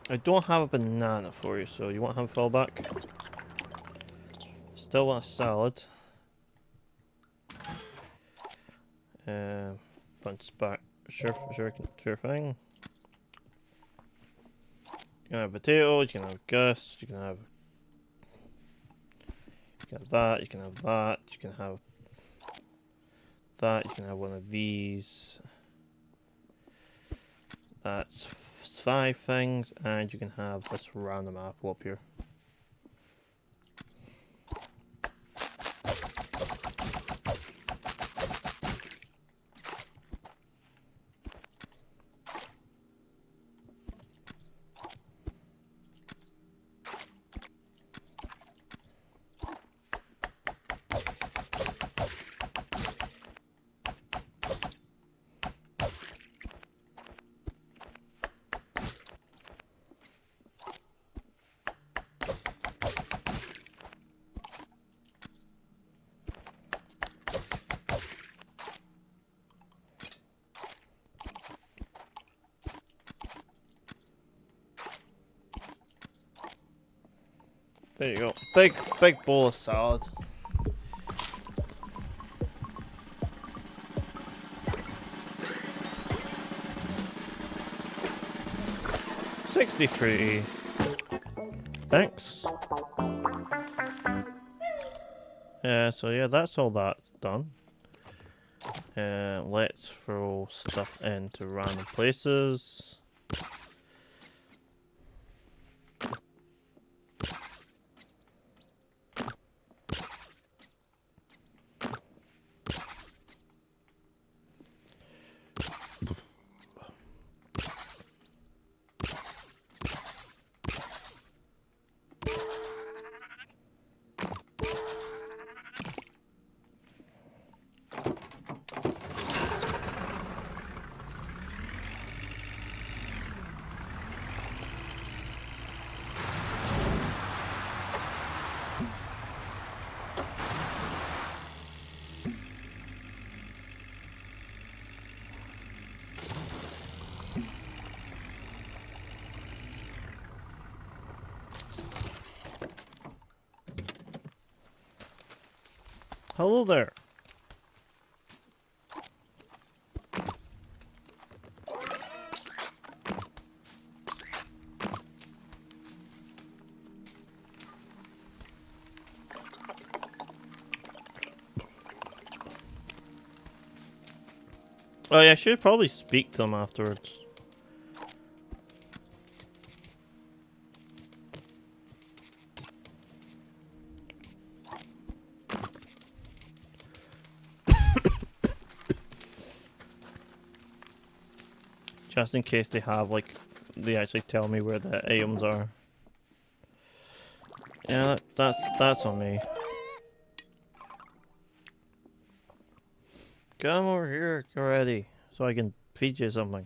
I don't have a banana for you, so you want to have a fallback? Still want a salad. Punch back. Sure thing. You can have potatoes, you can have Gus, you can have that, you can have that, you can have that, you can have one of these. That's 5 things, and you can have this random apple up here. There you go. Big bowl of salad. $63. Thanks. So yeah, that's all that's done. Let's throw stuff into random places. Hello there. Oh yeah, I should probably speak to them afterwards. Just in case they have, like, they actually tell me where the items are. Yeah, that's on me. Come over here already, so I can feed you something.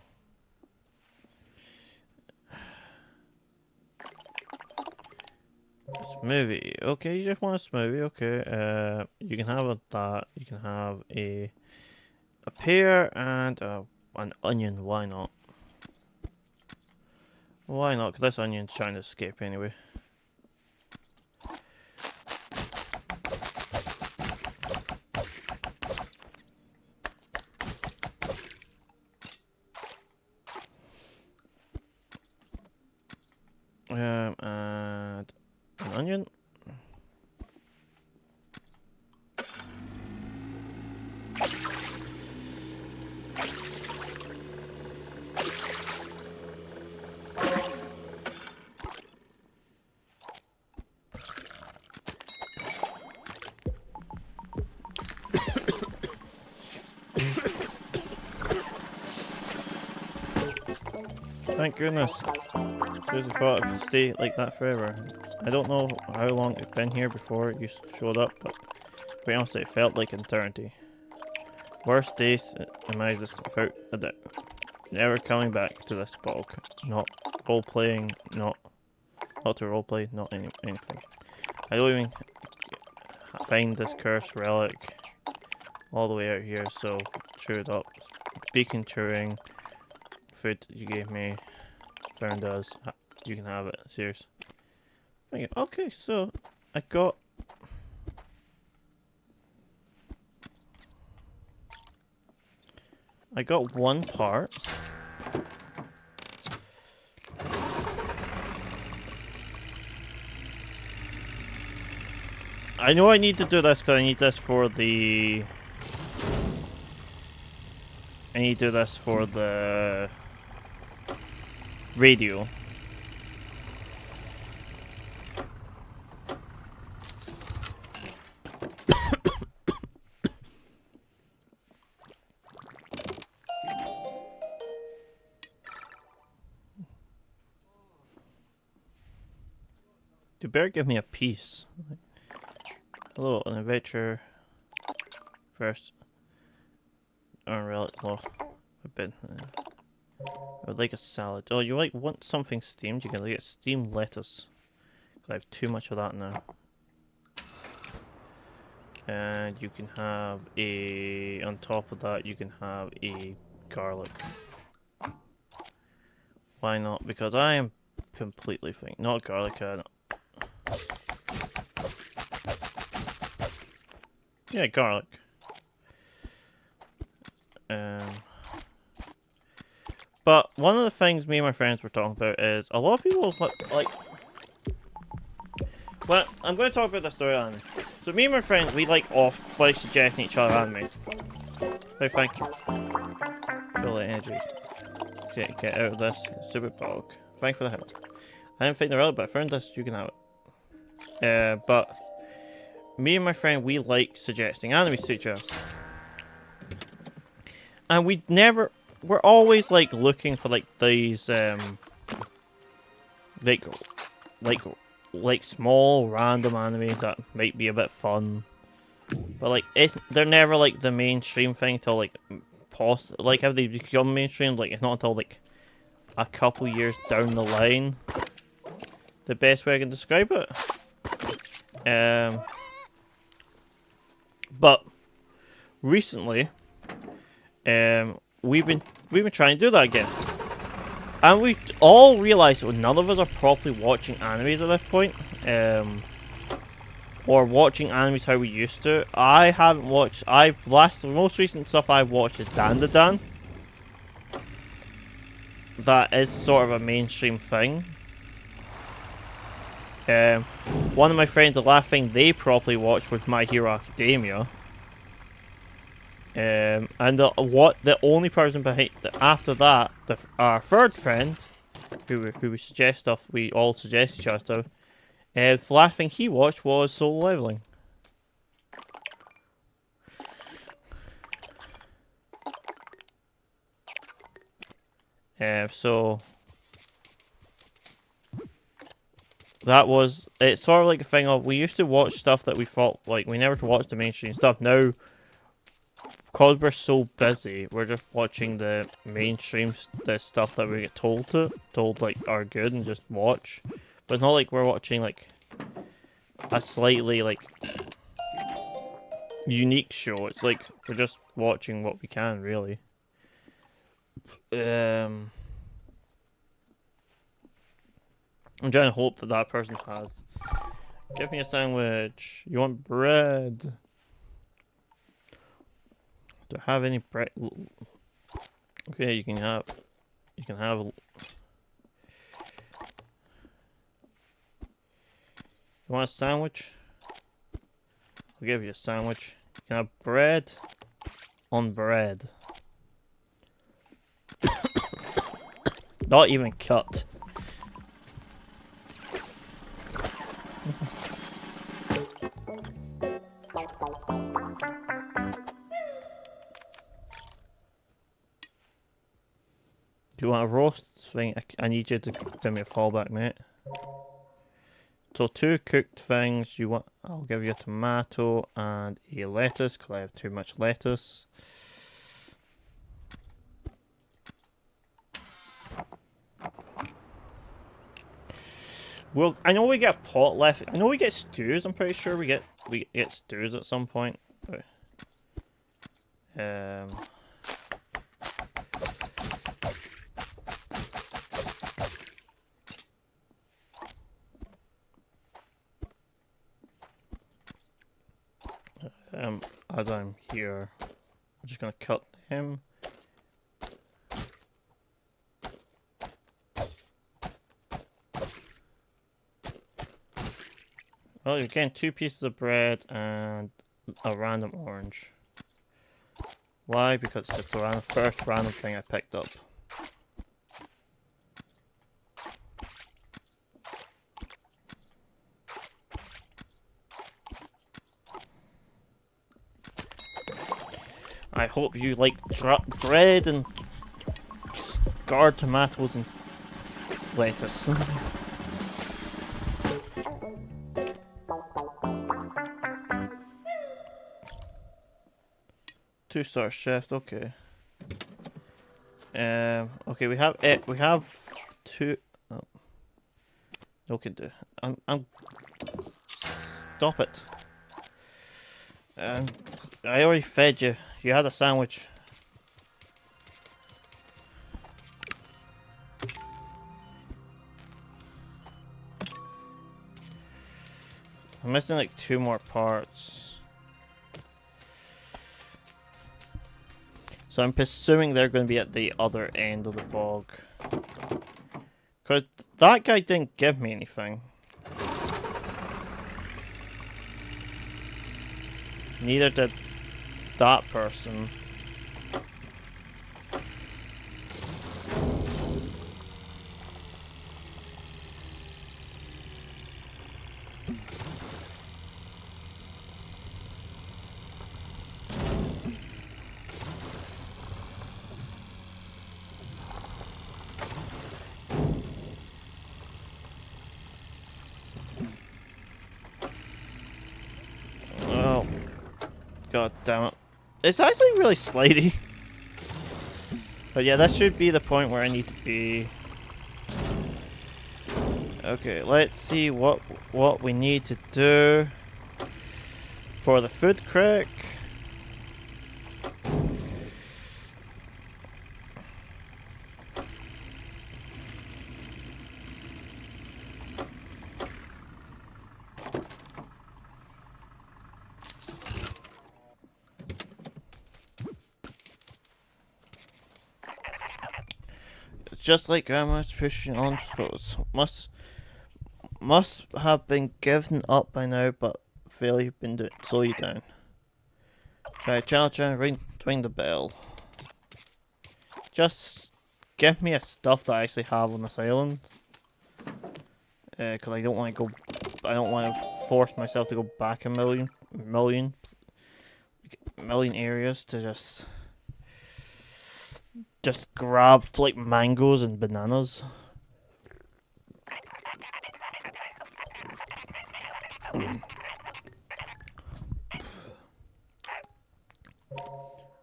Smoothie. Okay, you just want a smoothie. Okay. You can have that. You can have a pear and an onion. Why not? Why not? Because this onion's trying to escape anyway. And an onion. Thank goodness. Seriously thought it would stay like that forever. I don't know how long it's been here before you showed up, but to be honest, it felt like eternity. Worst days in my existence without a doubt. Never coming back to this bog. Not role playing, not to roleplay, not anything. I don't even find this cursed relic all the way out here, so chewed up. Beacon chewing. Food you gave me. Found us. You can have it. Serious. Thank you. Okay, so I got one part. I know I need to do this because I need this for the... I need to do this for the radio. You better give me a piece. Hello, an adventure. First. Relic lost. A bit. I would like a salad. Oh, you want something steamed? You can get steamed lettuce. I have too much of that now. And you can have a... On top of that, you can have a garlic. Why not? Because I am completely fine. Not garlic, yeah, garlic. But one of the things me and my friends were talking about is a lot of people like. Well, I'm going to talk about the story anime. So me and my friends, we like suggesting each other anime. Oh, thank you. Feel the energy. Get out of this stupid bog. Thanks for the help. I didn't find the relic, but I found this. You can have it. But me and my friend, we like suggesting animes to each other. And we're always like looking for like these like small random animes that might be a bit fun, but like they're never like the mainstream thing till like like have they become mainstream, like it's not until like a couple years down the line. The best way I can describe it. But recently we've been trying to do that again, and we all realised that none of us are properly watching animes at this point, or watching animes how we used to. I haven't watched. The most recent stuff I've watched is Dan. That is sort of a mainstream thing. One of my friends, the last thing they properly watched was My Hero Academia. And the only person behind after that, our third friend, who we suggest stuff, we all suggest each other stuff. The last thing he watched was Solo Leveling. So that was, it's sort of like a thing of, we used to watch stuff that we thought, like, we never watched the mainstream stuff. Now, because we're so busy, we're just watching the mainstream the stuff that we get told like are good and just watch. But it's not like we're watching like a slightly like unique show. It's like we're just watching what we can, really. I'm trying to hope that that person has. Give me a sandwich. You want bread? Do I have any bread? Okay, you can have. You can have. You want a sandwich? I'll give you a sandwich. You can have bread on bread. Not even cut. Do you want a roast thing? I need you to give me a fallback, mate. So 2 cooked things. You want? I'll give you a tomato and a lettuce because I have too much lettuce. Well, I know we get pot left. I know we get stews. I'm pretty sure we get stews at some point. As I'm here, I'm just gonna cut them. Well, you're getting 2 pieces of bread and a random orange. Why? Because it's just the first random thing I picked up. I hope you like bread and scarred tomatoes and lettuce. Two-star chef, okay. Okay, we have it. We have 2. Oh. Okay, I'm. Stop it. I already fed you. You had a sandwich. I'm missing like 2 more parts. So I'm presuming they're going to be at the other end of the bog. Because that guy didn't give me anything. Neither did that person. Oh. God damn it. It's actually really slidey. But yeah, that should be the point where I need to be. Okay, let's see what we need to do for the food crick. It's just like Grandma's pushing on, I suppose. Must have been given up by now, but failure been to slow you down. Try challenge and ring the bell. Just give me a stuff that I actually have on this island. Cause I don't want to go. I don't want to force myself to go back a million areas to just grab like mangoes and bananas.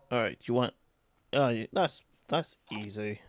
All right, you want? That's easy.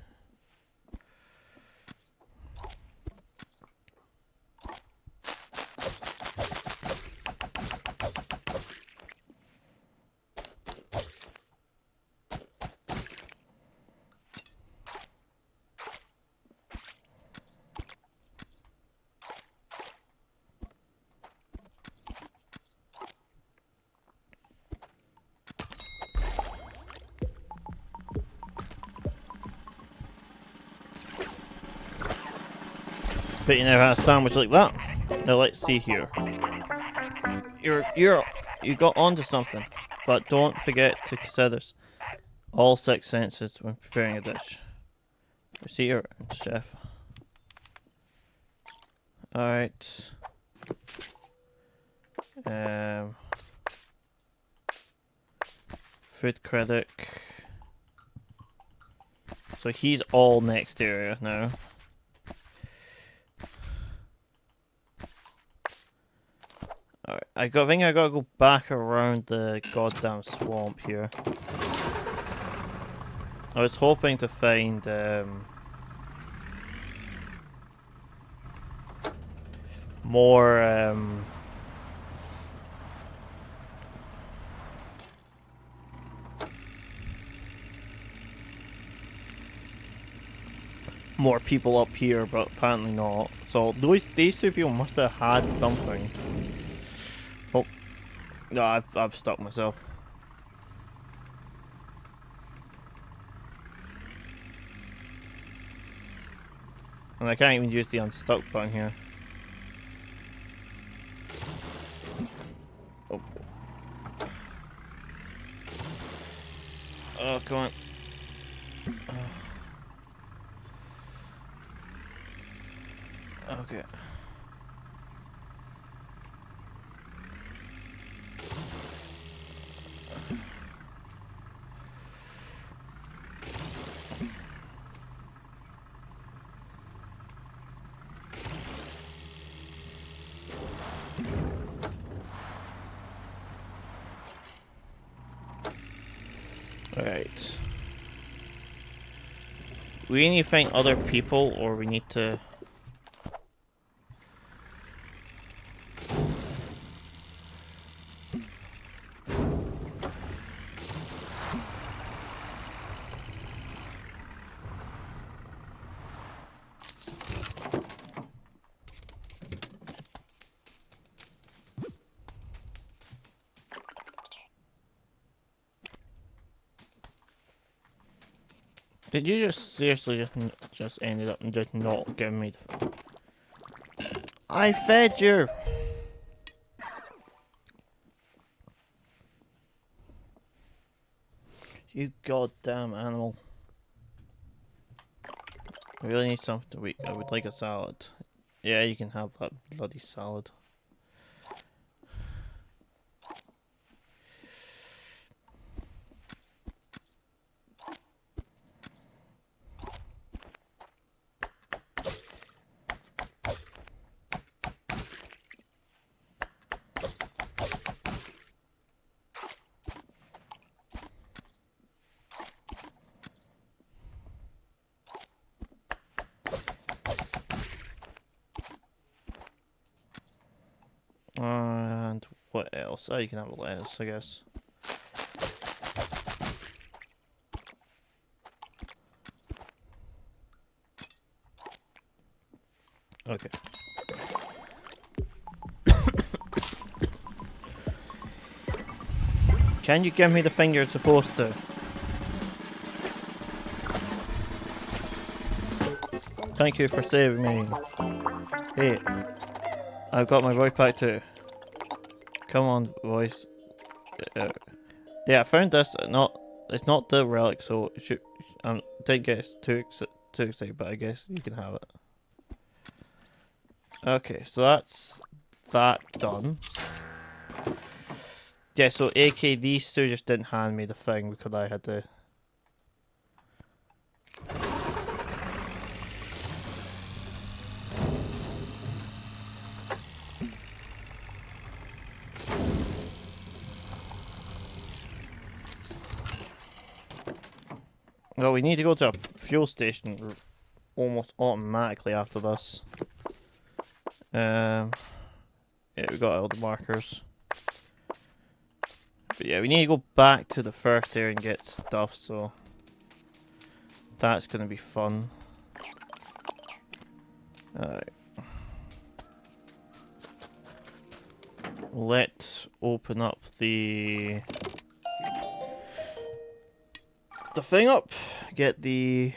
Bet you never had a sandwich like that. Now let's see here. You got onto something, but don't forget to consider all 6 senses when preparing a dish. Receiver and chef. Alright. Food critic. So he's all next area now. Alright, I think I gotta go back around the goddamn swamp here. I was hoping to find more more people up here, but apparently not. So these two people must have had something. Oh, no, I've stuck myself. And I can't even use the unstuck button here. Oh. Oh, come on. Okay. Alright. We need to find other people, or we need to... Did you just seriously just ended up and just not giving me the... I fed you! You goddamn animal. I really need something to eat. I would like a salad. Yeah, you can have that bloody salad. And what else? Oh, you can have a lettuce, I guess. Okay. Can you give me the thing you're supposed to? Thank you for saving me. Hey, I've got my voice back too. Come on, voice. Uh, yeah, I found this. It's not the relic, so it should. Didn't get too excited, but I guess you can have it. Okay, so that's that done. Yeah, so AK these two just didn't hand me the thing because I had to. Well, we need to go to a fuel station almost automatically after this. Yeah, we got all the markers. But yeah, we need to go back to the first area and get stuff, so that's gonna be fun. Alright. Let's open up the thing up. Get this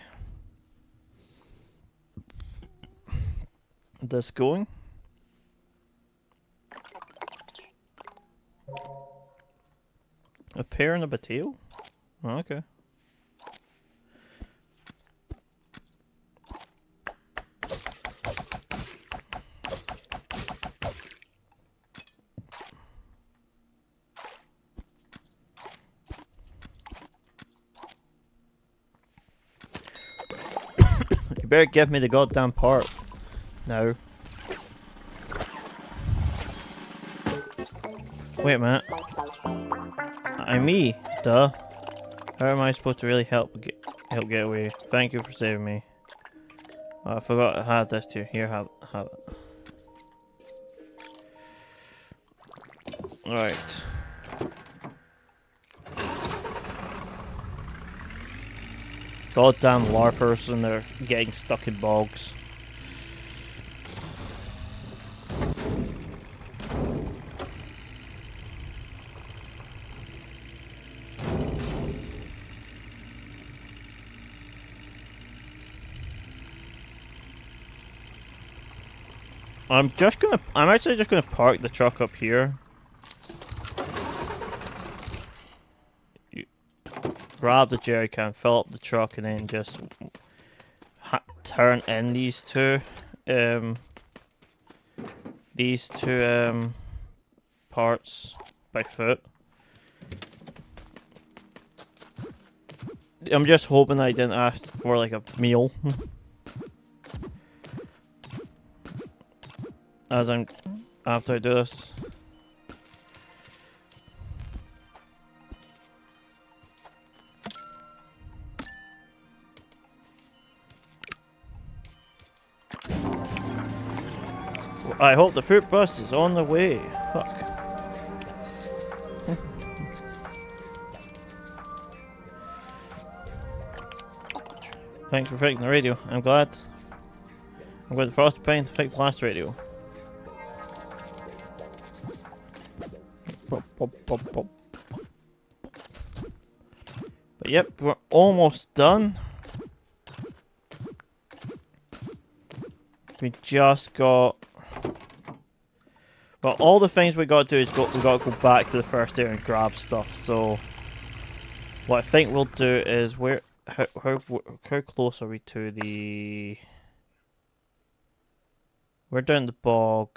going. A pear and a potato? Oh, okay. You better give me the goddamn part now. Wait a minute. I'm me, duh. How am I supposed to really help get away? Thank you for saving me. Oh, I forgot I had this too. Here, have it. Right. Goddamn LARPers and they're getting stuck in bogs. I'm actually just gonna park the truck up here. Grab the jerry can, fill up the truck, and then just turn in these two parts by foot. I'm just hoping I didn't ask for like a meal. After I do this. I hope the fruit bus is on the way. Fuck. Thanks for fixing the radio. I'm glad. I'm going to Frosty Pine to fix the last radio. But yep, we're almost done. We just got... Well, all the things we got to do is we got to go back to the first area and grab stuff. So, what I think we'll do is how close are we to the? We're down the bog.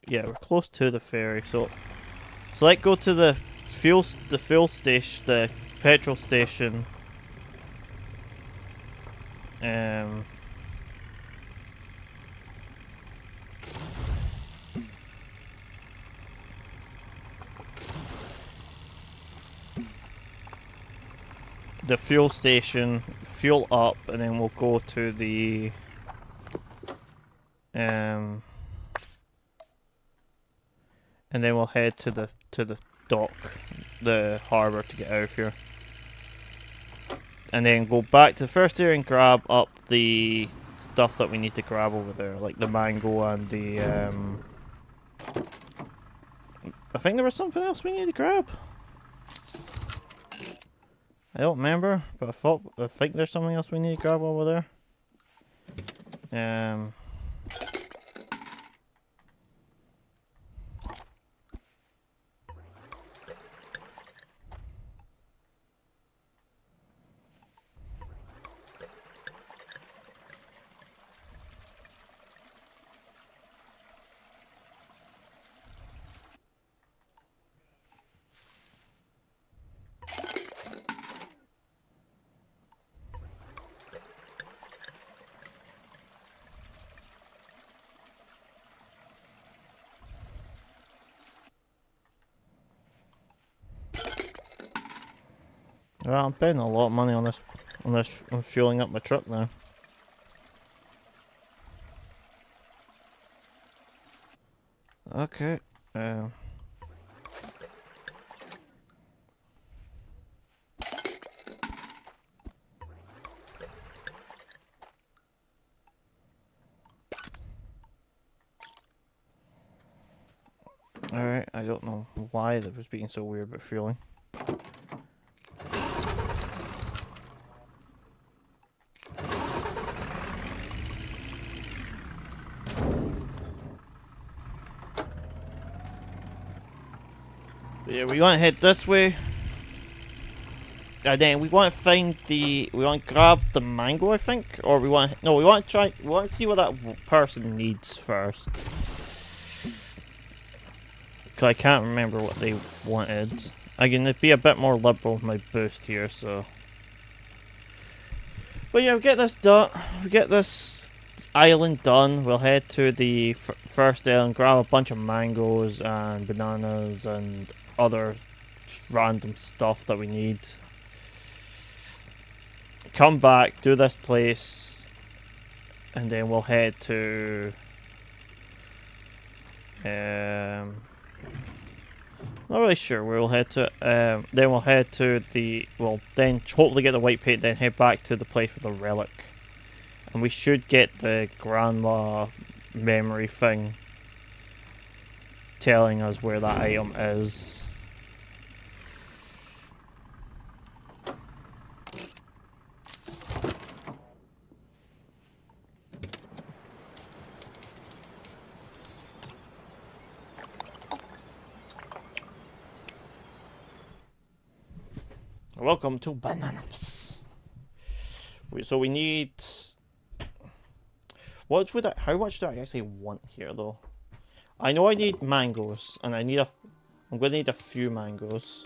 Yeah, we're close to the ferry. So let's go to the fuel station, the petrol station. The fuel station, fuel up, and then we'll go to the and then we'll head to the dock, the harbour, to get out of here, and then go back to the first area and grab up the stuff that we need to grab over there, like the mango and the I think there was something else we need to grab. I don't remember, but I think there's something else we need to grab over there. Um. Well, I'm spending a lot of money on this. I'm fueling up my truck now. Okay. Alright, I don't know why that was being so weird about fueling. Yeah, we want to head this way. And then we want to find we want to grab the mango, I think, or we want we want to see what that person needs first. Cause I can't remember what they wanted. I can be a bit more liberal with my boost here, so. But yeah, we get this done. We get this island done. We'll head to the first island, grab a bunch of mangoes and bananas and other random stuff that we need. Come back, do this place, and then we'll head to not really sure where we'll head to. Then we'll head to then hopefully get the white paint, then head back to the place with the relic. And we should get the grandma memory thing telling us where that item is. Welcome to bananas. So we need. How much do I actually want here, though? I know I need mangoes, and I'm gonna need a few mangoes.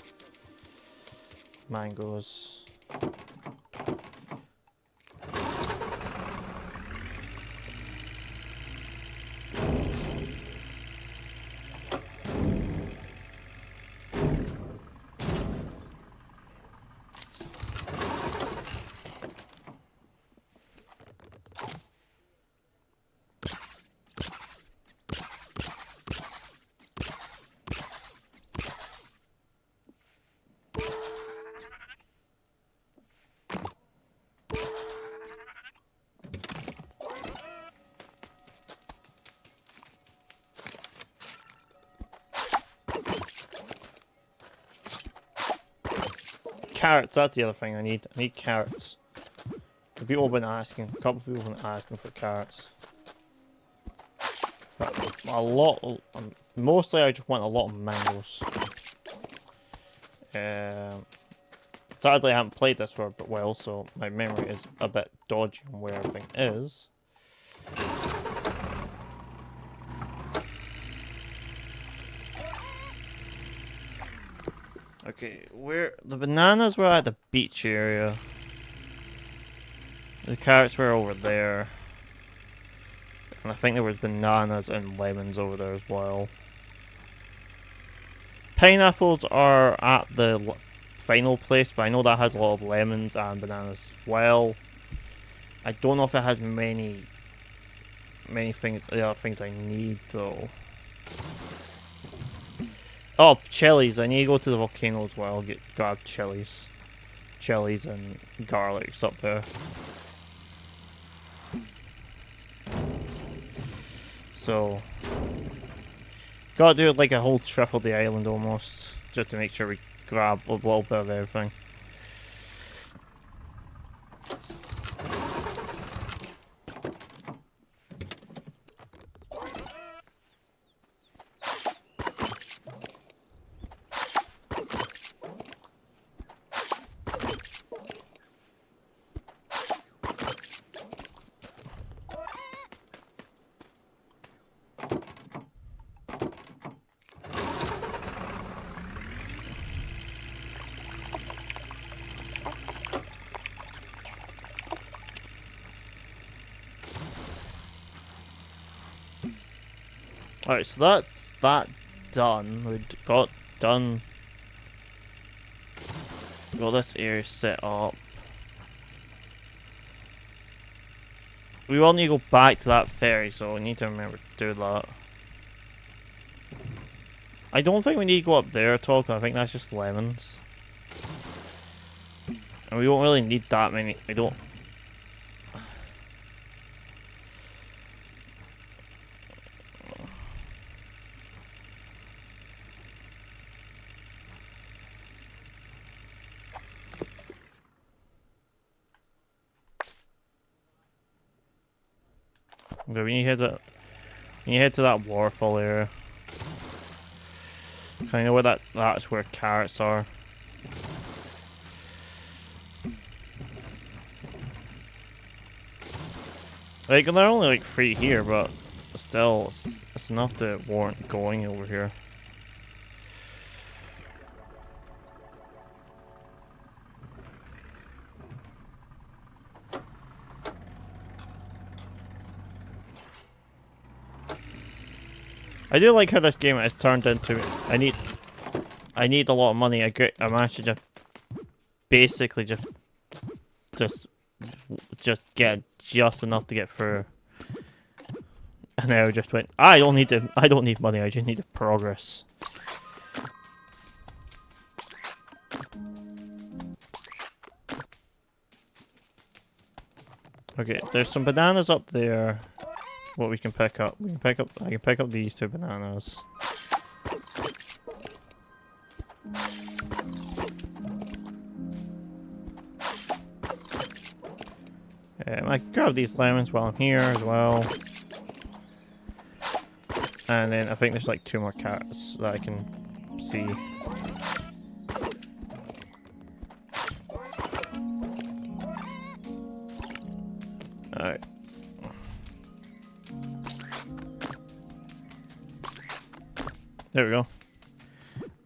Carrots, that's the other thing I need. I need carrots. A couple people have been asking for carrots. But mostly I just want a lot of mangoes. Sadly I haven't played this for a bit well, so my memory is a bit dodgy on where everything is. Okay, the bananas were at the beach area. The carrots were over there. And I think there was bananas and lemons over there as well. Pineapples are at the final place, but I know that has a lot of lemons and bananas as well. I don't know if it has many things, the other things I need though. Oh, chilies. I need to go to the volcano as well. Grab chilies. Chilies and garlics up there. So, gotta do like a whole trip of the island almost, just to make sure we grab a little bit of everything. Alright, so that's that done. We got done. Got this area set up. We will need to go back to that ferry, so we need to remember to do that. I don't think we need to go up there at all, because I think that's just lemons. And we don't really need that many. We don't. Okay, we need to head to that waterfall area. Kind of where that's where carrots are. Like, they're only like 3 here, but still, it's enough to warrant going over here. I do like how this game has turned into. I need a lot of money. I'm actually just basically just get just enough to get through. And I just went. I don't need money. I just need the progress. Okay, there's some bananas up there. What we can pick up. I can pick up these 2 bananas. I can grab these lemons while I'm here as well. And then I think there's like 2 more carrots that I can see. Alright. There we go.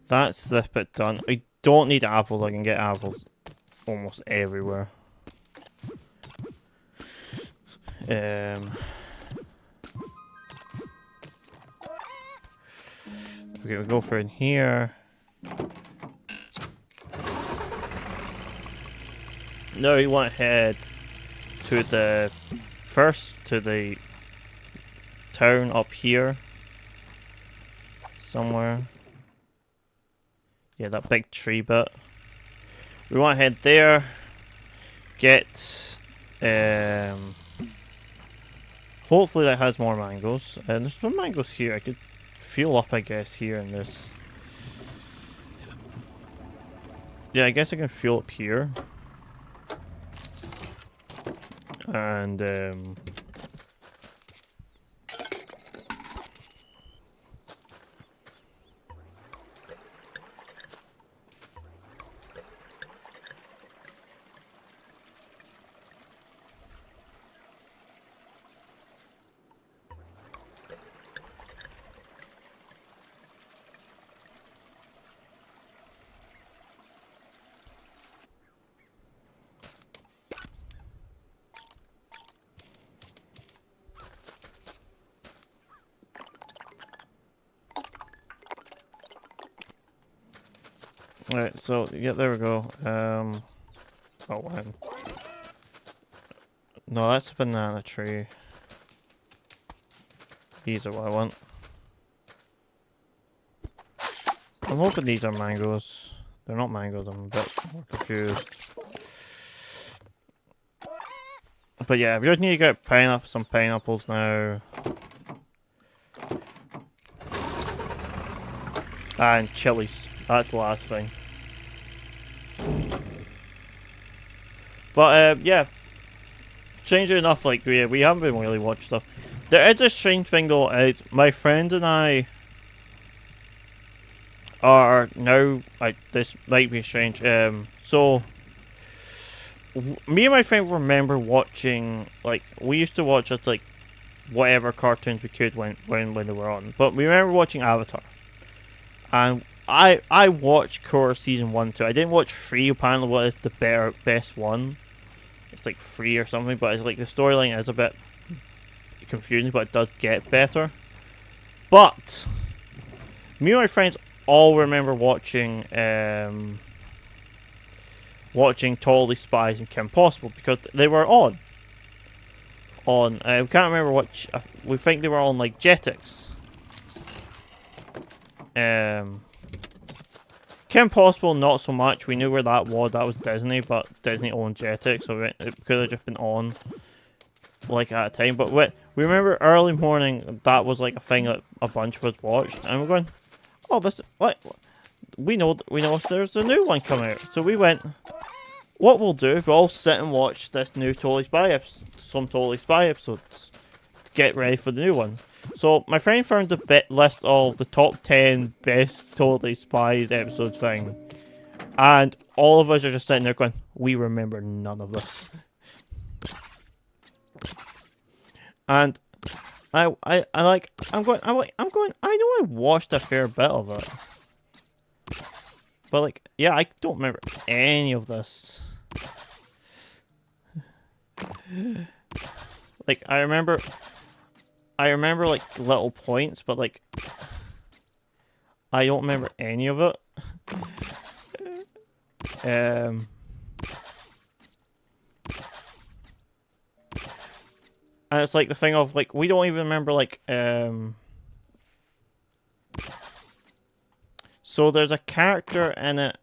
That's this bit done. I don't need apples. I can get apples almost everywhere. Okay, we'll go for in here. No, we want to head to the town up here. Somewhere. Yeah, that big tree bit. We want to head there. Get hopefully that has more mangoes. There's some mangoes here. I could fuel up, I guess, here in this. Yeah, I guess I can fuel up here. And alright, so yeah, there we go. Oh wow. No, that's a banana tree. These are what I want. I'm hoping these are mangoes. They're not mangoes, I'm a bit more confused. But yeah, we just need to get some pineapples now. And chilies. That's the last thing. But yeah, strangely enough, like we haven't been really watching stuff. There is a strange thing though. My friend and I are now, like, this might be strange. So me and my friend remember watching, like, we used to watch just like whatever cartoons we could when they were on. But we remember watching Avatar, and I watched Korra season 1 too. I didn't watch 3. Apparently, what is the best one? It's like 3 or something. But it's like the storyline is a bit confusing, but it does get better. But me and my friends all remember watching watching Totally Spies and Kim Possible because they were on. We can't remember which. We think they were on like Jetix. Kim Possible, not so much. We knew where that was. That was Disney, but Disney owned Jetix, so it could have just been on like at a time. But we remember early morning that was like a thing that a bunch of us watched, and we're going, "Oh, this what? We know there's a new one coming out." So we went. What we'll do, we'll all sit and watch this new some Totally Spy episodes to get ready for the new one. So my friend found the list of the top 10 best Totally Spies episodes thing, and all of us are just sitting there going, "We remember none of this." And I know I watched a fair bit of it, but like, yeah, I don't remember any of this. Like, I remember like little points, but like I don't remember any of it. And it's like the thing of like we don't even remember like so there's a character in it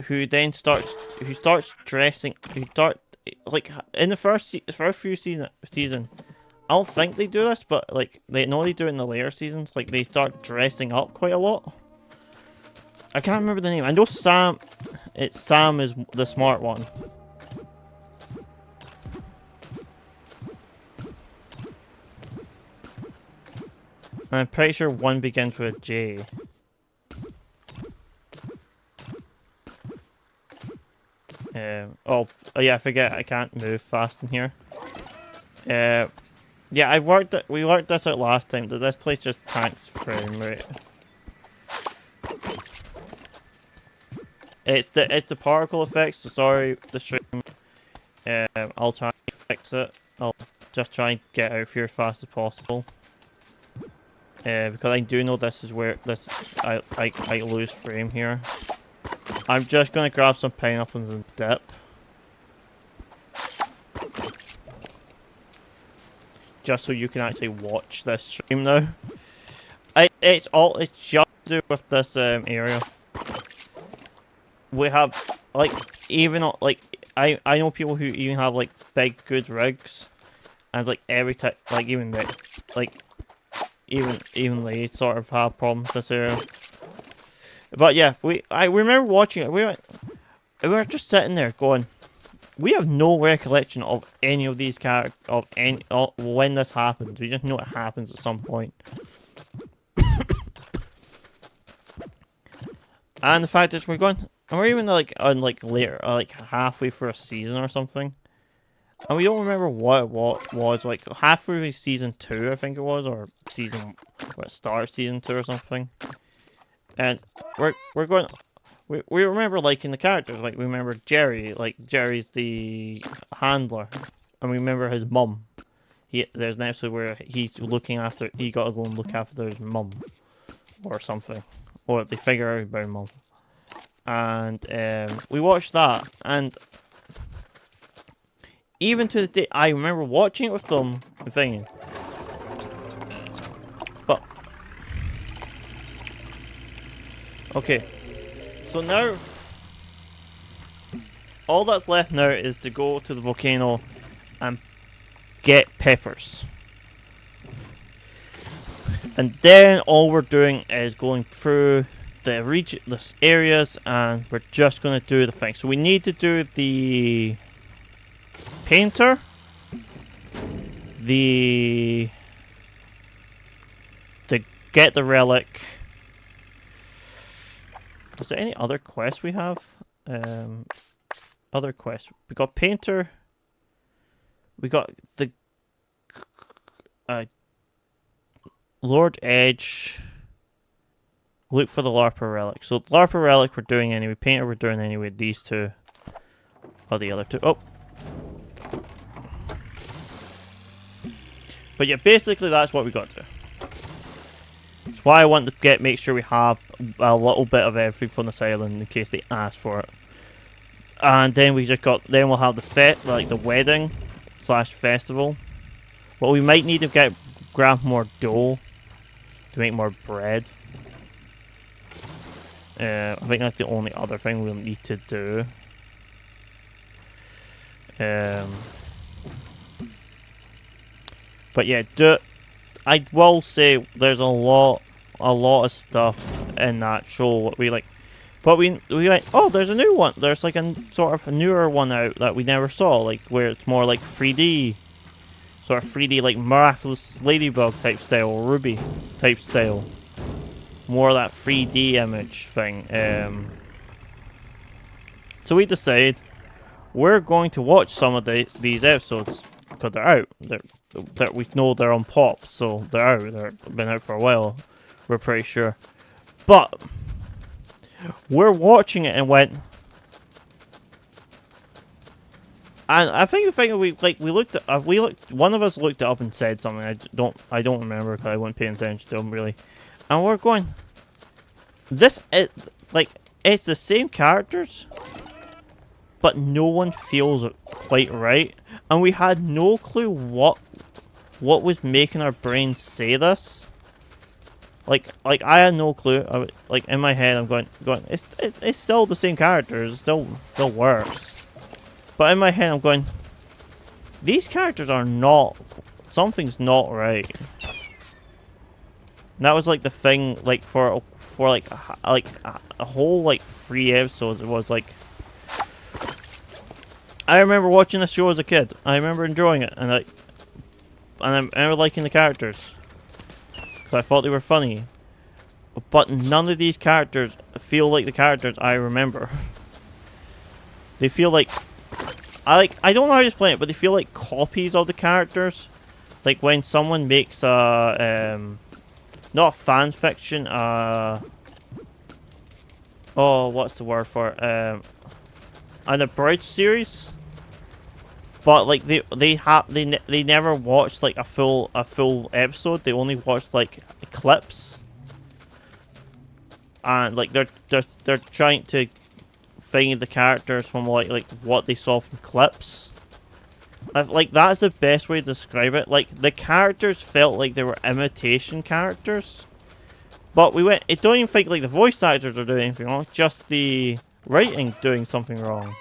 who starts dressing like in the first few season. I don't think they do this, but like they do it in the later seasons. Like they start dressing up quite a lot. I can't remember the name. I know Sam. Sam is the smart one. I'm pretty sure one begins with a J. Oh yeah, I forget I can't move fast in here. Yeah, we worked this out last time, that this place just tanks frame rate. It's the particle effects, so sorry, the stream. I'll try and fix it. I'll just try and get out of here as fast as possible. Because I do know this is where I lose frame here. I'm just gonna grab some pineapples and dip. Just so you can actually watch this stream now. It's just to do with this area. We have like I know people who even have like big good rigs, and like every time even they sort of have problems with this area. But yeah, I remember watching it. We were just sitting there going, we have no recollection of any of these characters when this happens. We just know it happens at some point. And the fact is, we're even like on later, like halfway through a season or something, and we don't remember what was like halfway season 2, I think it was, or start season 2 or something. And we're going. We remember liking the characters. Like we remember Jerry. Like Jerry's the handler, and we remember his mum. There's an episode where he's looking after. He got to go and look after his mum, or something, or they figure out about mum. And we watched that, and even to the day, I remember watching it with them and thinking. But okay. So now, all that's left now is to go to the volcano and get peppers. And then all we're doing is going through the areas, and we're just going to do the thing. So we need to do the painter, to get the relic. Is there any other quests we have? Other quests. We got painter. We got the Lord Edge. Look for the Larper relic. So the Larper relic we're doing anyway. Painter we're doing anyway. These two are the other two. Oh. But yeah, basically that's what we got to do. That's why I want to make sure we have a little bit of everything from this island in case they ask for it. And then then we'll have the wedding / festival. Well, we might need to grab more dough to make more bread. I think that's the only other thing we'll need to do. But yeah, I will say there's a lot of stuff in that show we like. But we like, oh, there's a new one. There's like a sort of a newer one out that we never saw, like where it's more like 3D, sort of 3D like Miraculous Ladybug type style, Ruby type style, more of that 3D image thing. So we decide we're going to watch some of these episodes because they're out. We know they're on Pop, so they're out. They've been out for a while. We're pretty sure, but we're watching it and went, and I think the thing we looked one of us looked it up and said something. I don't remember because I wasn't paying attention to them really, and we're going, it's the same characters, but no one feels quite right, and we had no clue what was making our brains say this. Like I had no clue. In my head, I'm going. It's still the same characters. It still works. But in my head, I'm going. These characters are not. Something's not right. And that was like the thing. Like for a whole like 3 episodes. It was like. I remember watching this show as a kid. I remember enjoying it, and I remember liking the characters. I thought they were funny, but none of these characters feel like the characters I remember. They feel like I don't know how to explain it, but they feel like copies of the characters. Like when someone makes a not a fan fiction, oh, what's the word for it? An abridged series. But like they never watched like a full episode. They only watched like clips, and like they're trying to find the characters from like what they saw from clips. Like that's the best way to describe it. Like the characters felt like they were imitation characters, but I don't even think like the voice actors are doing anything wrong. Just the writing doing something wrong.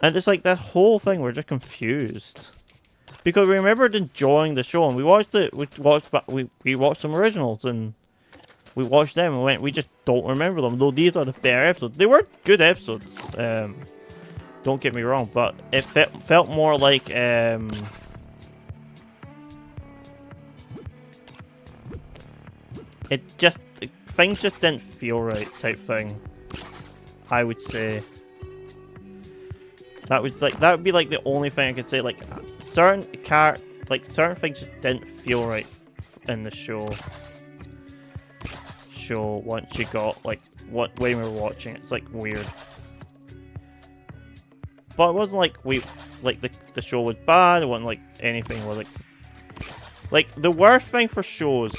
And it's like that whole thing, we're just confused. Because we remembered enjoying the show, and we watched some originals, and we watched them, and we just don't remember them. Though these are the better episodes. They were good episodes, don't get me wrong, but it felt more like, things just didn't feel right type thing, I would say. That would be like the only thing I could say. Like certain things just didn't feel right in the show. Once you got like when we were watching, it's like weird. But it wasn't like the show was bad. It wasn't like anything was like the worst thing for shows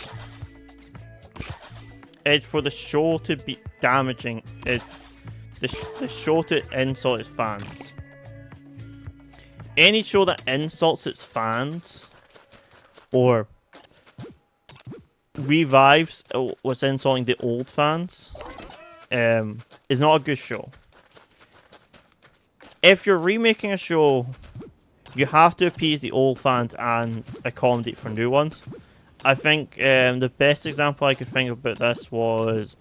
is for the show to be damaging. Is the show to insult its fans. Any show that insults its fans or revives what's insulting the old fans is not a good show. If you're remaking a show, you have to appease the old fans and accommodate for new ones. I think the best example I could think of about this was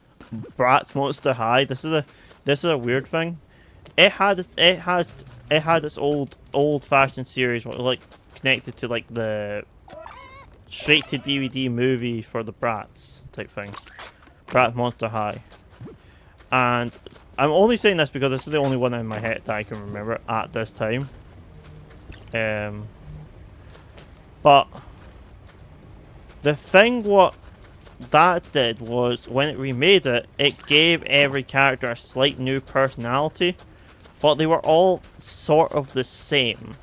Bratz Monster High. This is a weird thing. It had this old-fashioned series like connected to like the straight to DVD movie for the Bratz type thing, Bratz Monster High. And I'm only saying this because this is the only one in my head that I can remember at this time. But the thing what that did was when it remade it, it gave every character a slight new personality. But they were all sort of the same.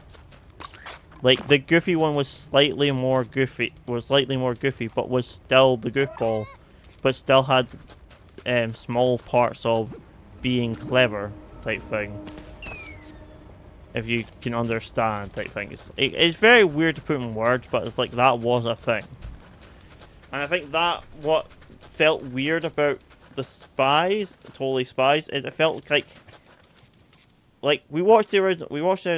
Like, the goofy one was slightly more goofy, but was still the goofball, but still had small parts of being clever type thing. If you can understand type thing. It's very weird to put in words, but it's like that was a thing. And I think that what felt weird about the Spies, Totally Spies, is it felt like we watched the original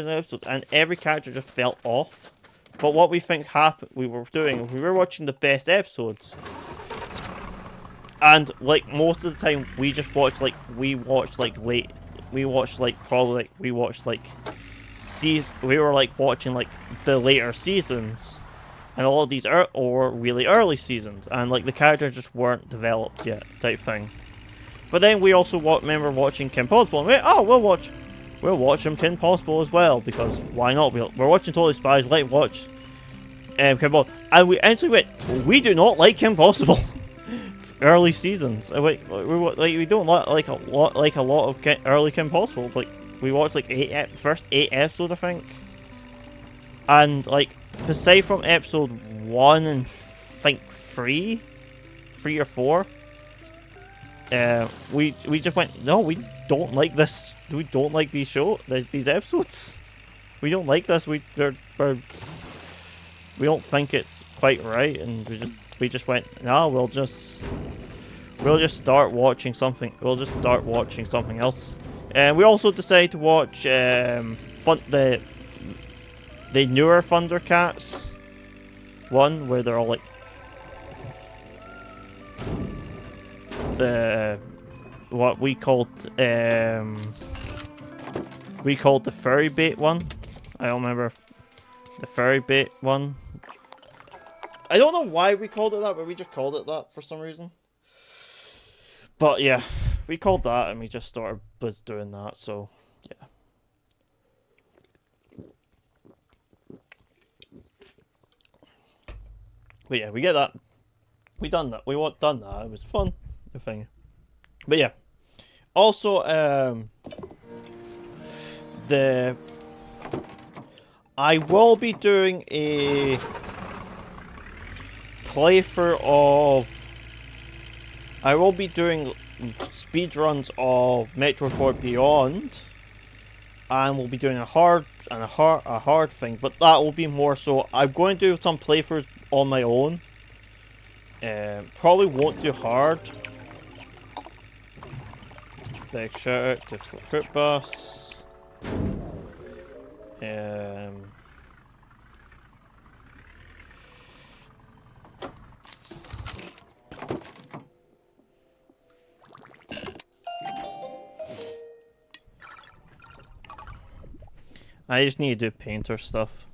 episode, and every character just felt off. But what we think happened, we were watching the best episodes, and like most of the time we just watched like we watched like we were like watching like the later seasons, and all of these are or really early seasons, and like the characters just weren't developed yet type thing. But then we also remember watching Kim Possible and we'll watch them Kim Possible as well, because why not? We're watching Totally Spies, let's watch Kim Possible. And we instantly went, we do not like Kim Possible. Early seasons. We don't like a lot of early Kim Possible. Like, we watched like first 8 episodes, I think. And like, aside from episode 1 and I think 3 or 4, we just went, no, we don't like this. We don't like these episodes. We don't like this. We don't think it's quite right, and we just went, no, we'll just start watching something. We'll just start watching something else. And we also decided to watch the newer Thundercats one, where they're all like what we called the furry bait one. I don't remember the furry bait one. I don't know why we called it that, but we just called it that for some reason. But yeah, we called that, and we just started doing that. So yeah. But yeah, we get that. We done that. Done that. It was fun. The thing. But yeah. Also, I will be doing a playthrough of. I will be doing speedruns of Metroid 4 Beyond, and we'll be doing a hard thing, but that will be more so. I'm going to do some playthroughs on my own. Probably won't do hard. Big shout out to Fruitbus. I just need to do painter stuff.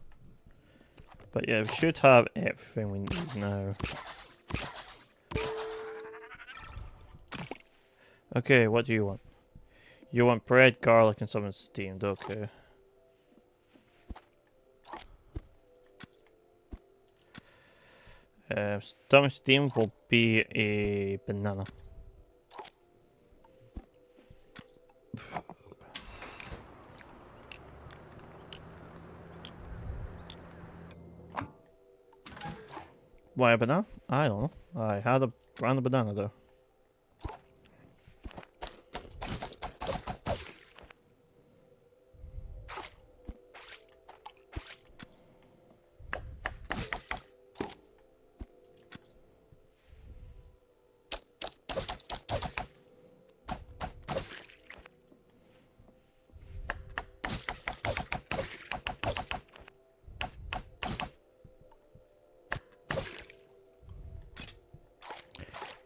But yeah, we should have everything we need now. Okay, what do you want? You want bread, garlic, and something steamed. Okay. Something steamed will be a banana. Why a banana? I don't know. I had a random banana though.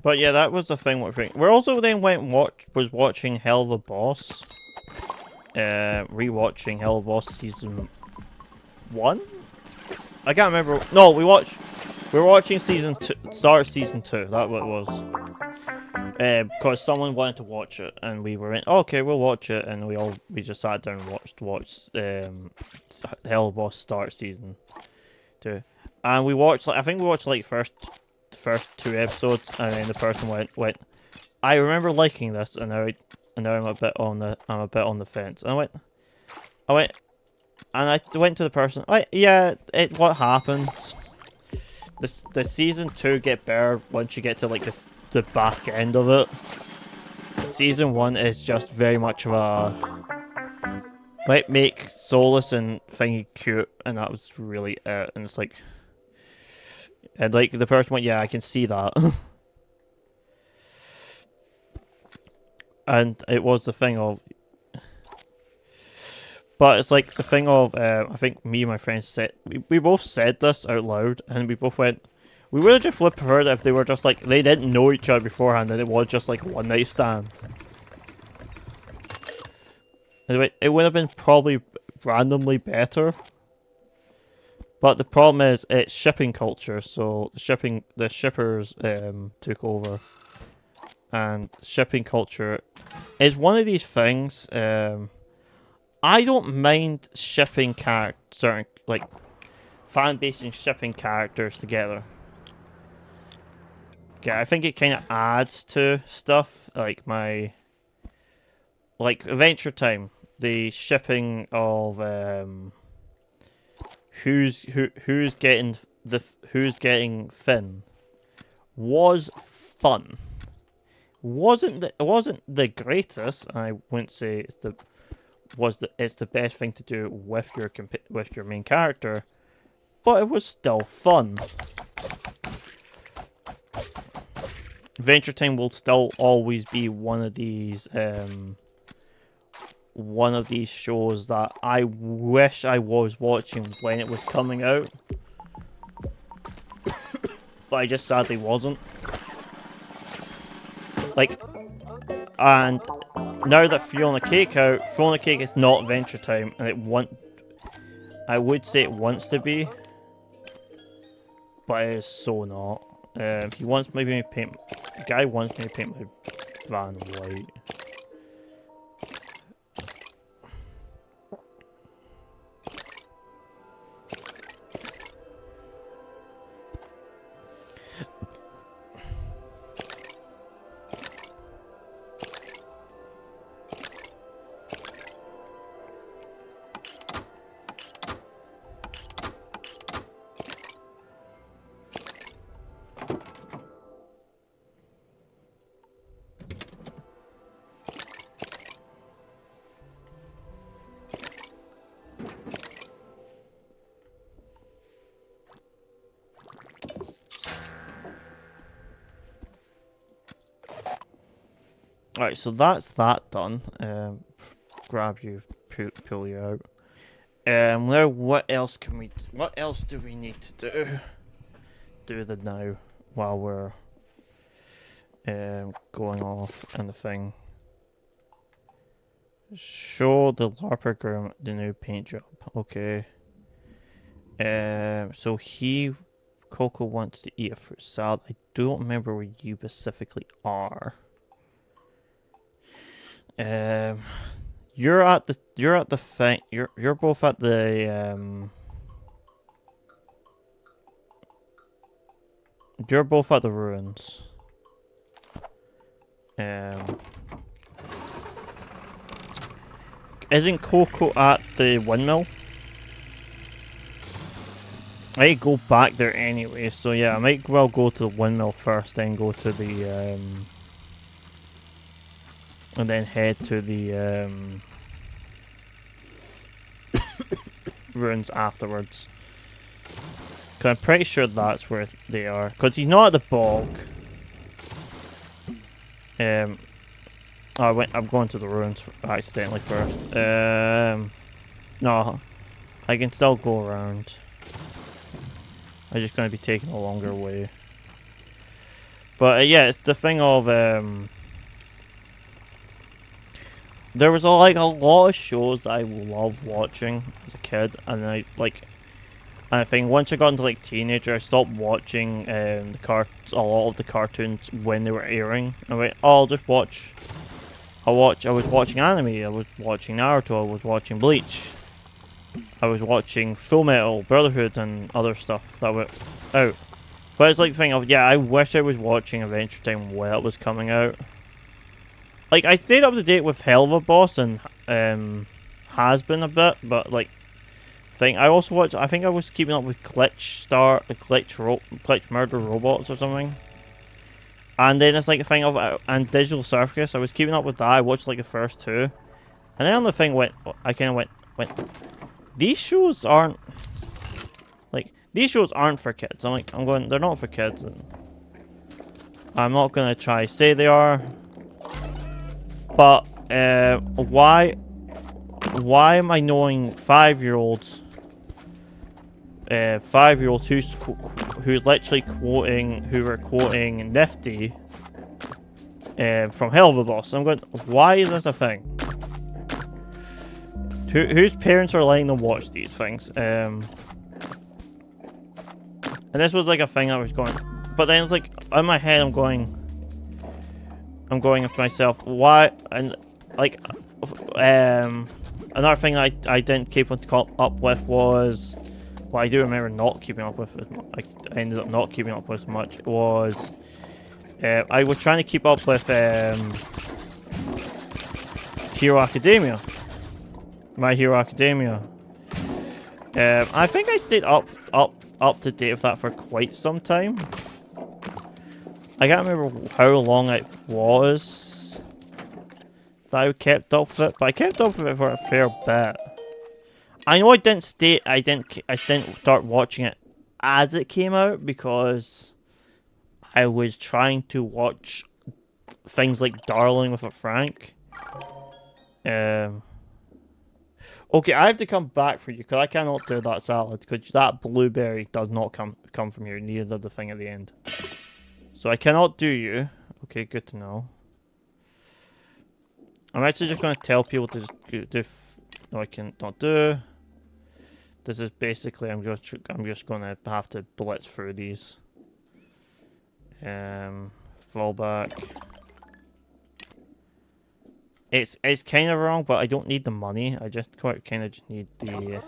But yeah, that was the thing. We're also then was watching Hell of a Boss. Rewatching Hell of a Boss season 1. I can't remember. No, we were watching season 2. Start season 2. That's what it was. Because someone wanted to watch it, and we were in. Oh, okay, we'll watch it, and we just sat down and watched Hell of a Boss start season 2, and we watched I think we watched like first 2 episodes, and then the person went, I remember liking this, and now I'm a bit on the fence. And I went, And I went to the person, like, yeah, what happened? The season 2 get better once you get to like the back end of it. Season 1 is just very much of a like make Solus and Thingy cute, and that was really it. And it's like, and like the person went, yeah, I can see that. And it was the thing of, but it's like the thing of, I think me and my friends said, we both said this out loud, and we both went, we would have just would prefer that if they were just like, they didn't know each other beforehand, and it was just like a one night stand. Anyway, it would have been probably randomly better. But the problem is, it's shipping culture, so the shippers took over. And shipping culture is one of these things, I don't mind shipping certain, like, fan-basing shipping characters together. Yeah, I think it kind of adds to stuff, like like, Adventure Time, the shipping of, who's getting Finn was fun. It wasn't the greatest. I wouldn't say it's the best thing to do with your main character, but it was still fun. Adventure Time will still always be one of these shows that I wish I was watching when it was coming out, but I just sadly wasn't. Like, and now that Fiona Cake out, Fiona Cake is not Adventure Time, and I would say it wants to be, but it is so not. He wants maybe me paint. The guy wants me to paint my van white. Right, so that's that done. Grab you, pull you out. Now what else do we need to do? Do the now while we're going off and the thing. Show the LARPer groom the new paint job. Okay. So Coco wants to eat a fruit salad. I don't remember where you specifically are. You're at the thing. You're both at the You're both at the ruins. Isn't Coco at the windmill? I go back there anyway, so yeah, I might well go to the windmill first, then go to the and then head to the ruins afterwards. Cause I'm pretty sure that's where they are. Cause he's not at the bog. I'm going to the ruins accidentally first. No, I can still go around. I'm just going to be taking a longer way. But yeah, it's the thing of there was a lot of shows that I loved watching as a kid, and I think once I got into like teenager, I stopped watching a lot of the cartoons when they were airing. I went, oh, I'll just watch. I was watching anime. I was watching Naruto. I was watching Bleach. I was watching Full Metal Brotherhood and other stuff that were out. But it's like the thing of, yeah, I wish I was watching Adventure Time while it was coming out. Like, I stayed up to date with Hell of a Boss and has been a bit, but like, thing. I also watched. I think I was keeping up with Glitch Murder Robots or something. And then it's like a thing of and Digital Circus. I was keeping up with that. I watched like the first two, and then on the thing went. I kind of went. These shows aren't for kids. I'm going. They're not for kids. And I'm not gonna try to say they are. But why am I knowing 5-year-olds? 5-year-olds who's literally who were quoting Nifty from Hell of a Boss. I'm going, why is this a thing? Whose parents are letting them watch these things? And this was like a thing I was going, but then it's like in my head I'm going to myself, why? And like another thing I didn't keep up with was, well, I do remember not keeping up with it. I ended up not keeping up with much. Was I was trying to keep up with Hero Academia, My Hero Academia. I think I stayed up to date with that for quite some time. I can't remember how long it was that I kept up with it, but I kept up with it for a fair bit. I know I didn't start watching it as it came out because I was trying to watch things like Darling with a Frank. Okay, I have to come back for you because I cannot do that salad because that blueberry does not come from here. Neither does the thing at the end. So I cannot do you. Okay, good to know. I'm actually just going to tell people to just do. No, I can not do. This is basically I'm just going to have to blitz through these. Fallback. It's kind of wrong, but I don't need the money. I just kind of just need the.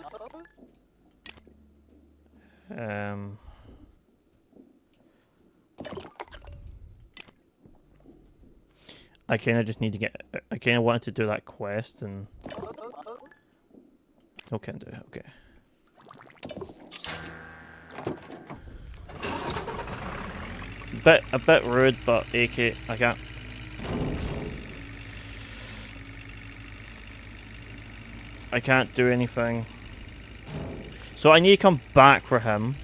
I kind of just need to get. I kind of wanted to do that quest and. Okay, do it. Okay. A bit rude, but AK, I can't. I can't do anything. So I need to come back for him.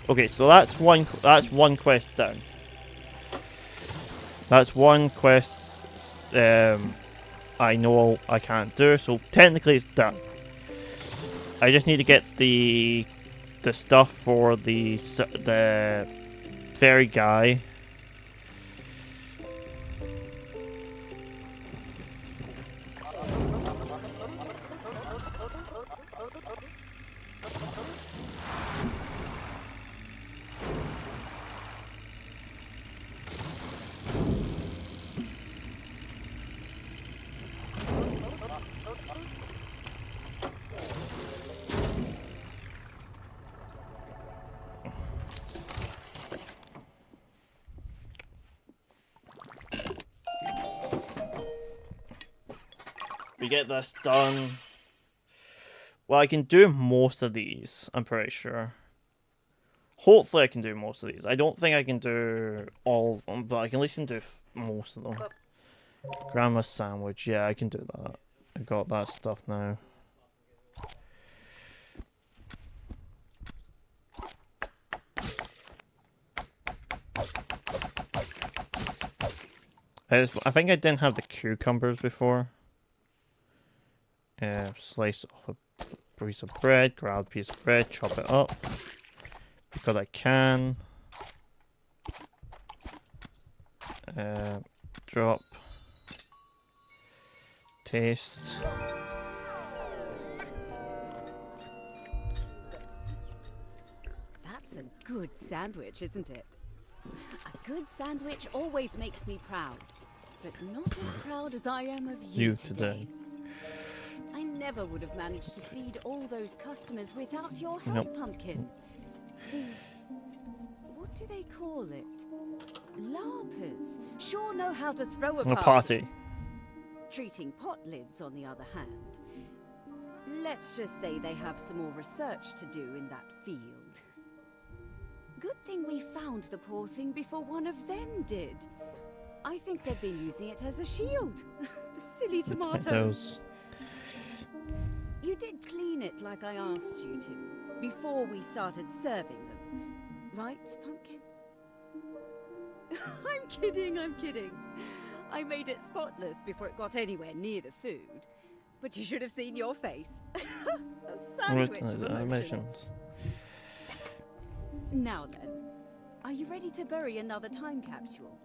Okay, so that's one quest down. That's one quest I know I can't do, so technically it's done. I just need to get the stuff for the fairy guy. We get this done. Well, I can do most of these, I'm pretty sure. Hopefully I can do most of these. I don't think I can do all of them, but I can at least do most of them. Grandma's sandwich, yeah, I can do that. I got that stuff now. I think I didn't have the cucumbers before. Slice off a piece of bread, grab a piece of bread, chop it up. Because I can. Drop. Taste. That's a good sandwich, isn't it? A good sandwich always makes me proud, but not as proud as I am of you today. I never would have managed to feed all those customers without your help, Pumpkin. These... what do they call it? Larpers sure know how to throw a party. Party. Treating pot lids, on the other hand. Let's just say they have some more research to do in that field. Good thing we found the poor thing before one of them did. I think they've been using it as a shield. The silly tomatoes. Potatoes. You did clean it like I asked you to, before we started serving them. Right, Pumpkin? I'm kidding, I'm kidding. I made it spotless before it got anywhere near the food. But you should have seen your face. A sandwich of emotions. Now then, are you ready to bury another time capsule?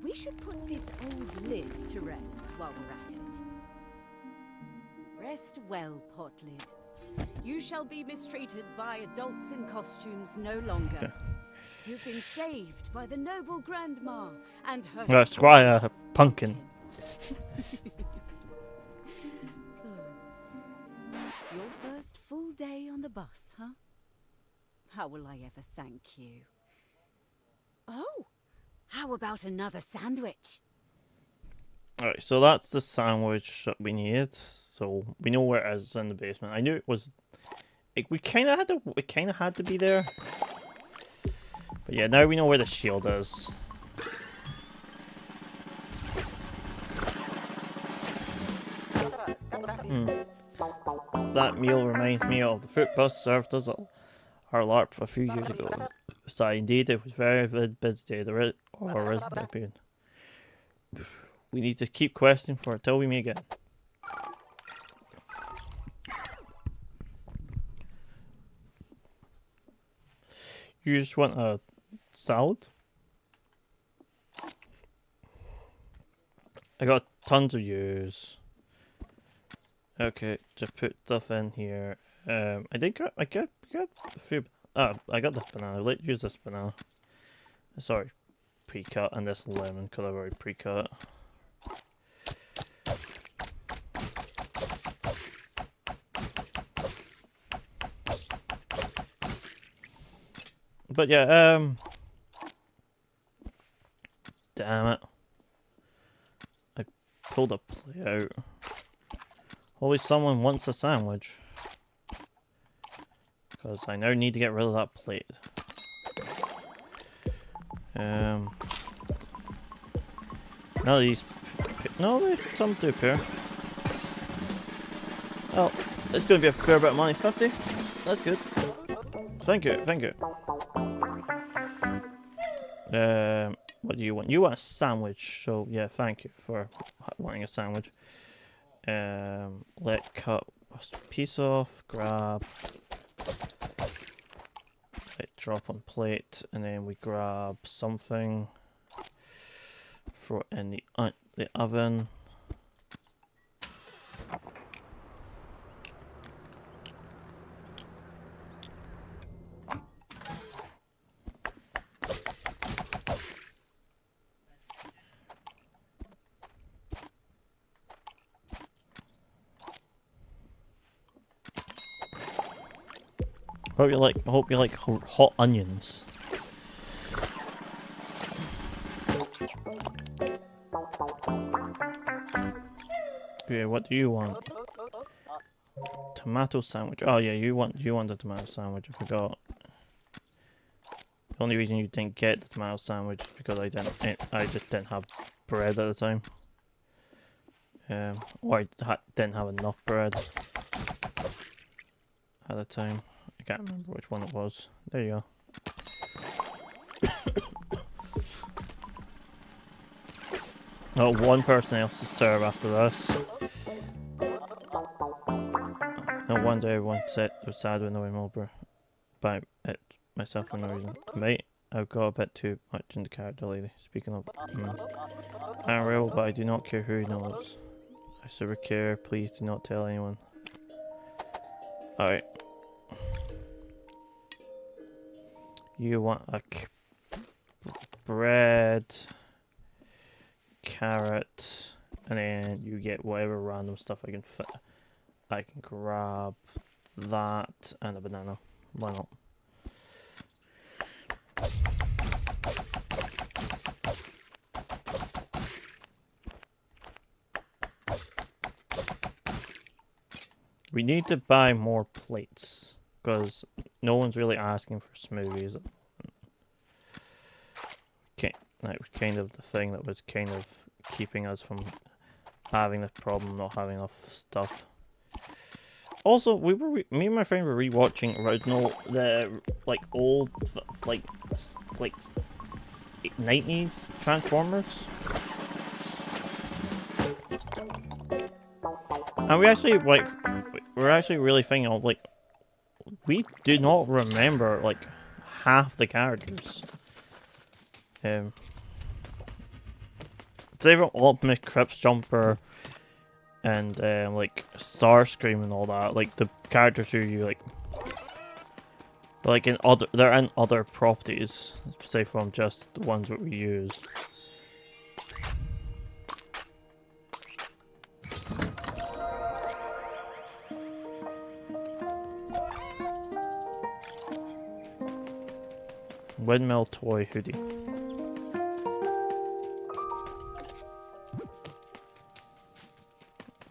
We should put this old lid to rest while we're at it. Rest well, Potlid. You shall be mistreated by adults in costumes no longer. You've been saved by the noble grandma and her Squire Pumpkin. Your first full day on the bus, huh? How will I ever thank you? Oh, how about another sandwich? Alright, so that's the sandwich that we need. So we know where it is in the basement. I knew it was. We kind of had to be there. But yeah, now we know where the shield is. That meal reminds me of the Fruitbus served us our LARP a few years ago. So indeed, it was very busy day. The resident period. We need to keep questing for it till we meet again. You just want a salad? I got tons of use. Okay, just put stuff in here. I got food. I got this banana. Let's use this banana. Sorry, pre-cut, and this lemon because I've already pre-cut. But yeah, damn it. I pulled a plate out. Always someone wants a sandwich. Because I now need to get rid of that plate. None of these... No, there's some do appear. Oh, it's going to be a fair bit of money. 50? That's good. Thank you, thank you. What do you want? You want a sandwich, so yeah, thank you for wanting a sandwich. Let's cut a piece off, grab, drop on plate, and then we grab something, throw it in the oven. Hope you like hot onions. Okay, what do you want? Tomato sandwich. Oh yeah, you want the tomato sandwich. I forgot. The only reason you didn't get the tomato sandwich is because I just didn't have bread at the time. Or I didn't have enough bread at the time. I can't remember which one it was. There you go. Oh, one person else to serve after this. No wonder everyone was sad when I went over by it myself for no reason. Mate, I've got a bit too much in the character lately. Speaking of, I'm real, but I do not care who knows. I super care. Please do not tell anyone. Alright. You want a bread, carrot, and then you get whatever random stuff I can fit. I can grab that and a banana. Why not? We need to buy more plates, because no one's really asking for smoothies. Okay, that was kind of the thing that was kind of keeping us from having this problem, not having enough stuff. Also, me and my friend were rewatching like old, like 90s Transformers. And we're actually really thinking of, like, we do not remember, like, half the characters. Say Optimus, Crips Jumper, and like Starscream and all that, like the characters who you like they're in other properties, say from just the ones that we use. Windmill toy hoodie.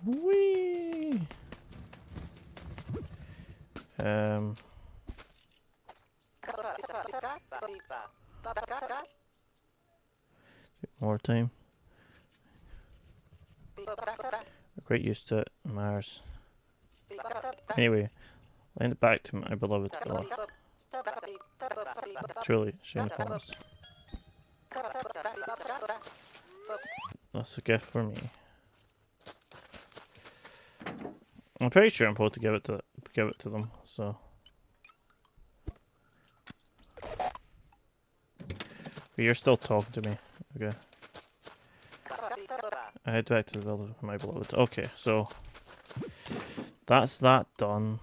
Whee! More time. Great used to it, Mars. Anyway, land it back to my beloved villa. Truly, shame upon us. That's a gift for me. I'm pretty sure I'm supposed to give it to them, so. But you're still talking to me. Okay. I head back to the village with my beloved. Okay, so that's that done.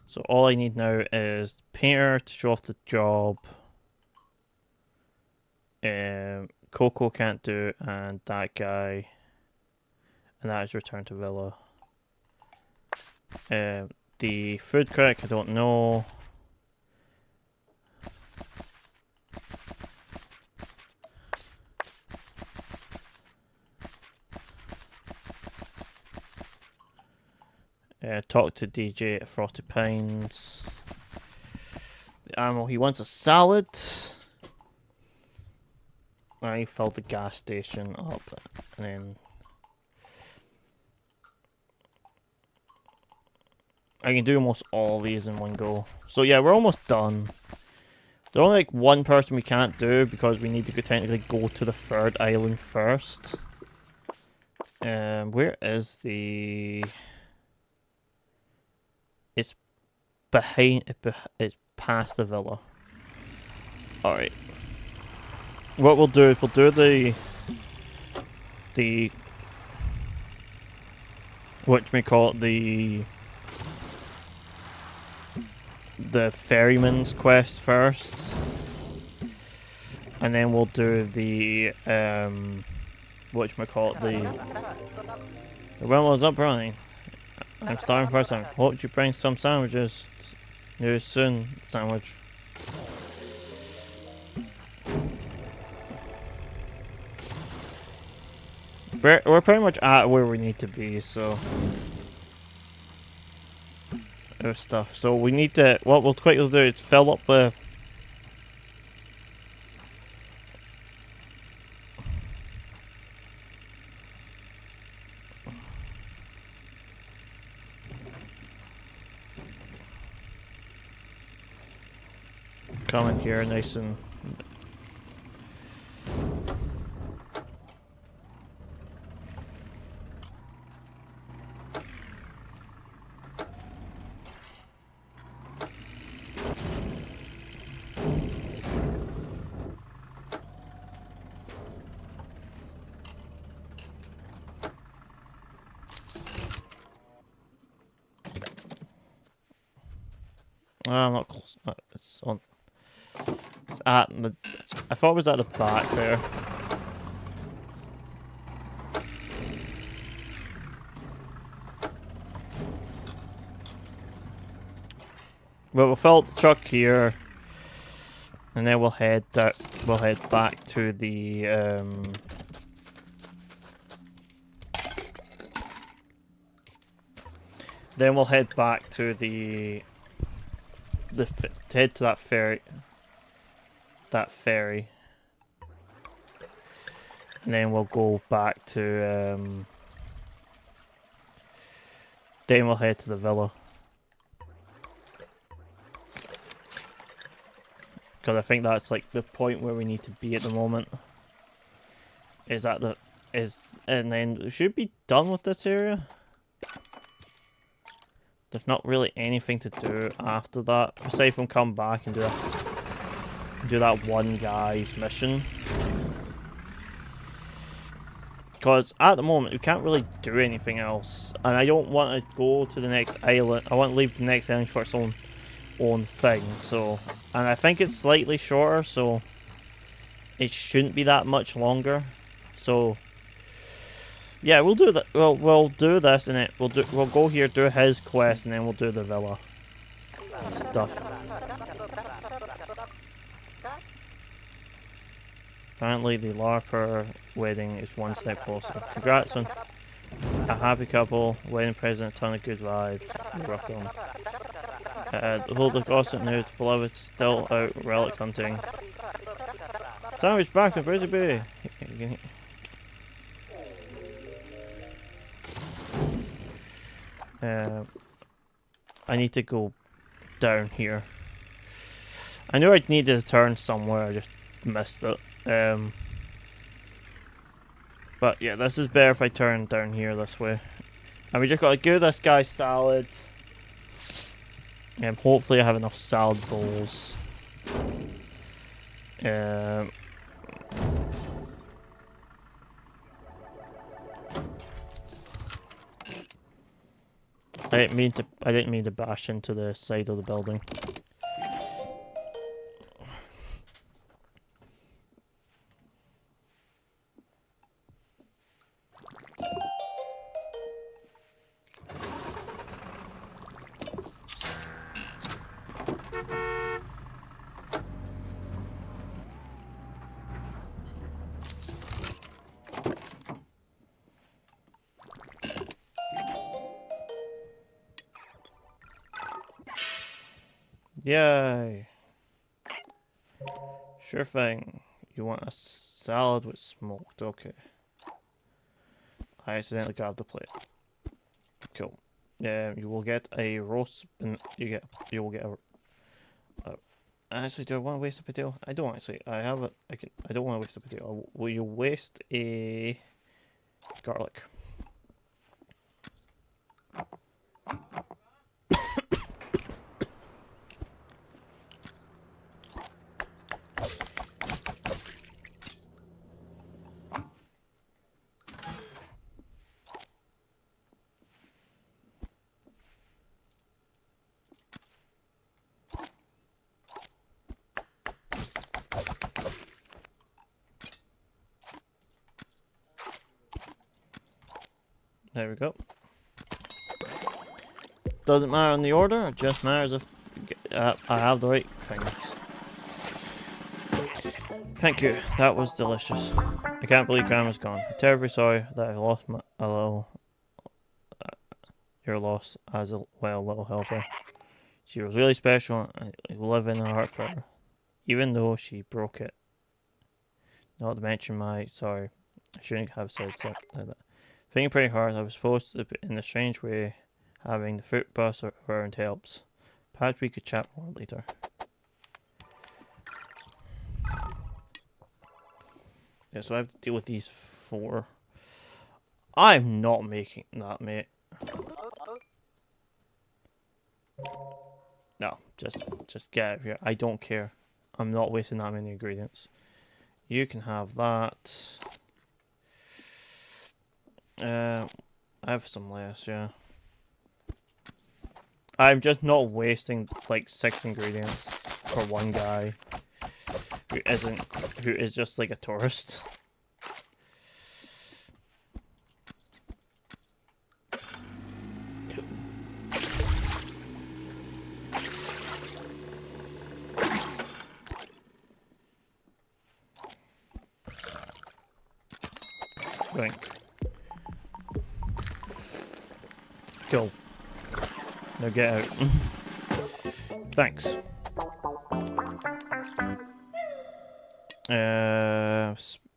So all I need now is painter to show off the job. Coco can't do, and that guy, and that is return to villa. The food critic, I don't know. Talk to DJ at Frosty Pines. The animal, he wants a salad. I filled the gas station up, and then I can do almost all these in one go. So yeah, we're almost done. There's only like one person we can't do because we need to technically go to the third island first. Where is the? It's behind. It's past the villa. All right. What we'll do is we'll do the the ferryman's quest first, and then we'll do the the windmill's up running. I'm starting first time. Hope you bring some sandwiches. News soon, sandwich. We're pretty much at where we need to be, so there's stuff. So we need to, what we'll quickly do is fill up with come in here nice and I'm not close. It's on. It's at the. I thought it was at the back there. Well, we'll fill up the truck here, and then we'll head back to the Then we'll head back to head to that ferry. And then we'll go back to then we'll head to the villa. Because I think that's like the point where we need to be at the moment. And then we should be done with this area. There's not really anything to do after that, aside from come back and do that one guy's mission. Because at the moment we can't really do anything else, and I don't want to go to the next island. I want to leave the next island for its own thing. So, and I think it's slightly shorter, so it shouldn't be that much longer. So yeah, we'll do that. We'll do this, and then we'll go here, do his quest, and then we'll do the villa stuff. Apparently, the LARPer wedding is one step closer. Congrats on a happy couple, wedding present, a ton of good vibes. You're welcome. The whole gossip news, beloved still out relic hunting. Sandwich back in Breezy Bay. I need to go down here. I knew I'd need to turn somewhere, I just missed it. But yeah, this is better if I turn down here this way. And we just gotta give this guy salad. Hopefully I have enough salad bowls. I didn't mean to bash into the side of the building. Yay! Sure thing. You want a salad with smoked? Okay. I accidentally grabbed the plate. Cool. You will get a roast. You will get a. Actually, do I want to waste a potato? I don't actually. I have a. I don't want to waste a potato. Will you waste a garlic? There we go. Doesn't matter in the order, it just matters if I have the right things. Thank you, that was delicious. I can't believe Grandma's gone. I'm terribly sorry that I lost your loss as a little helper. She was really special and will live in our heart forever. Even though she broke it. Not to mention sorry, I shouldn't have said something like that. Thinking pretty hard, I was supposed to, in a strange way, having the Fruitbus around helps. Perhaps we could chat more later. Yeah, so I have to deal with these 4. I'm not making that, mate. No, just get out of here. I don't care. I'm not wasting that many ingredients. You can have that. I have some less, yeah. I'm just not wasting like 6 ingredients for one guy who is just like a tourist. Drink. Cool. Now get out. Thanks.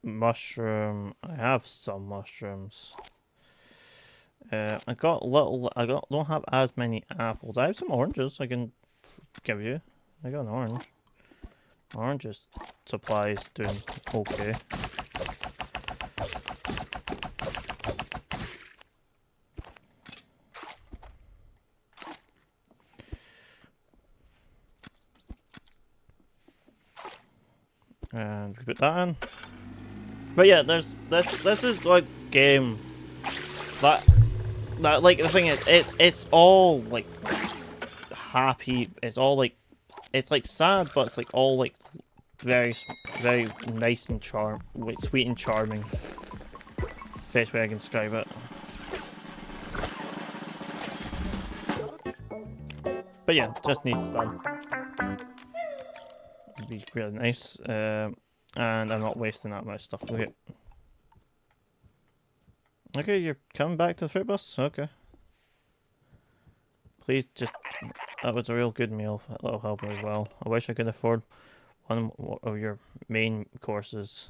Mushroom. I have some mushrooms. I don't have as many apples. I have some oranges I can give you. I got an orange. Oranges supply is doing okay. And we put that in. But yeah, this is like game that like the thing is it's all like happy. It's all like it's like sad, but it's like all like very nice and sweet and charming. Best way I can describe it. But yeah, just needs done. It'd be really nice. And I'm not wasting that much stuff. Okay. Okay, you're coming back to the Fruitbus? Okay. Please just... That was a real good meal. That'll help me as well. I wish I could afford one of your main courses.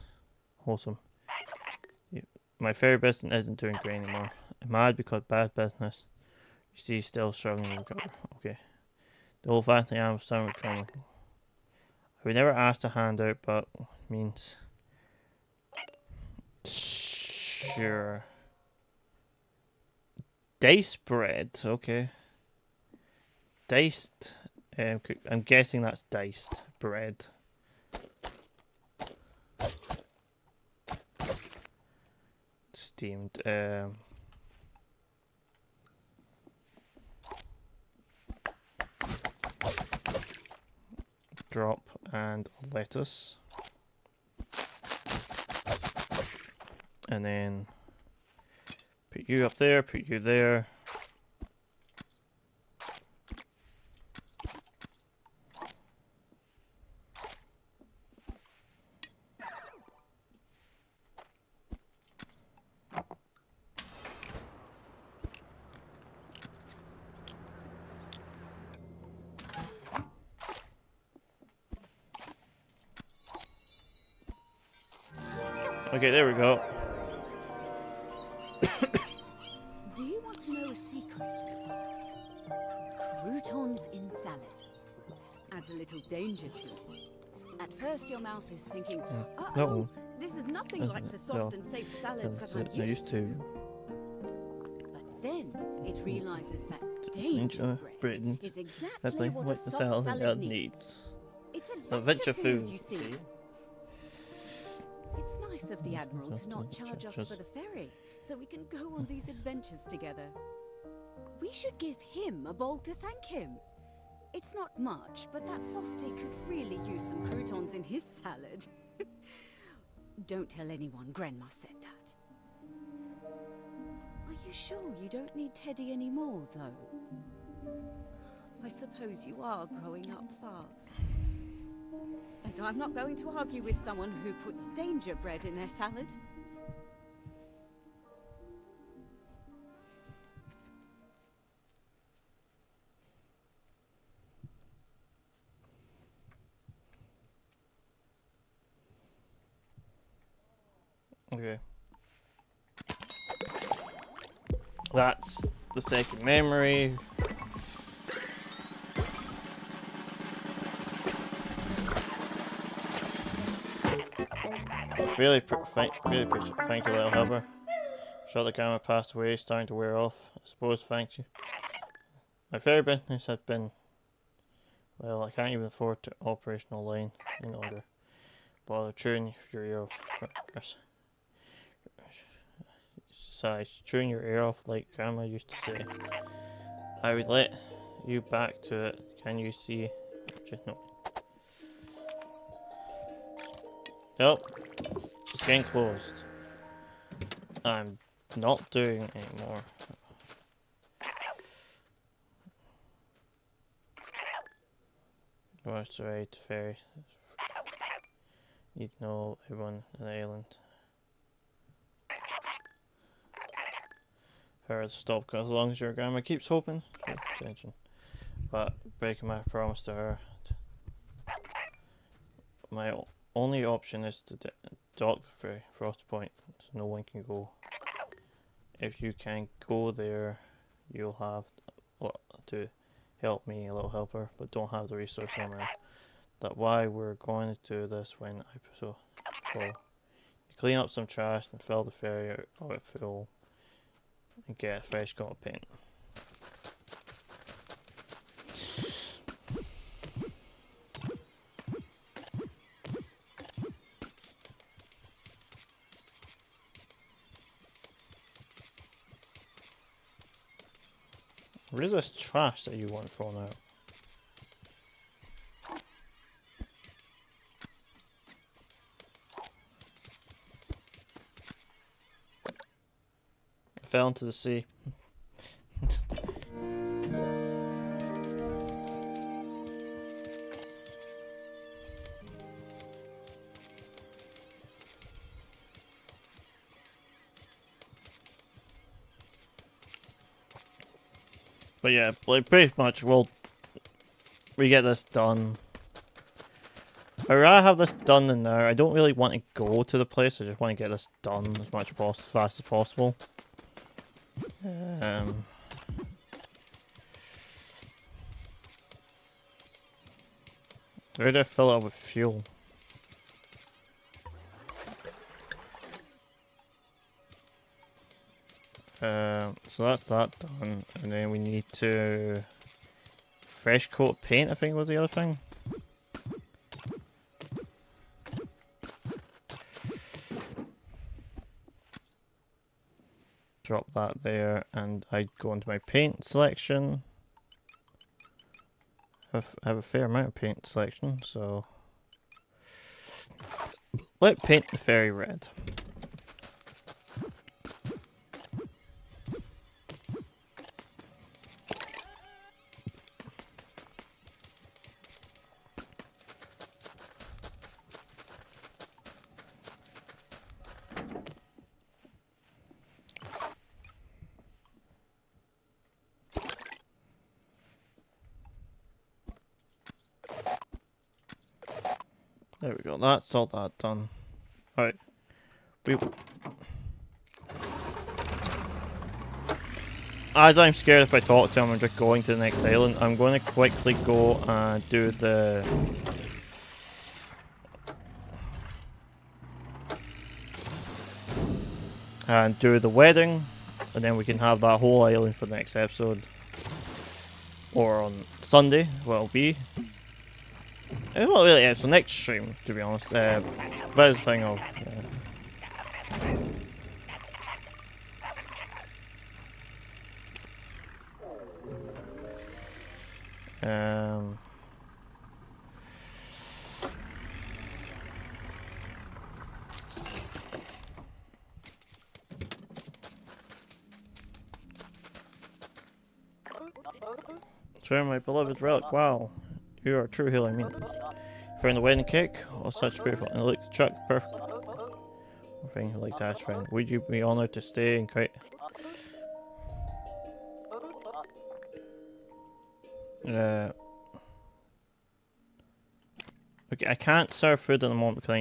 Wholesome. My fairy business isn't doing great anymore. I'm mad because bad business. You see, still struggling to recover. Okay. The old family I'm starting with training. I would never ask to hand out, but means... Sure. Diced bread, okay. Diced, I'm guessing that's diced bread. Steamed, drop and lettuce. And then put you up there, put you there. Okay, there we go. Do you want to know a secret? Croutons in salad. Adds a little danger to it. At first your mouth is thinking, uh-oh, No. this is nothing like the soft and safe salads that I'm used to. But then it realizes that danger bread is exactly what a soft salad needs. It's adventure food, you see. It's nice of the Admiral to not charge us for the ferry, so we can go on these adventures together. We should give him a bowl to thank him. It's not much, but that softy could really use some croutons in his salad. Don't tell anyone Grandma said that. Are you sure you don't need Teddy anymore, though? I suppose you are growing up fast. And I'm not going to argue with someone who puts danger bread in their salad. Okay. That's the second memory. Really appreciate. Thank you, little helper. Shot the camera passed away, starting to wear off. I suppose. Thank you. My fairy business has been. Well, I can't even afford to operational line any longer. Bother chewing your ear off. Size, chewing your ear off like Grandma used to say. I would let you back to it. Can you see? Just no. Nope. It's getting closed. I'm not doing anymore. What's the right ferry? Need to know everyone on the island. Ferry stop as long as your grandma keeps hoping. Attention. but breaking my promise to her. My only option is to dock the ferry, Frosty Point, so no one can go. If you can go there, you'll have to help me, a little helper, but don't have the resource somewhere. That's why we're going to do this when so clean up some trash and fill the ferry out full and get a fresh coat of paint. Where's this trash that you want thrown out? I fell into the sea. But yeah, like pretty much we get this done. I'd rather have this done than now. I don't really want to go to the place, I just want to get this done as much as fast as possible. Where do I fill it up with fuel? So that's that done, and then we need to fresh coat of paint, I think was the other thing. Drop that there, and I go into my paint selection. I have a fair amount of paint selection, so let's paint the ferry red. There we go, that's all that done. Alright. As I'm scared if I talk to him, I'm just going to the next island. I'm going to quickly go and do the... and do the wedding, and then we can have that whole island for the next episode. Or on Sunday, what it'll be. It's not really episode, next stream, to be honest. But it's the thing of... Share my beloved relic, wow. You are a true healer, I mean. Found the wedding cake? Oh, such beautiful. And look, the truck, perfect. I think like that's fine. Would you be honoured to stay and quite... Okay, I can't serve food at the moment because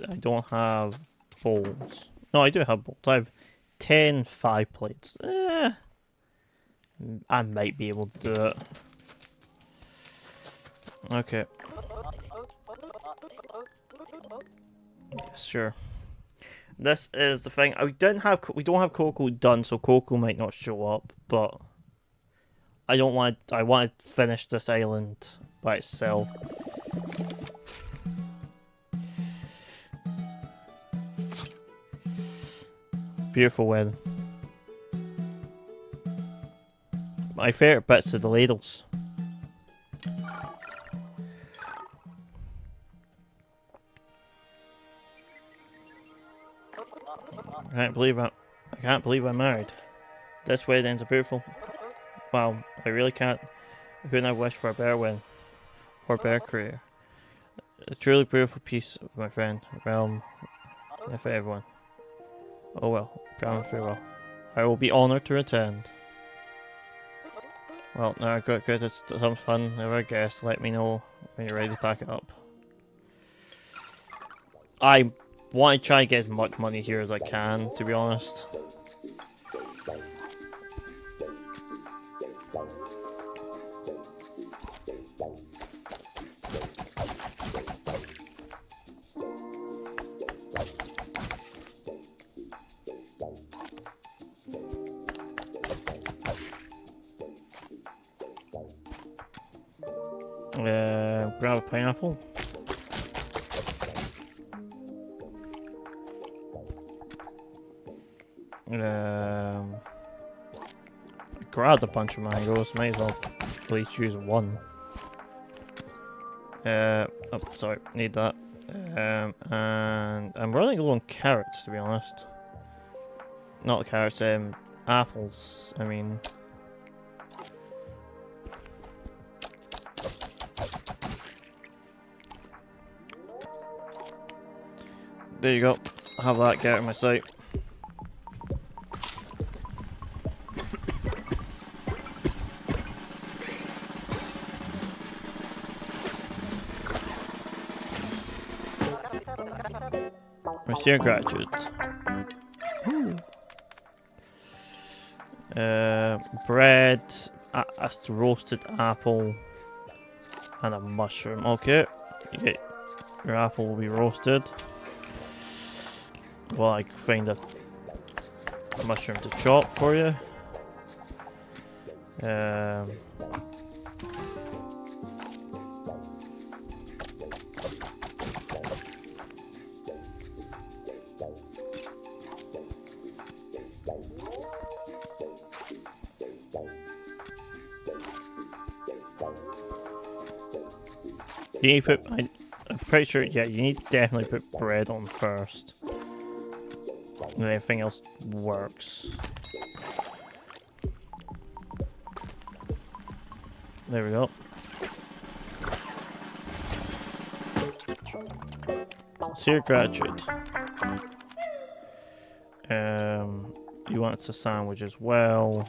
I don't have bowls. No, I do have bowls. I have 10 5 plates. I might be able to do it. Okay. Yes, sure. This is the thing. We don't have Coco done, so Coco might not show up. But I don't want. I want to finish this island by itself. Beautiful wedding. My favourite bits are the ladles. I can't believe I'm married. This wedding's a beautiful... Wow, I really can't... I couldn't have wished for a better wedding. Or better career. A truly beautiful piece, my friend. Realm, and for everyone. Oh well, come and farewell. I will be honoured to attend. Well, no, good, good. It's some fun. Never guess. Let me know when you're ready to pack it up. I want to try and get as much money here as I can, to be honest. Grab a pineapple. Grabbed a bunch of mangoes. Might as well at least choose one. Oh, sorry, need that. And I'm running low on carrots, to be honest. Not carrots, apples. I mean. There you go. Have that get out of my sight. Sincere gratitude. Bread, a roasted apple, and a mushroom. Okay, you get your apple will be roasted. Well, I find a mushroom to chop for you. You need to put, I'm pretty sure, yeah, you need to definitely put bread on first. And everything else works. There we go. Sincere gratitude. You want it's a sandwich as well.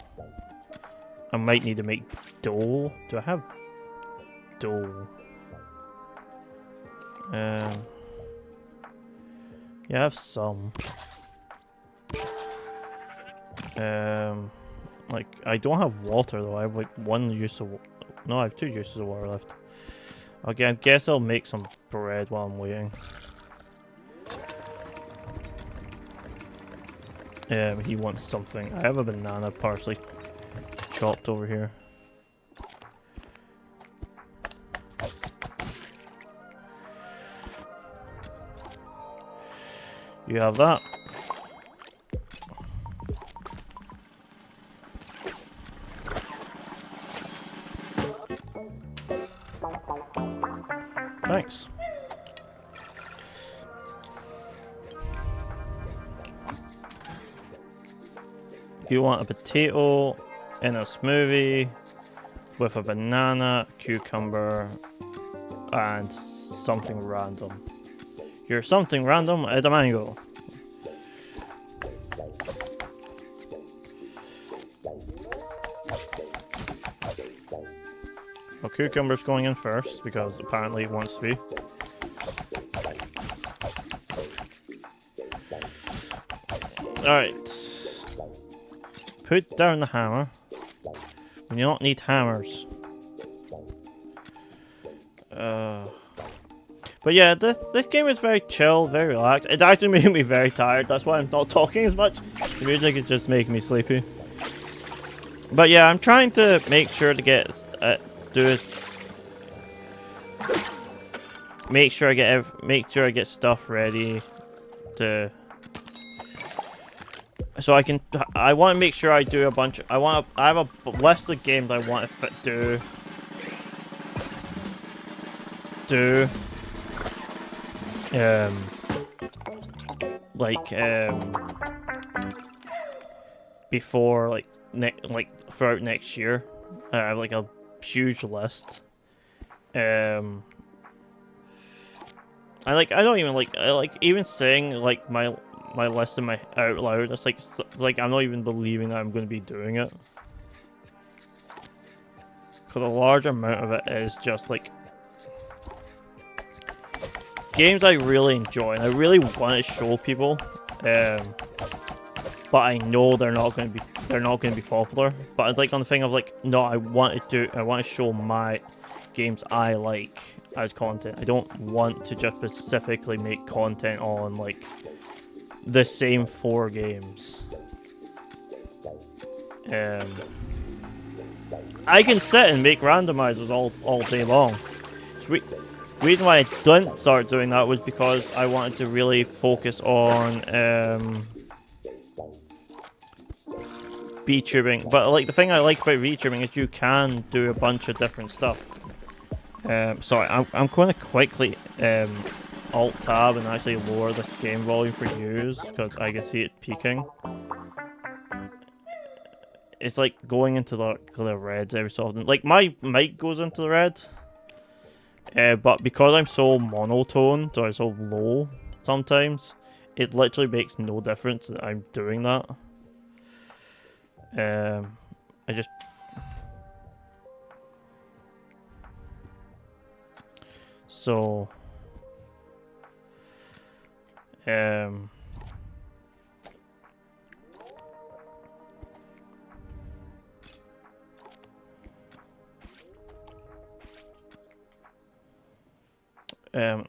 I might need to make dough. Do I have dough? Yeah, I have some. Like, I don't have water though. I have like one use of, no, I have 2 uses of water left. Okay, I guess I'll make some bread while I'm waiting. He wants something. I have a banana partially chopped over here. You have that. Thanks. You want a potato in a smoothie with a banana, cucumber, and something random. You're something random at a mango. Well, cucumber's going in first because apparently it wants to be. Alright. Put down the hammer. We do not need hammers. But yeah, this game is very chill, very relaxed. It actually made me very tired. That's why I'm not talking as much. The music is just making me sleepy. But yeah, I'm trying to make sure to get make sure I get stuff ready to. So I want to make sure I do a bunch. I have a list of games I want to do. Before like throughout next year. I have like a huge list. I don't even like even saying like my list in my out loud. It's like I'm not even believing that I'm going to be doing it. Because a large amount of it is just like games I really enjoy and I really want to show people, but I know they're not going to be popular. But it's like on the thing of like, no, I want to show my games I like as content. I don't want to just specifically make content on like the same 4 games. I can sit and make randomizers all day long. The reason why I didn't start doing that was because I wanted to really focus on VTubing. But like the thing I like about VTubing is you can do a bunch of different stuff. Sorry, I'm going to quickly Alt Tab and actually lower this game volume for use because I can see it peaking. It's like going into the reds every so often. Like my mic goes into the red, but because I'm so monotone or so low sometimes, it literally makes no difference that I'm doing that. I just so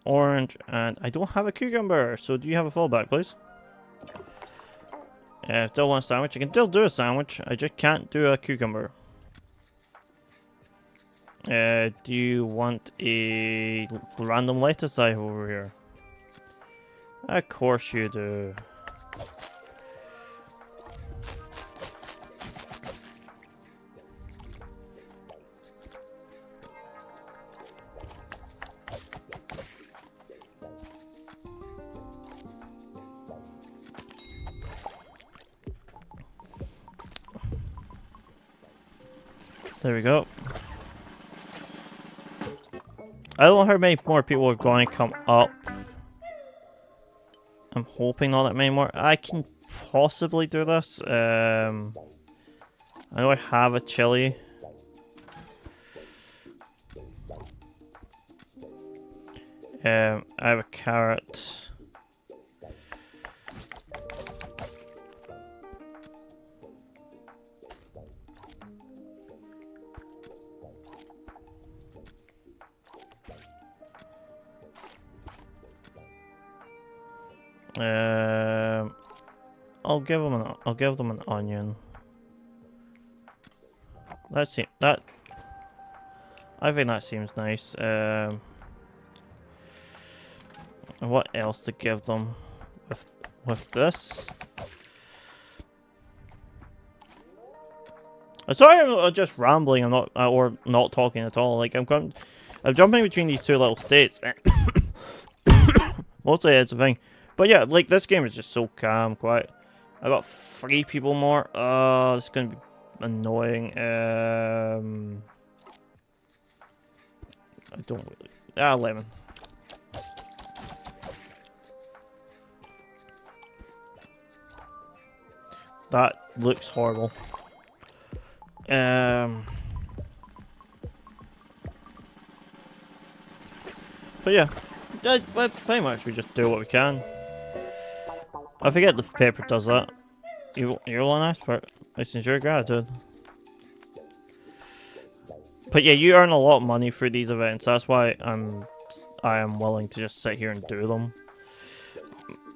orange, and I don't have a cucumber, so do you have a fallback, please? Still want a sandwich? I can still do a sandwich, I just can't do a cucumber. Do you want a random lettuce I have over here? Of course you do. There we go. I don't know how many more people are going to come up. I'm hoping not that many more. I can possibly do this. I know I have a chili. I have a carrot. I'll give them an onion. I think that seems nice. What else to give them with this? I'm sorry, I'm just rambling. I'm not or not talking at all. Like I'm jumping between these two little states. Mostly it's a thing. But yeah, like this game is just so calm, quiet. I got 3 people more. This is gonna be annoying. I don't really. 11. That looks horrible. But yeah, pretty much we just do what we can. I forget the paper does that. You're one expert. I sincere gratitude. But yeah, you earn a lot of money for these events. That's why I am willing to just sit here and do them.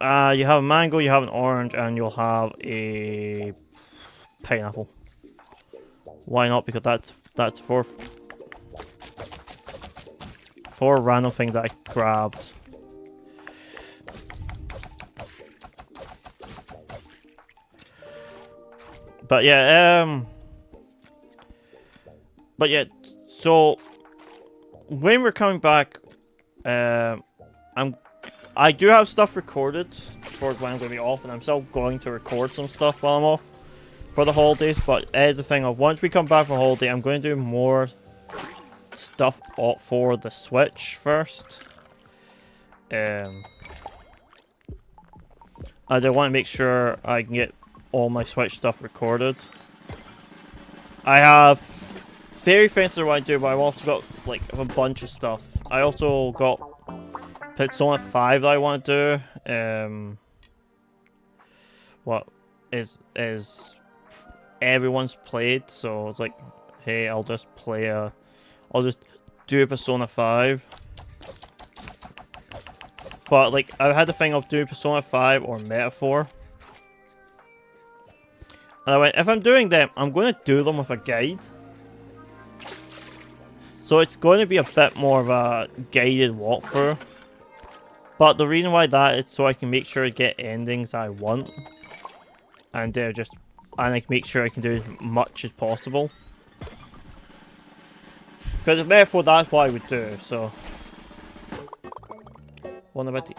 You have a mango, you have an orange, and you'll have a pineapple. Why not? Because that's four random things that I grabbed. But yeah, so when we're coming back, I do have stuff recorded for when I'm going to be off, and I'm still going to record some stuff while I'm off for the holidays. But as the thing of once we come back from holiday, I'm going to do more stuff for the Switch first. As I want to make sure I can get all my Switch stuff recorded. I have fairy fences are what I do, but I've also got like a bunch of stuff. I also got Persona 5 that I want to do. What is everyone's played, so it's like, hey, I'll just do Persona 5. But like, I had the thing of doing Persona 5 or Metaphor. And I went, if I'm doing them, I'm going to do them with a guide. So it's going to be a bit more of a guided walkthrough. But the reason why that is so I can make sure I get endings I want. And I make sure I can do as much as possible. Because therefore that's what I would do, so. One about it.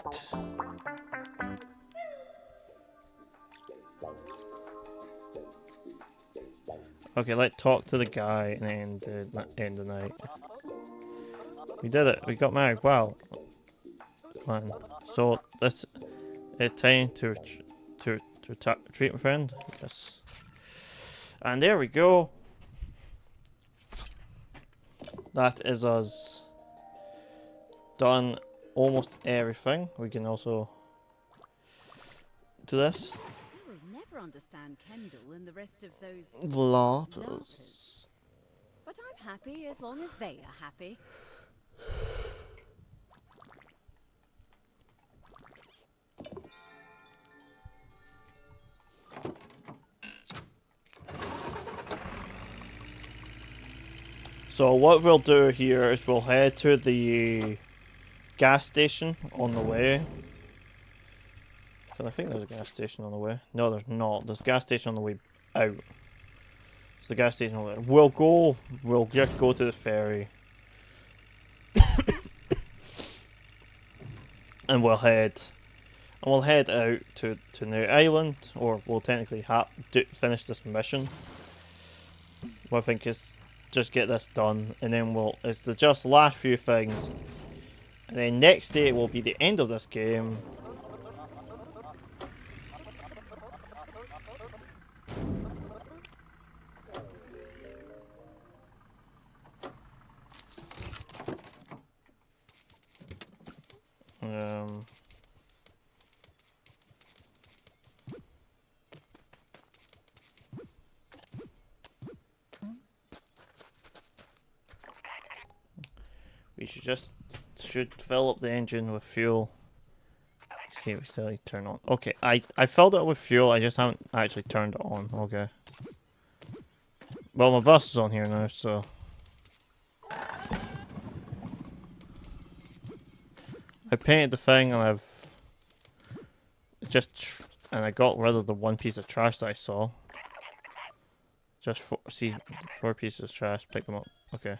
Okay, let's talk to the guy and end the night. We did it. We got married. Wow. Man. So this is time to treat my friend. Yes. And there we go. That is us done almost everything. We can also do this. I will never understand Kendall and the rest of those Vlapers. But I'm happy as long as they are happy. So what we'll do here is we'll head to the gas station on the way. Because I think there's a gas station on the way. No, there's not. There's a gas station on the way out. It's the gas station on the way. We'll just go to the ferry. And we'll head out to New Island, or we'll technically finish this mission. What I think is just get this done, and then it's the just last few things, and then next day will be the end of this game. We should fill up the engine with fuel. See if we still turn on. Okay, I filled it with fuel. I just haven't actually turned it on. Okay. Well, my bus is on here now, so. I painted the thing, and I got rid of the one piece of trash that I saw. Just four pieces of trash. Pick them up. Okay.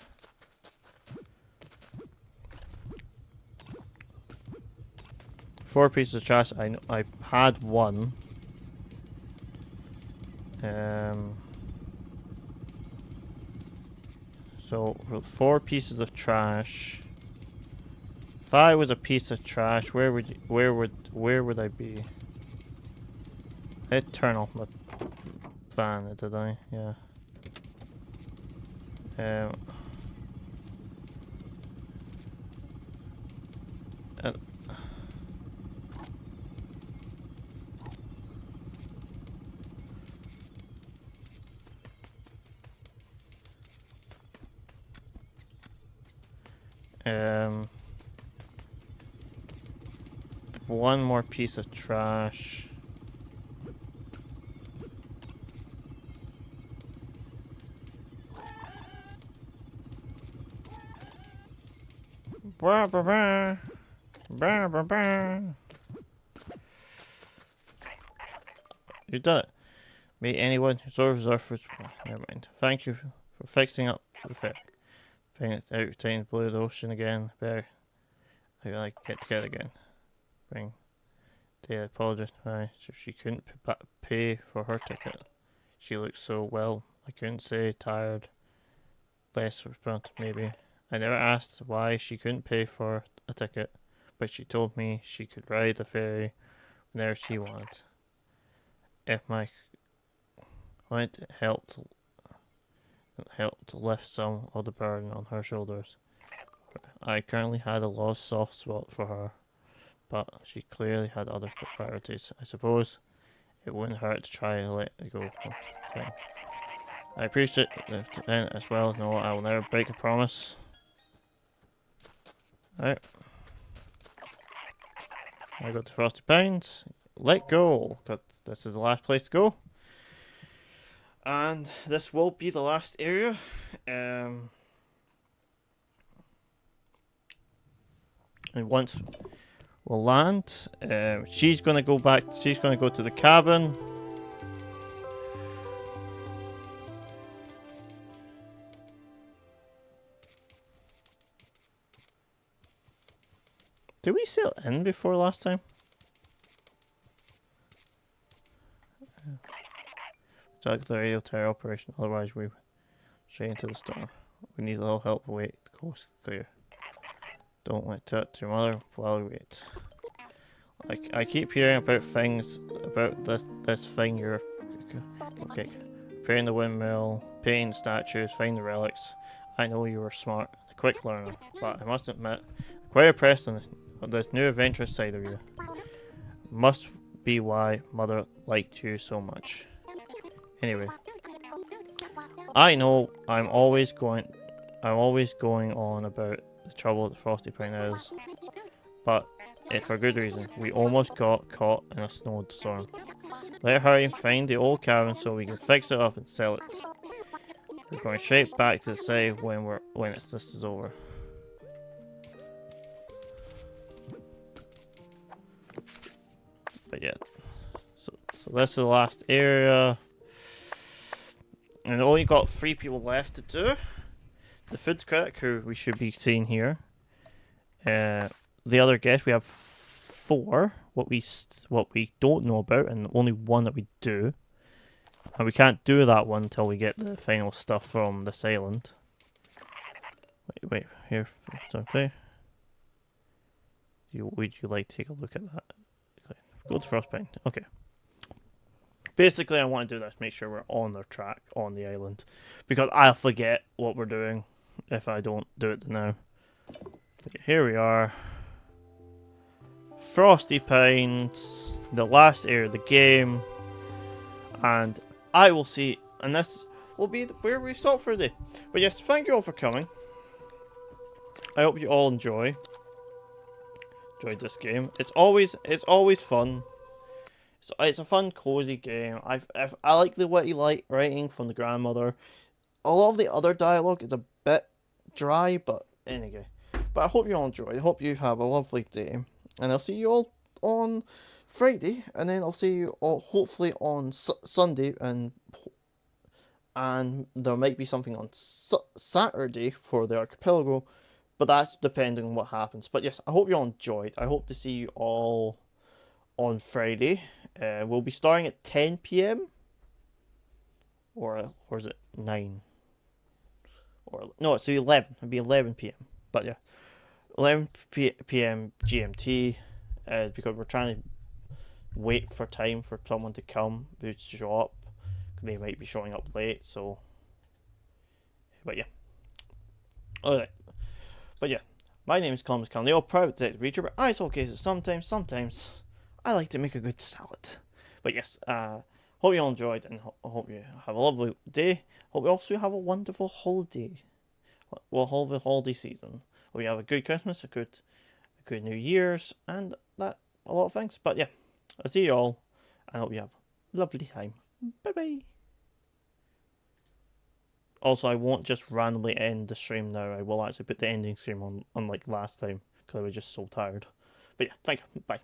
Four pieces of trash. I had one. So 4 pieces of trash. If I was a piece of trash, where would I be? I did turn off my fan, did I? Yeah. One more piece of trash. Bah, bah, bah. Bah, bah, bah. You done it. May anyone who's reserved for never mind. Thank you for fixing up the fair. Paying it out time blue the ocean again. Better I like get together again. Bring Dea apologized. So she couldn't pay for her ticket. She looked so well. I couldn't say tired. Less responsive maybe. I never asked why she couldn't pay for a ticket, but she told me she could ride the ferry whenever she wanted. If my client helped helped lift some of the burden on her shoulders. I currently had a lost soft spot for her, but she clearly had other priorities. I suppose it wouldn't hurt to try to let it go thing. I appreciate it as well. No, I will never break a promise. Alright. I got the Frosty Pines. Let go. Got this is the last place to go. And this will be the last area. And once we'll land, she's gonna go back. She's gonna go to the cabin. Did we sail in before last time? Drag the radio tower operation, otherwise we straight into the storm. We need a little help. Wait, the coast clear. Don't let touch your mother while we wait. I keep hearing about things about this thing you're okay. Repairing the windmill, painting the statues, finding the relics. I know you were smart, a quick learner, but I must admit, I'm quite impressed on this new adventurous side of you. Must be why Mother liked you so much. Anyway, I know I'm always going on about the trouble that Frosty Pine is, but it's for good reason. We almost got caught in a snowstorm. Let's hurry and find the old cabin so we can fix it up and sell it. We're going straight back to the city when this is over. But yeah, so this is the last area. And only got 3 people left to do. The food critic, who we should be seeing here. The other guest, we have 4. What we don't know about, and only 1 that we do. And we can't do that one until we get the final stuff from this island. Wait, here, okay. Would you like to take a look at that? Okay. Go to Frostpine. Okay. Basically, I want to do this, make sure we're on the track on the island, because I'll forget what we're doing if I don't do it now. Okay, here we are. Frosty Pines, the last area of the game, and I will see, and this will be where we stop for the day. But yes, thank you all for coming. I hope you all enjoyed this game. It's always fun. So it's a fun, cozy game. I like the witty light writing from the grandmother. A lot of the other dialogue is a bit dry, but anyway. But I hope you all enjoy. I hope you have a lovely day, and I'll see you all on Friday, and then I'll see you all hopefully on Sunday, and there might be something on Saturday for the archipelago, but that's depending on what happens. But yes, I hope you all enjoyed. I hope to see you all on Friday. We'll be starting at 10 p.m. Or is it 9? Or no, it's 11. It'll be 11 p.m. But yeah, 11 p.m. GMT. Because we're trying to wait for time for someone to come, to show up. They might be showing up late, so. But yeah. Alright. But yeah, my name is Thomas Canleo, private detective YouTuber. It's okay that sometimes I like to make a good salad. But yes, hope you all enjoyed, and hope you have a lovely day. Hope you also have a wonderful holiday. Well, the holiday season. Hope you have a good Christmas, a good New Year's, and a lot of things. But yeah, I'll see you all, and hope you have a lovely time. Bye bye. Also, I won't just randomly end the stream now. I will actually put the ending stream on, unlike last time, because I was just so tired. But yeah, thank you. Bye.